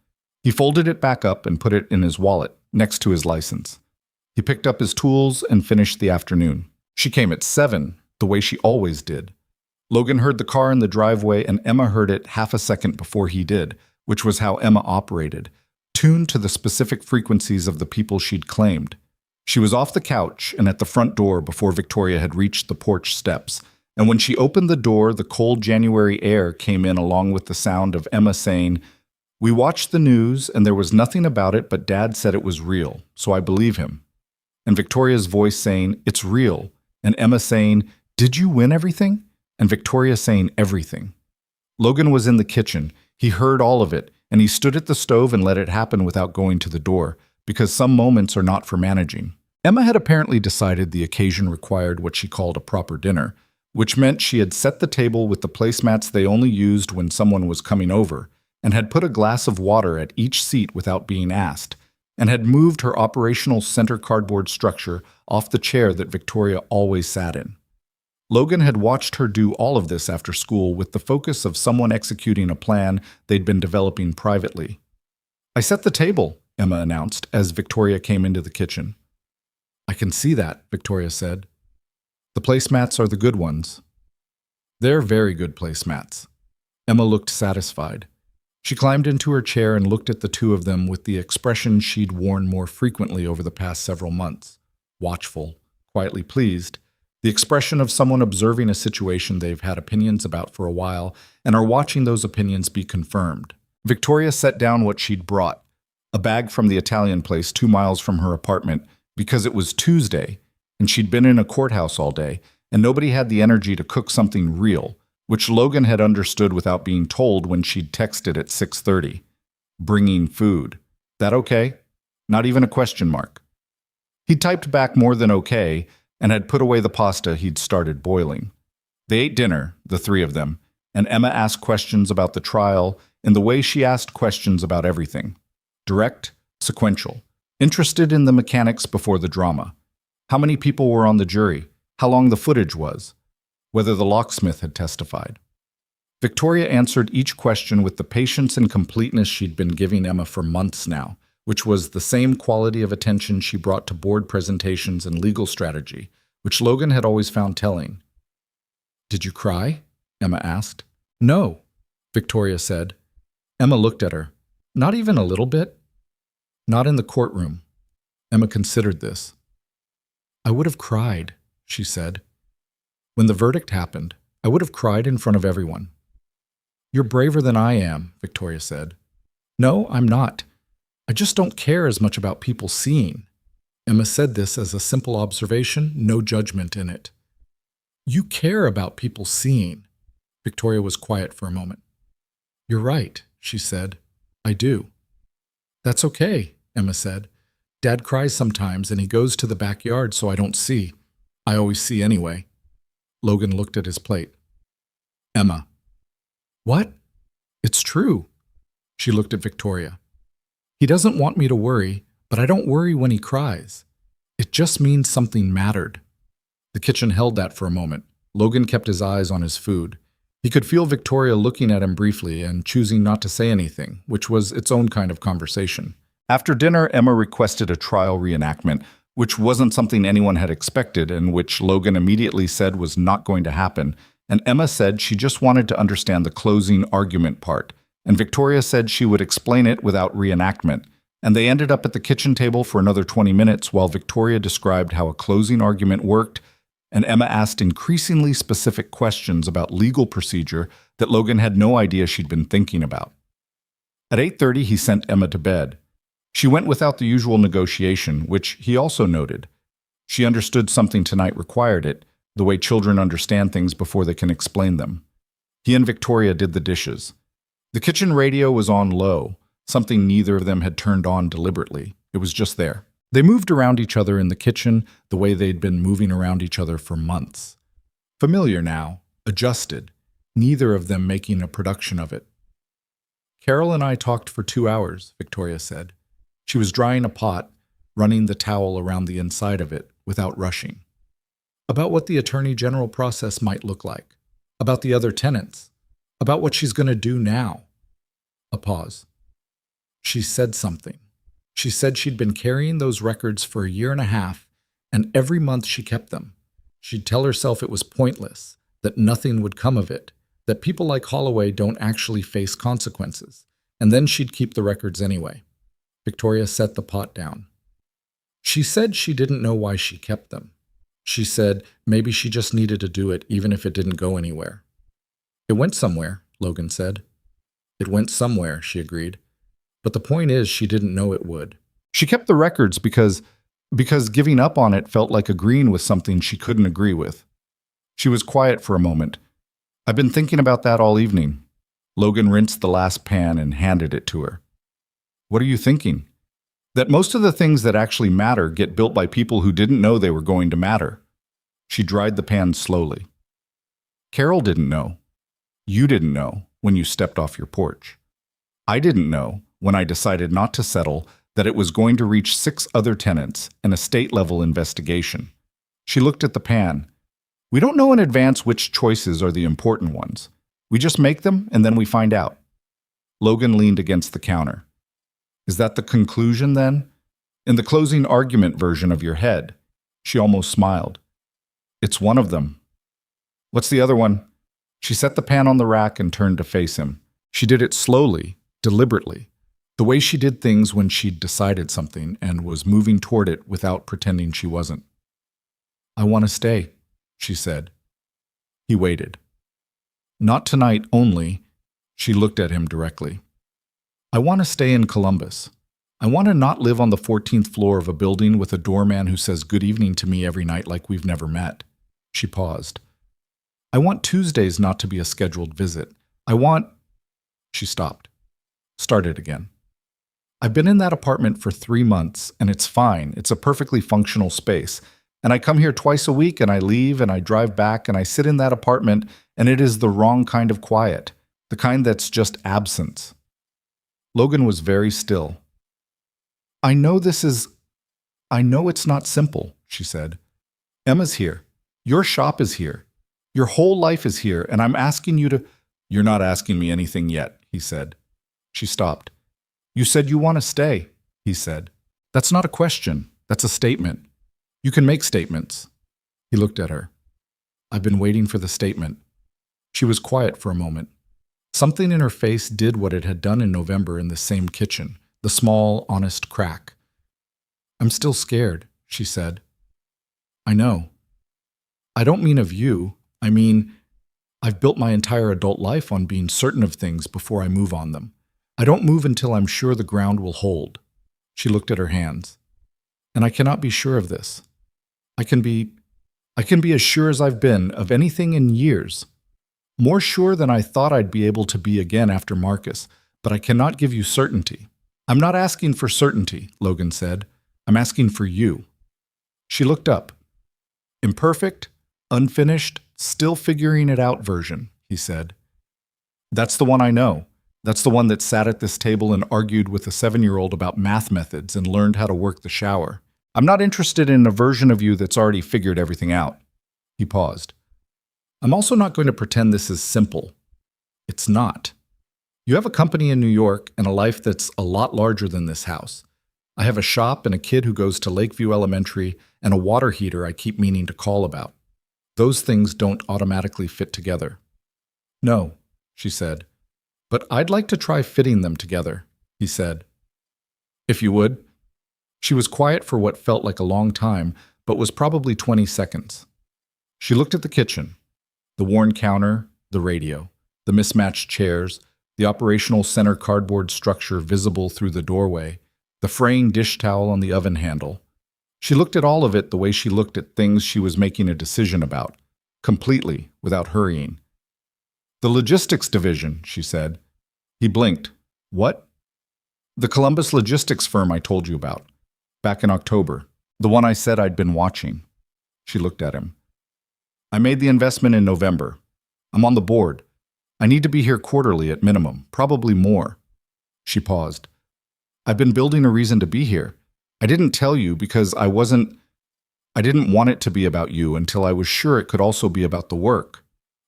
He folded it back up and put it in his wallet, next to his license. He picked up his tools and finished the afternoon. She came at 7, the way she always did. Logan heard the car in the driveway, and Emma heard it half a second before he did, which was how Emma operated, tuned to the specific frequencies of the people she'd claimed. She was off the couch and at the front door before Victoria had reached the porch steps, and when she opened the door, the cold January air came in along with the sound of Emma saying, "We watched the news, and there was nothing about it, but Dad said it was real, so I believe him." And Victoria's voice saying, "It's real," and Emma saying, "Did you win everything?" and Victoria saying everything. Logan was in the kitchen. He heard all of it, and he stood at the stove and let it happen without going to the door, because some moments are not for managing. Emma had apparently decided the occasion required what she called a proper dinner, which meant she had set the table with the placemats they only used when someone was coming over, and had put a glass of water at each seat without being asked, and had moved her operational center cardboard structure off the chair that Victoria always sat in. Logan had watched her do all of this after school with the focus of someone executing a plan they'd been developing privately. "I set the table," Emma announced as Victoria came into the kitchen. "I can see that," Victoria said. "The placemats are the good ones." "They're very good placemats." Emma looked satisfied. She climbed into her chair and looked at the two of them with the expression she'd worn more frequently over the past several months. Watchful, quietly pleased, the expression of someone observing a situation they've had opinions about for a while and are watching those opinions be confirmed. Victoria set down what she'd brought, a bag from the Italian place 2 miles from her apartment, because it was Tuesday, and she'd been in a courthouse all day, and nobody had the energy to cook something real, which Logan had understood without being told when she'd texted at 6:30. Bringing food. That okay? Not even a question mark. He typed back more than okay, and had put away the pasta he'd started boiling. They ate dinner, the three of them, and Emma asked questions about the trial in the way she asked questions about everything. Direct, sequential, interested in the mechanics before the drama. How many people were on the jury? How long the footage was? Whether the locksmith had testified. Victoria answered each question with the patience and completeness she'd been giving Emma for months now, which was the same quality of attention she brought to board presentations and legal strategy, which Logan had always found telling. "Did you cry?" Emma asked. "No," Victoria said. Emma looked at her. "Not even a little bit?" "Not in the courtroom." Emma considered this. "I would have cried," she said. "When the verdict happened, I would have cried in front of everyone." "You're braver than I am," Victoria said. "No, I'm not. I just don't care as much about people seeing." Emma said this as a simple observation, no judgment in it. "You care about people seeing." Victoria was quiet for a moment. "You're right," she said. "I do." "That's okay," Emma said. "Dad cries sometimes and he goes to the backyard so I don't see. I always see anyway." Logan looked at his plate. "Emma." "What?" "It's true." She looked at Victoria. "He doesn't want me to worry, but I don't worry when he cries. It just means something mattered." The kitchen held that for a moment. Logan kept his eyes on his food. He could feel Victoria looking at him briefly and choosing not to say anything, which was its own kind of conversation. After dinner, Emma requested a trial reenactment, which wasn't something anyone had expected and which Logan immediately said was not going to happen, and Emma said she just wanted to understand the closing argument part, and Victoria said she would explain it without reenactment, and they ended up at the kitchen table for another 20 minutes while Victoria described how a closing argument worked, and Emma asked increasingly specific questions about legal procedure that Logan had no idea she'd been thinking about. At 8:30, he sent Emma to bed. She went without the usual negotiation, which he also noted. She understood something tonight required it, the way children understand things before they can explain them. He and Victoria did the dishes. The kitchen radio was on low, something neither of them had turned on deliberately. It was just there. They moved around each other in the kitchen the way they'd been moving around each other for months. Familiar now, adjusted, neither of them making a production of it. "Carol and I talked for 2 hours, Victoria said. She was drying a pot, running the towel around the inside of it without rushing. About what the Attorney General process might look like, about the other tenants, about what she's going to do now." A pause. "She said something. She said she'd been carrying those records for 1.5 years, and every month she kept them. She'd tell herself it was pointless, that nothing would come of it, that people like Holloway don't actually face consequences, and then she'd keep the records anyway." Victoria set the pot down. "She said she didn't know why she kept them. She said maybe she just needed to do it even if it didn't go anywhere." "It went somewhere," Logan said. "It went somewhere," she agreed. "But the point is she didn't know it would. She kept the records because giving up on it felt like agreeing with something she couldn't agree with." She was quiet for a moment. "I've been thinking about that all evening." Logan rinsed the last pan and handed it to her. "What are you thinking?" "That most of the things that actually matter get built by people who didn't know they were going to matter." She dried the pan slowly. "Carol didn't know. You didn't know when you stepped off your porch. I didn't know when I decided not to settle that it was going to reach 6 other tenants and a state-level investigation. She looked at the pan. We don't know in advance which choices are the important ones. We just make them and then we find out. Logan leaned against the counter. Is that the conclusion then? In the closing argument version of your head. She almost smiled. It's one of them. What's the other one? She set the pan on the rack and turned to face him. She did it slowly, deliberately, the way she did things when she'd decided something and was moving toward it without pretending she wasn't. I want to stay, she said. He waited. Not tonight only, she looked at him directly. I want to stay in Columbus. I want to not live on the 14th floor of a building with a doorman who says good evening to me every night like we've never met. She paused. I want Tuesdays not to be a scheduled visit. I want... She stopped. Started again. I've been in that apartment for 3 months, and it's fine. It's a perfectly functional space. And I come here twice a week, and I leave, and I drive back, and I sit in that apartment, and it is the wrong kind of quiet, the kind that's just absence. Logan was very still. I know it's not simple, she said. Emma's here. Your shop is here. Your whole life is here, and I'm asking you to... You're not asking me anything yet, he said. She stopped. You said you want to stay, he said. That's not a question. That's a statement. You can make statements. He looked at her. I've been waiting for the statement. She was quiet for a moment. Something in her face did what it had done in November in the same kitchen, the small, honest crack. I'm still scared, she said. I know. I don't mean of you. I mean, I've built my entire adult life on being certain of things before I move on them. I don't move until I'm sure the ground will hold. She looked at her hands. And I cannot be sure of this. I can be as sure as I've been of anything in years. More sure than I thought I'd be able to be again after Marcus, but I cannot give you certainty. I'm not asking for certainty, Logan said. I'm asking for you. She looked up. Imperfect, unfinished, still figuring it out version, he said. That's the one I know. That's the one that sat at this table and argued with a 7-year-old about math methods and learned how to work the shower. I'm not interested in a version of you that's already figured everything out. He paused. I'm also not going to pretend this is simple. It's not. You have a company in New York and a life that's a lot larger than this house. I have a shop and a kid who goes to Lakeview Elementary and a water heater I keep meaning to call about. Those things don't automatically fit together. No, she said. But I'd like to try fitting them together, he said. If you would. She was quiet for what felt like a long time, but was probably 20 seconds. She looked at the kitchen, the worn counter, the radio, the mismatched chairs, the operational center cardboard structure visible through the doorway, the fraying dish towel on the oven handle. She looked at all of it the way she looked at things she was making a decision about, completely, without hurrying. The logistics division, she said. He blinked. What? The Columbus logistics firm I told you about. Back in October. The one I said I'd been watching. She looked at him. I made the investment in November. I'm on the board. I need to be here quarterly at minimum, probably more. She paused. I've been building a reason to be here. I didn't tell you because I didn't want it to be about you until I was sure it could also be about the work.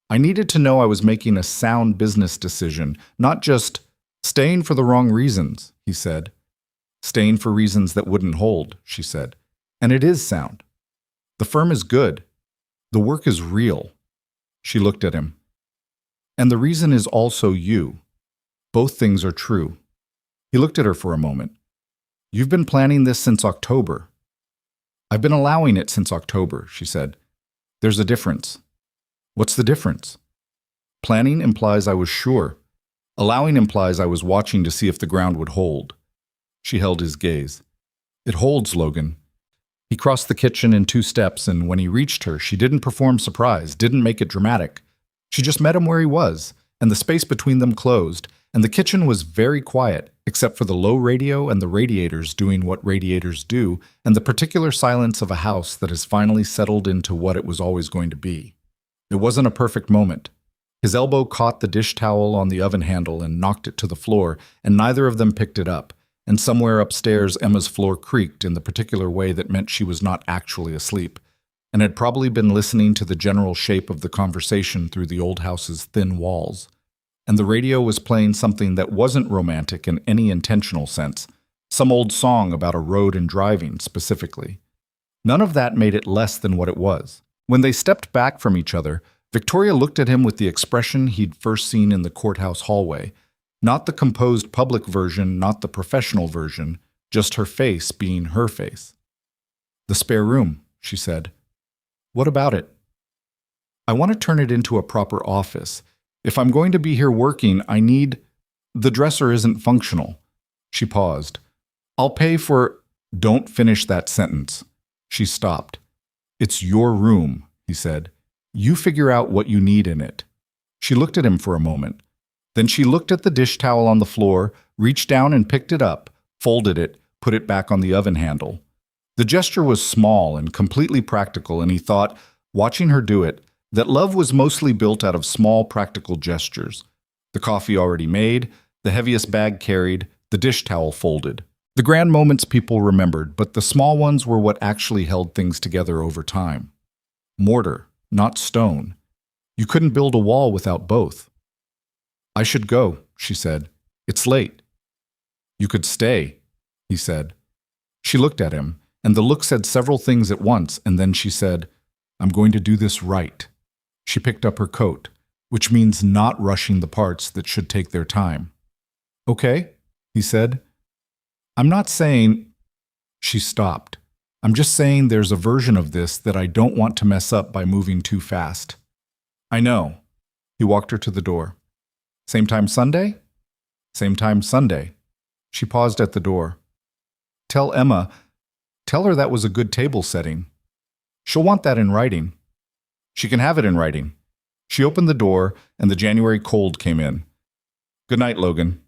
I needed to know I was making a sound business decision, not just staying for the wrong reasons, he said. Staying for reasons that wouldn't hold, she said. And it is sound. The firm is good. The work is real. She looked at him. And the reason is also you. Both things are true. He looked at her for a moment. You've been planning this since October. I've been allowing it since October, she said. There's a difference. What's the difference? Planning implies I was sure. Allowing implies I was watching to see if the ground would hold. She held his gaze. It holds, Logan. He crossed the kitchen in 2 steps, and when he reached her, she didn't perform surprise, didn't make it dramatic. She just met him where he was, and the space between them closed, and the kitchen was very quiet, except for the low radio and the radiators doing what radiators do, and the particular silence of a house that has finally settled into what it was always going to be. It wasn't a perfect moment. His elbow caught the dish towel on the oven handle and knocked it to the floor, and neither of them picked it up. and somewhere upstairs Emma's floor creaked in the particular way that meant she was not actually asleep, and had probably been listening to the general shape of the conversation through the old house's thin walls. And the radio was playing something that wasn't romantic in any intentional sense, some old song about a road and driving specifically. None of that made it less than what it was. When they stepped back from each other, Victoria looked at him with the expression he'd first seen in the courthouse hallway. Not the composed public version, not the professional version, just her face being her face. "The spare room," she said. "What about it?" "I want to turn it into a proper office. If I'm going to be here working, I need... The dresser isn't functional." She paused. "I'll pay for..." "Don't finish that sentence." She stopped. "It's your room," he said. "You figure out what you need in it." She looked at him for a moment. Then she looked at the dish towel on the floor, reached down and picked it up, folded it, put it back on the oven handle. The gesture was small and completely practical, and he thought, watching her do it, that love was mostly built out of small practical gestures. The coffee already made, the heaviest bag carried, the dish towel folded. The grand moments people remembered, but the small ones were what actually held things together over time. Mortar, not stone. You couldn't build a wall without both. "I should go," she said. "It's late." "You could stay," he said. She looked at him, and the look said several things at once, and then she said, "I'm going to do this right." She picked up her coat, which means not rushing the parts that should take their time. "Okay," he said. "I'm not saying..." She stopped. "I'm just saying there's a version of this that I don't want to mess up by moving too fast." "I know." He walked her to the door. "Same time Sunday?" "Same time Sunday." She paused at the door. Tell her that was a good table setting. She'll want that in writing." "She can have it in writing." She opened the door, and the January cold came in. "Good night, Logan."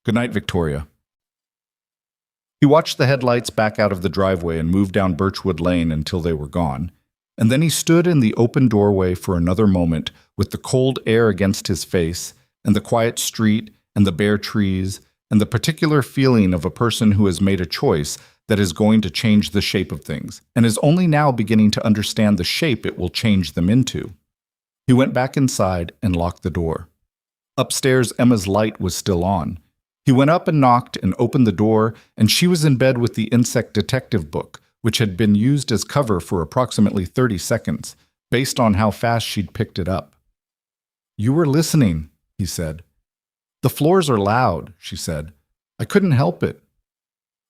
"Good night, Victoria." He watched the headlights back out of the driveway and moved down Birchwood Lane until they were gone. And then he stood in the open doorway for another moment with the cold air against his face and the quiet street and the bare trees and the particular feeling of a person who has made a choice that is going to change the shape of things and is only now beginning to understand the shape it will change them into. He went back inside and locked the door. Upstairs, Emma's light was still on. He went up and knocked and opened the door, and she was in bed with the insect detective book, which had been used as cover for approximately 30 seconds, based on how fast she'd picked it up. "You were listening," he said. "The floors are loud," she said. "I couldn't help it."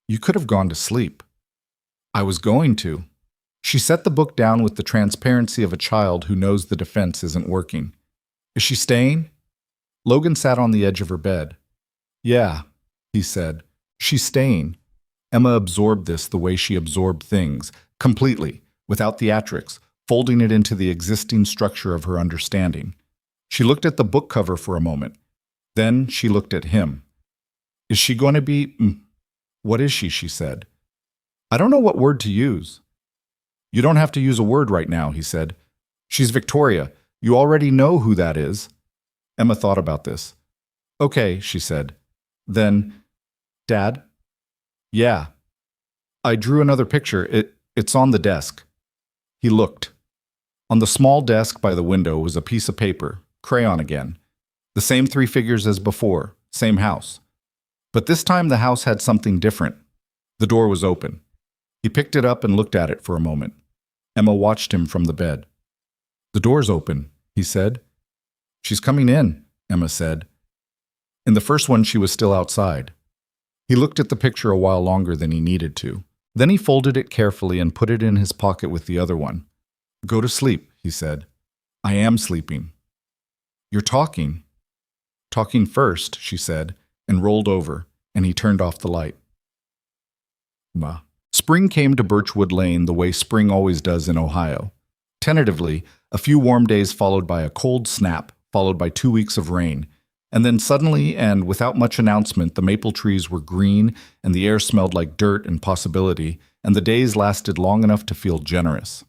"You could have gone to sleep." "I was going to." She set the book down with the transparency of a child who knows the defense isn't working. "Is she staying?" Logan sat on the edge of her bed. "Yeah," he said. "She's staying." Emma absorbed this the way she absorbed things, completely, without theatrics, folding it into the existing structure of her understanding. She looked at the book cover for a moment. Then she looked at him. "Is she going to be... What is she?" she said. "I don't know what word to use." "You don't have to use a word right now," he said. "She's Victoria. You already know who that is." Emma thought about this. "Okay," she said. Then, "Dad?" "Yeah." "I drew another picture. It's on the desk." He looked. On the small desk by the window was a piece of paper, crayon again. The same 3 figures as before, same house. But this time the house had something different. The door was open. He picked it up and looked at it for a moment. Emma watched him from the bed. "The door's open," he said. "She's coming in," Emma said. In the first one, she was still outside. He looked at the picture a while longer than he needed to. Then he folded it carefully and put it in his pocket with the other one. "Go to sleep," he said. "I am sleeping." "You're talking." "Talking first," she said, and rolled over, and he turned off the light. Spring came to Birchwood Lane the way spring always does in Ohio. Tentatively, a few warm days followed by a cold snap, followed by 2 weeks of rain. And then suddenly, and without much announcement, the maple trees were green, and the air smelled like dirt and possibility, and the days lasted long enough to feel generous.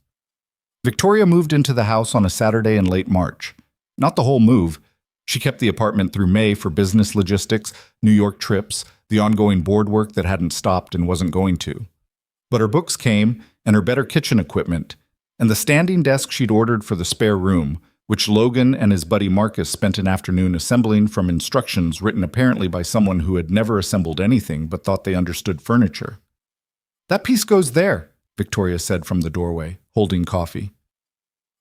Victoria moved into the house on a Saturday in late March. Not the whole move. She kept the apartment through May for business logistics, New York trips, the ongoing board work that hadn't stopped and wasn't going to. But her books came, and her better kitchen equipment, and the standing desk she'd ordered for the spare room, which Logan and his buddy Marcus spent an afternoon assembling from instructions written apparently by someone who had never assembled anything but thought they understood furniture. "That piece goes there," Victoria said from the doorway, holding coffee.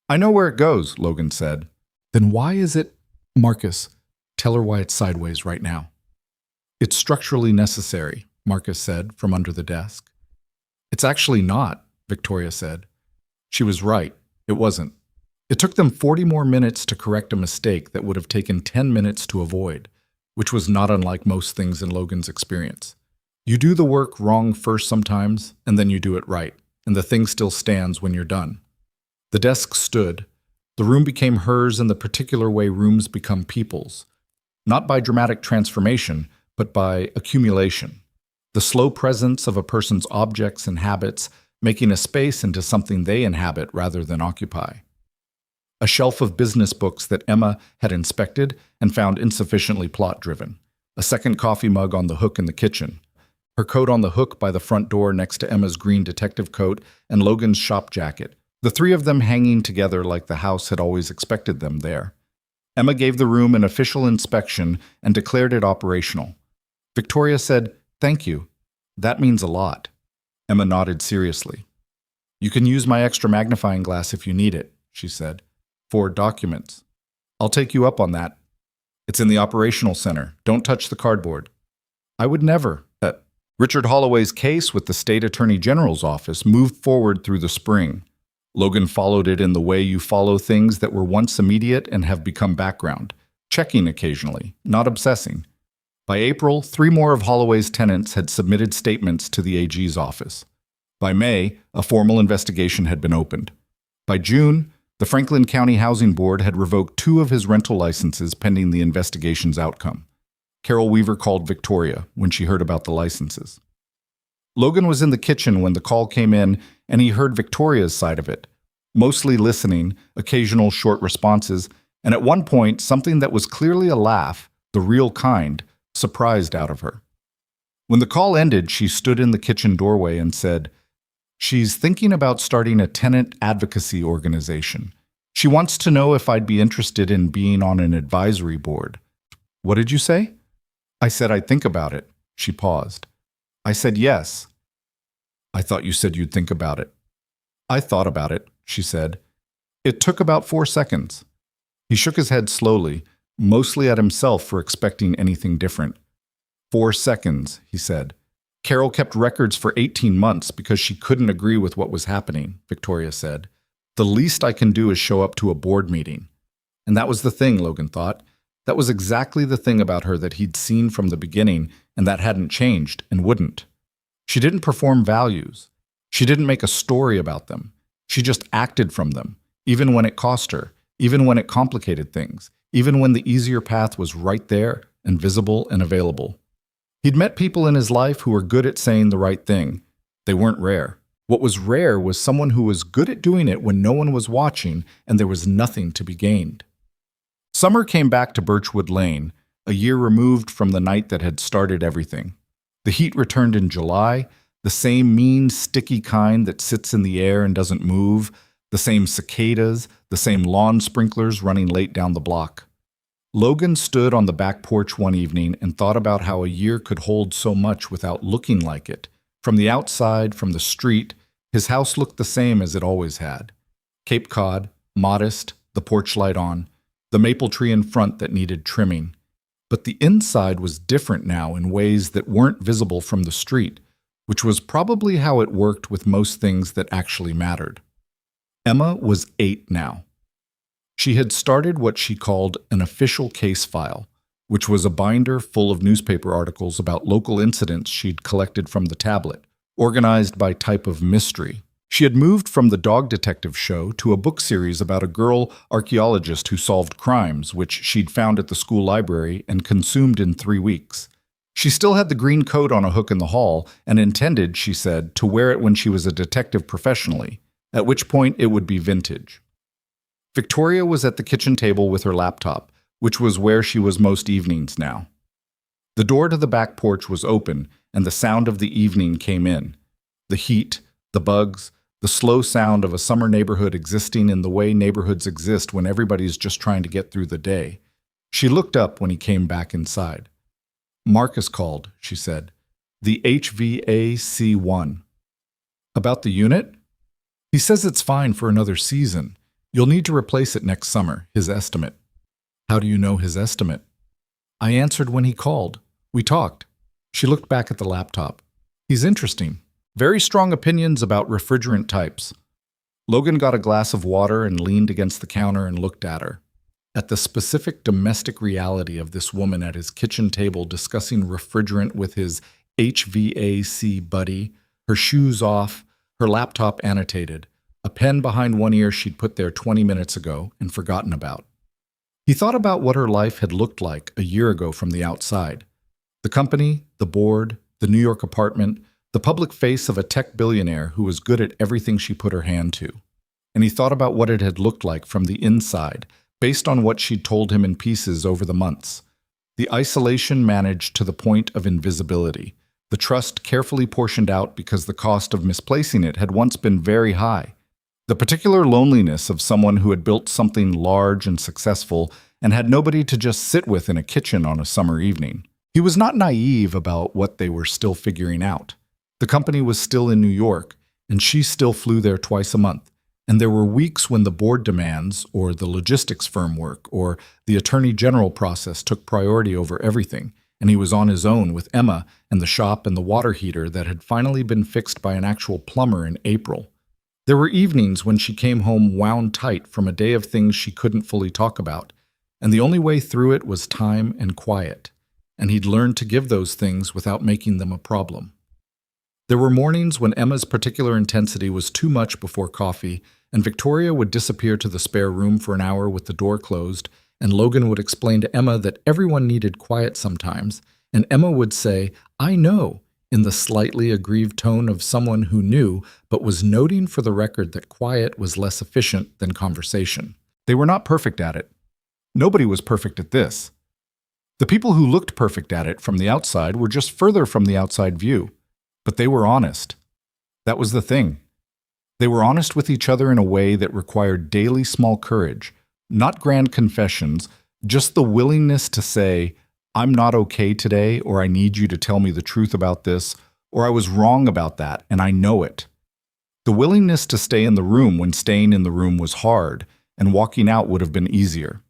"I know where it goes," Logan said. "Then why is it—" "Marcus, tell her why it's sideways right now." "It's structurally necessary," Marcus said from under the desk. "It's actually not," Victoria said. She was right. It wasn't. It took them 40 more minutes to correct a mistake that would have taken 10 minutes to avoid, which was not unlike most things in Logan's experience. You do the work wrong first sometimes, and then you do it right, and the thing still stands when you're done. The desk stood. The room became hers in the particular way rooms become people's, not by dramatic transformation, but by accumulation. The slow presence of a person's objects and habits making a space into something they inhabit rather than occupy. A shelf of business books that Emma had inspected and found insufficiently plot-driven. A second coffee mug on the hook in the kitchen. Her coat on the hook by the front door next to Emma's green detective coat and Logan's shop jacket. The three of them hanging together like the house had always expected them there. Emma gave the room an official inspection and declared it operational. Victoria said, "Thank you. That means a lot." Emma nodded seriously. "You can use my extra magnifying glass if you need it," she said. "For documents. I'll take you up on that. It's in the operational center. Don't touch the cardboard." "I would never." Richard Holloway's case with the state attorney general's office moved forward through the spring. Logan followed it in the way you follow things that were once immediate and have become background, checking occasionally, not obsessing. By April, 3 more of Holloway's tenants had submitted statements to the AG's office. By May, a formal investigation had been opened. By June, the Franklin County Housing Board had revoked 2 of his rental licenses pending the investigation's outcome. Carol Weaver called Victoria when she heard about the licenses. Logan was in the kitchen when the call came in, and he heard Victoria's side of it, mostly listening, occasional short responses, and at one point something that was clearly a laugh, the real kind, surprised out of her. When the call ended, she stood in the kitchen doorway and said, "She's thinking about starting a tenant advocacy organization. She wants to know if I'd be interested in being on an advisory board." "What did you say?" "I said I'd think about it." She paused. "I said yes." "I thought you said you'd think about it." "I thought about it," she said. "It took about 4 seconds." He shook his head slowly, mostly at himself for expecting anything different. 4 seconds, he said. "Carol kept records for 18 months because she couldn't agree with what was happening," Victoria said. "The least I can do is show up to a board meeting." And that was the thing, Logan thought. That was exactly the thing about her that he'd seen from the beginning and that hadn't changed and wouldn't. She didn't perform values. She didn't make a story about them. She just acted from them, even when it cost her, even when it complicated things, even when the easier path was right there and visible and available. He'd met people in his life who were good at saying the right thing. They weren't rare. What was rare was someone who was good at doing it when no one was watching and there was nothing to be gained. Summer came back to Birchwood Lane, a year removed from the night that had started everything. The heat returned in July, the same mean, sticky kind that sits in the air and doesn't move, the same cicadas, the same lawn sprinklers running late down the block. Logan stood on the back porch one evening and thought about how a year could hold so much without looking like it. From the outside, from the street, his house looked the same as it always had. Cape Cod, modest, the porch light on, the maple tree in front that needed trimming. But the inside was different now in ways that weren't visible from the street, which was probably how it worked with most things that actually mattered. Emma was 8 now. She had started what she called an official case file, which was a binder full of newspaper articles about local incidents she'd collected from the tablet, organized by type of mystery. She had moved from the dog detective show to a book series about a girl archaeologist who solved crimes, which she'd found at the school library and consumed in 3 weeks. She still had the green coat on a hook in the hall and intended, she said, to wear it when she was a detective professionally, at which point it would be vintage. Victoria was at the kitchen table with her laptop, which was where she was most evenings now. The door to the back porch was open, and the sound of the evening came in. The heat, the bugs, the slow sound of a summer neighborhood existing in the way neighborhoods exist when everybody's just trying to get through the day. She looked up when he came back inside. "Marcus called," she said. "The HVAC1. "About the unit?" "He says it's fine for another season. You'll need to replace it next summer, his estimate." "How do you know his estimate?" "I answered when he called. We talked." She looked back at the laptop. "He's interesting. Very strong opinions about refrigerant types." Logan got a glass of water and leaned against the counter and looked at her. At the specific domestic reality of this woman at his kitchen table discussing refrigerant with his HVAC buddy, her shoes off, her laptop annotated, a pen behind one ear she'd put there 20 minutes ago and forgotten about. He thought about what her life had looked like a year ago from the outside. The company, the board, the New York apartment, the public face of a tech billionaire who was good at everything she put her hand to. And he thought about what it had looked like from the inside, based on what she'd told him in pieces over the months. The isolation managed to the point of invisibility, the trust carefully portioned out because the cost of misplacing it had once been very high. The particular loneliness of someone who had built something large and successful and had nobody to just sit with in a kitchen on a summer evening. He was not naive about what they were still figuring out. The company was still in New York, and she still flew there twice a month. And there were weeks when the board demands, or the logistics firm work, or the attorney general process took priority over everything, and he was on his own with Emma and the shop and the water heater that had finally been fixed by an actual plumber in April. There were evenings when she came home wound tight from a day of things she couldn't fully talk about, and the only way through it was time and quiet, and he'd learned to give those things without making them a problem. There were mornings when Emma's particular intensity was too much before coffee, and Victoria would disappear to the spare room for an hour with the door closed, and Logan would explain to Emma that everyone needed quiet sometimes, and Emma would say, "I know," in the slightly aggrieved tone of someone who knew, but was noting for the record that quiet was less efficient than conversation. They were not perfect at it. Nobody was perfect at this. The people who looked perfect at it from the outside were just further from the outside view. But they were honest. That was the thing. They were honest with each other in a way that required daily small courage, not grand confessions, just the willingness to say, "I'm not okay today," or "I need you to tell me the truth about this," or "I was wrong about that, and I know it." The willingness to stay in the room when staying in the room was hard, and walking out would have been easier.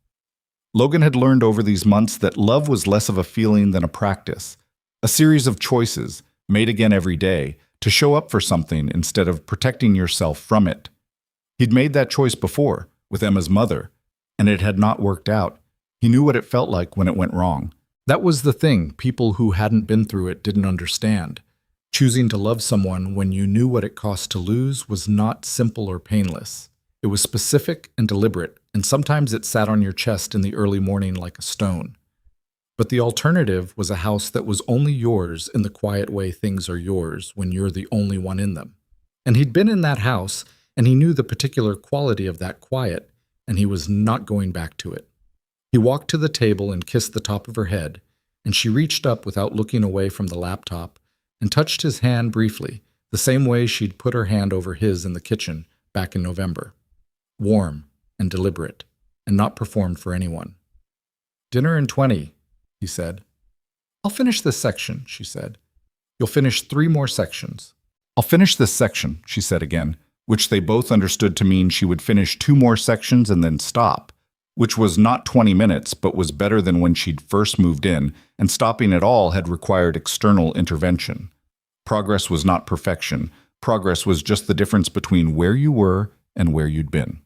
Logan had learned over these months that love was less of a feeling than a practice, a series of choices, made again every day, to show up for something instead of protecting yourself from it. He'd made that choice before, with Emma's mother, and it had not worked out. He knew what it felt like when it went wrong. That was the thing people who hadn't been through it didn't understand. Choosing to love someone when you knew what it cost to lose was not simple or painless. It was specific and deliberate, and sometimes it sat on your chest in the early morning like a stone. But the alternative was a house that was only yours in the quiet way things are yours when you're the only one in them. And he'd been in that house, and he knew the particular quality of that quiet, and he was not going back to it. He walked to the table and kissed the top of her head, and she reached up without looking away from the laptop and touched his hand briefly, the same way she'd put her hand over his in the kitchen back in November. Warm and deliberate, and not performed for anyone. "Dinner in 20, he said. "I'll finish this section," she said. "You'll finish 3 more sections." "I'll finish this section," she said again, which they both understood to mean she would finish 2 more sections and then stop, which was not 20 minutes, but was better than when she'd first moved in, and stopping at all had required external intervention. Progress was not perfection. Progress was just the difference between where you were and where you'd been.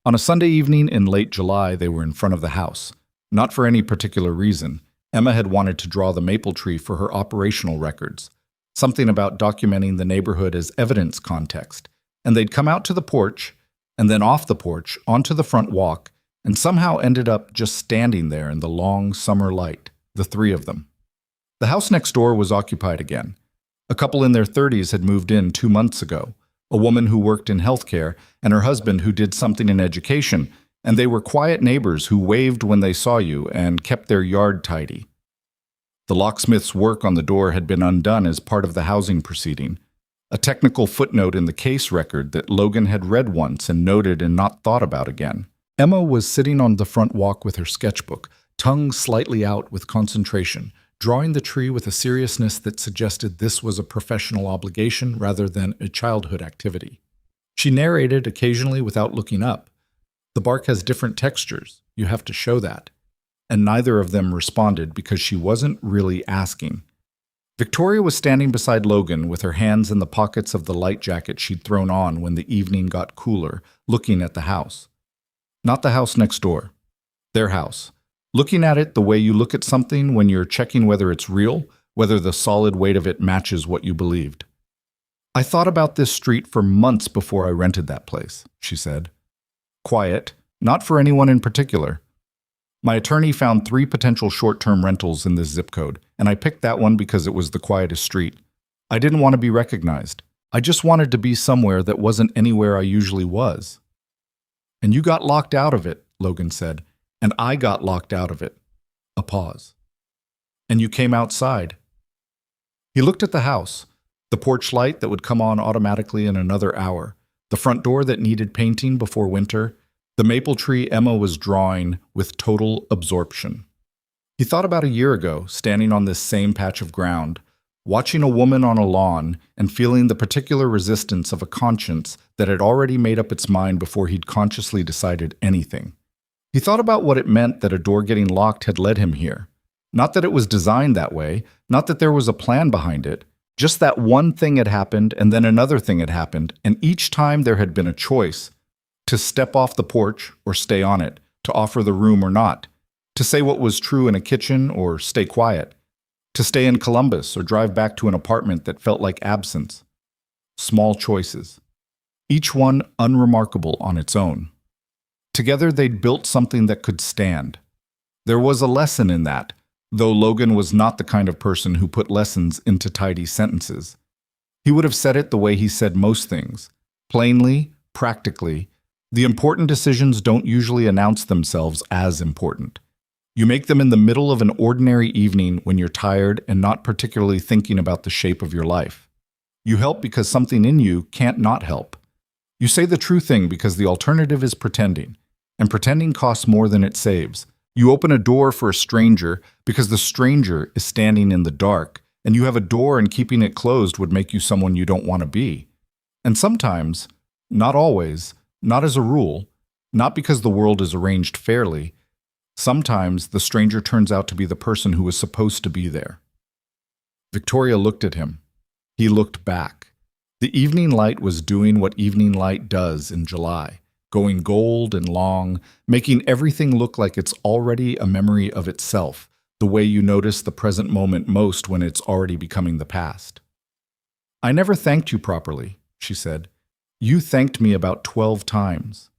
On a Sunday evening in late July, they were in front of the house. Not for any particular reason. Emma had wanted to draw the maple tree for her operational records, something about documenting the neighborhood as evidence context, and they'd come out to the porch, and then off the porch, onto the front walk, and somehow ended up just standing there in the long summer light, the 3 of them. The house next door was occupied again. A couple in their 30s had moved in 2 months ago, a woman who worked in healthcare and her husband who did something in education, and they were quiet neighbors who waved when they saw you and kept their yard tidy. The locksmith's work on the door had been undone as part of the housing proceeding. A technical footnote in the case record that Logan had read once and noted and not thought about again. Emma was sitting on the front walk with her sketchbook, tongue slightly out with concentration, drawing the tree with a seriousness that suggested this was a professional obligation rather than a childhood activity. She narrated occasionally without looking up. The bark has different textures. You have to show that. And neither of them responded because she wasn't really asking. Victoria was standing beside Logan with her hands in the pockets of the light jacket she'd thrown on when the evening got cooler, looking at the house. Not the house next door. Their house. Looking at it the way you look at something when you're checking whether it's real, whether the solid weight of it matches what you believed. I thought about this street for months before I rented that place, she said. Quiet, not for anyone in particular. My attorney found 3 potential short-term rentals in this zip code, and I picked that one because it was the quietest street. I didn't want to be recognized. I just wanted to be somewhere that wasn't anywhere I usually was. And you got locked out of it, Logan said, and I got locked out of it. A pause. And you came outside. He looked at the house, the porch light that would come on automatically in another hour, the front door that needed painting before winter, the maple tree Emma was drawing with total absorption. He thought about a year ago, standing on this same patch of ground, watching a woman on a lawn and feeling the particular resistance of a conscience that had already made up its mind before he'd consciously decided anything. He thought about what it meant that a door getting locked had led him here. Not that it was designed that way, not that there was a plan behind it, just that one thing had happened and then another thing had happened, and each time there had been a choice to step off the porch or stay on it, to offer the room or not, to say what was true in a kitchen or stay quiet, to stay in Columbus or drive back to an apartment that felt like absence. Small choices. Each one unremarkable on its own. Together they'd built something that could stand. There was a lesson in that, though Logan was not the kind of person who put lessons into tidy sentences. He would have said it the way he said most things, plainly, practically. The important decisions don't usually announce themselves as important. You make them in the middle of an ordinary evening when you're tired and not particularly thinking about the shape of your life. You help because something in you can't not help. You say the true thing because the alternative is pretending, and pretending costs more than it saves. You open a door for a stranger because the stranger is standing in the dark, and you have a door and keeping it closed would make you someone you don't want to be. And sometimes, not always, not as a rule, not because the world is arranged fairly, sometimes the stranger turns out to be the person who was supposed to be there. Victoria looked at him. He looked back. The evening light was doing what evening light does in July, going gold and long, making everything look like it's already a memory of itself, the way you notice the present moment most when it's already becoming the past. I never thanked you properly, she said. You thanked me about 12 times.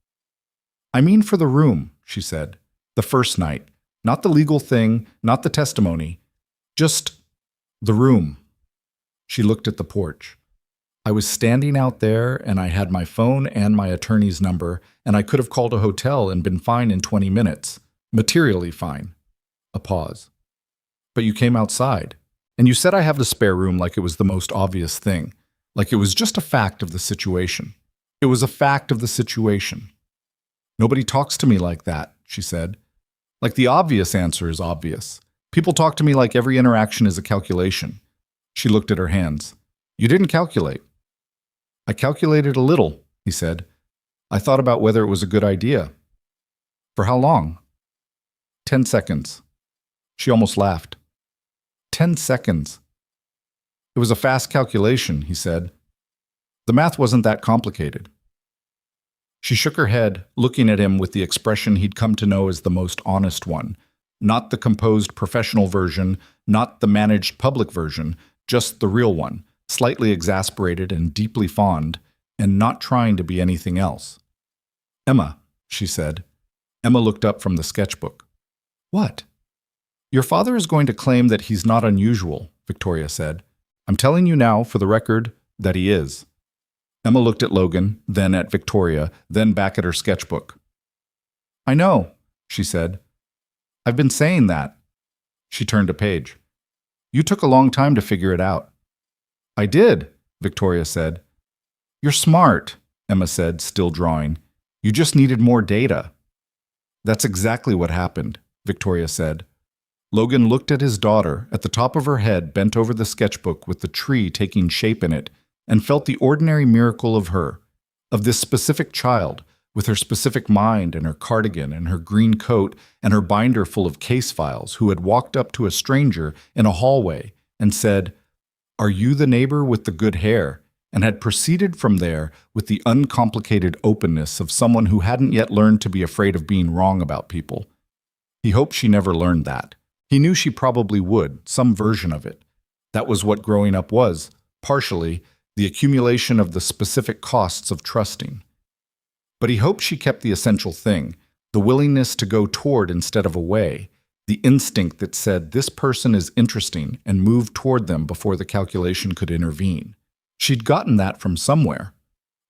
I mean for the room, she said. The first night. Not the legal thing, not the testimony. Just the room. She looked at the porch. I was standing out there and I had my phone and my attorney's number, and I could have called a hotel and been fine in 20 minutes. Materially fine. A pause. But you came outside, and you said I have the spare room like it was the most obvious thing. Like it was just a fact of the situation. It was a fact of the situation. Nobody talks to me like that, she said. Like the obvious answer is obvious. People talk to me like every interaction is a calculation. She looked at her hands. You didn't calculate. I calculated a little, he said. I thought about whether it was a good idea. For how long? 10 seconds. She almost laughed. 10 seconds. It was a fast calculation, he said. The math wasn't that complicated. She shook her head, looking at him with the expression he'd come to know as the most honest one. Not the composed professional version, not the managed public version, just the real one, slightly exasperated and deeply fond, and not trying to be anything else. Emma, she said. Emma looked up from the sketchbook. What? Your father is going to claim that he's not unusual, Victoria said. I'm telling you now, for the record, that he is. Emma looked at Logan, then at Victoria, then back at her sketchbook. I know, she said. I've been saying that. She turned a page. You took a long time to figure it out. I did, Victoria said. You're smart, Emma said, still drawing. You just needed more data. That's exactly what happened, Victoria said. Logan looked at his daughter, at the top of her head bent over the sketchbook with the tree taking shape in it, and felt the ordinary miracle of her, of this specific child, with her specific mind and her cardigan and her green coat and her binder full of case files, who had walked up to a stranger in a hallway and said, "Are you the neighbor with the good hair?" and had proceeded from there with the uncomplicated openness of someone who hadn't yet learned to be afraid of being wrong about people. He hoped she never learned that. He knew she probably would, some version of it. That was what growing up was, partially, the accumulation of the specific costs of trusting. But he hoped she kept the essential thing, the willingness to go toward instead of away, the instinct that said this person is interesting and moved toward them before the calculation could intervene. She'd gotten that from somewhere.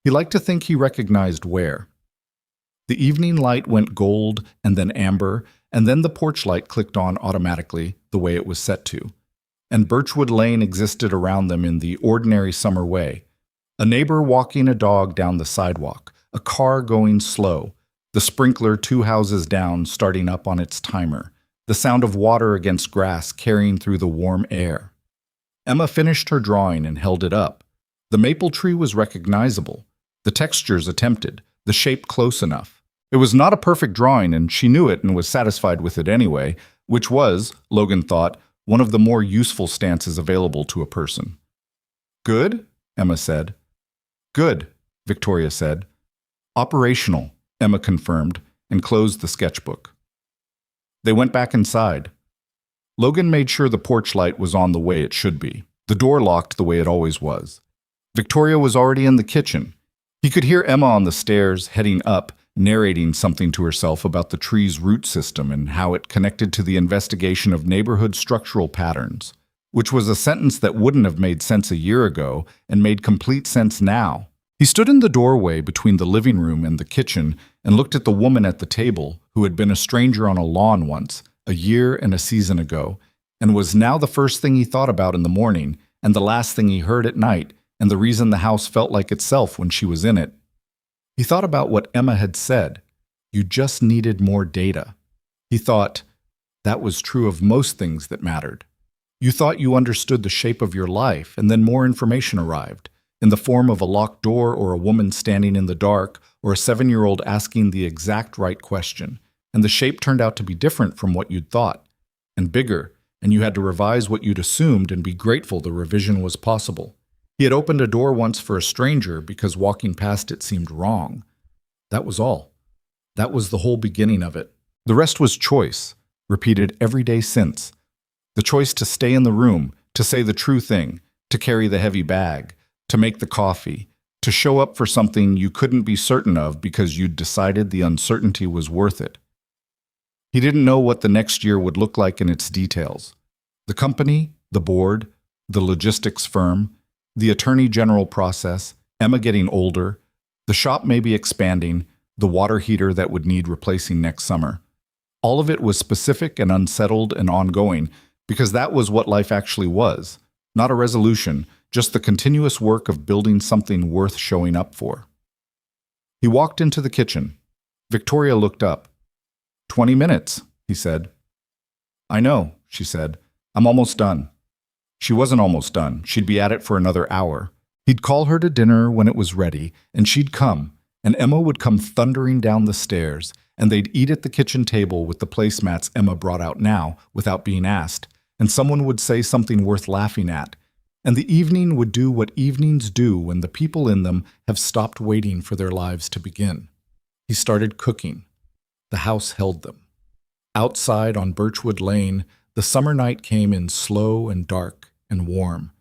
He liked to think he recognized where. The evening light went gold and then amber, and then the porch light clicked on automatically, the way it was set to. And Birchwood Lane existed around them in the ordinary summer way. A neighbor walking a dog down the sidewalk, a car going slow, the sprinkler 2 houses down starting up on its timer, the sound of water against grass carrying through the warm air. Emma finished her drawing and held it up. The maple tree was recognizable, the textures attempted, the shape close enough. It was not a perfect drawing, and she knew it and was satisfied with it anyway, which was, Logan thought, one of the more useful stances available to a person. Good? Emma said. Good, Victoria said. Operational, Emma confirmed, and closed the sketchbook. They went back inside. Logan made sure the porch light was on the way it should be, the door locked the way it always was. Victoria was already in the kitchen. He could hear Emma on the stairs, heading up, narrating something to herself about the tree's root system and how it connected to the investigation of neighborhood structural patterns, which was a sentence that wouldn't have made sense a year ago and made complete sense now. He stood in the doorway between the living room and the kitchen and looked at the woman at the table, who had been a stranger on a lawn once, a year and a season ago, and was now the first thing he thought about in the morning and the last thing he heard at night, and the reason the house felt like itself when she was in it. He thought about what Emma had said. You just needed more data. He thought, that was true of most things that mattered. You thought you understood the shape of your life, and then more information arrived, in the form of a locked door or a woman standing in the dark or a 7-year-old asking the exact right question, and the shape turned out to be different from what you'd thought, and bigger, and you had to revise what you'd assumed and be grateful the revision was possible. He had opened a door once for a stranger because walking past it seemed wrong. That was all. That was the whole beginning of it. The rest was choice, repeated every day since. The choice to stay in the room, to say the true thing, to carry the heavy bag, to make the coffee, to show up for something you couldn't be certain of because you'd decided the uncertainty was worth it. He didn't know what the next year would look like in its details. The company, the board, the logistics firm, the attorney general process, Emma getting older, the shop maybe expanding, the water heater that would need replacing next summer. All of it was specific and unsettled and ongoing because that was what life actually was, not a resolution, just the continuous work of building something worth showing up for. He walked into the kitchen. Victoria looked up. 20 minutes, he said. I know, she said. I'm almost done. She wasn't almost done. She'd be at it for another hour. He'd call her to dinner when it was ready, and she'd come, and Emma would come thundering down the stairs, and they'd eat at the kitchen table with the placemats Emma brought out now, without being asked, and someone would say something worth laughing at, and the evening would do what evenings do when the people in them have stopped waiting for their lives to begin. He started cooking. The house held them. Outside on Birchwood Lane, the summer night came in slow and dark and warm,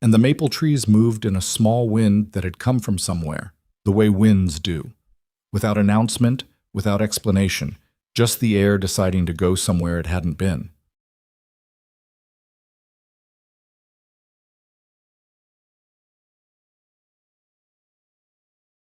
and the maple trees moved in a small wind that had come from somewhere, the way winds do, without announcement, without explanation, just the air deciding to go somewhere it hadn't been.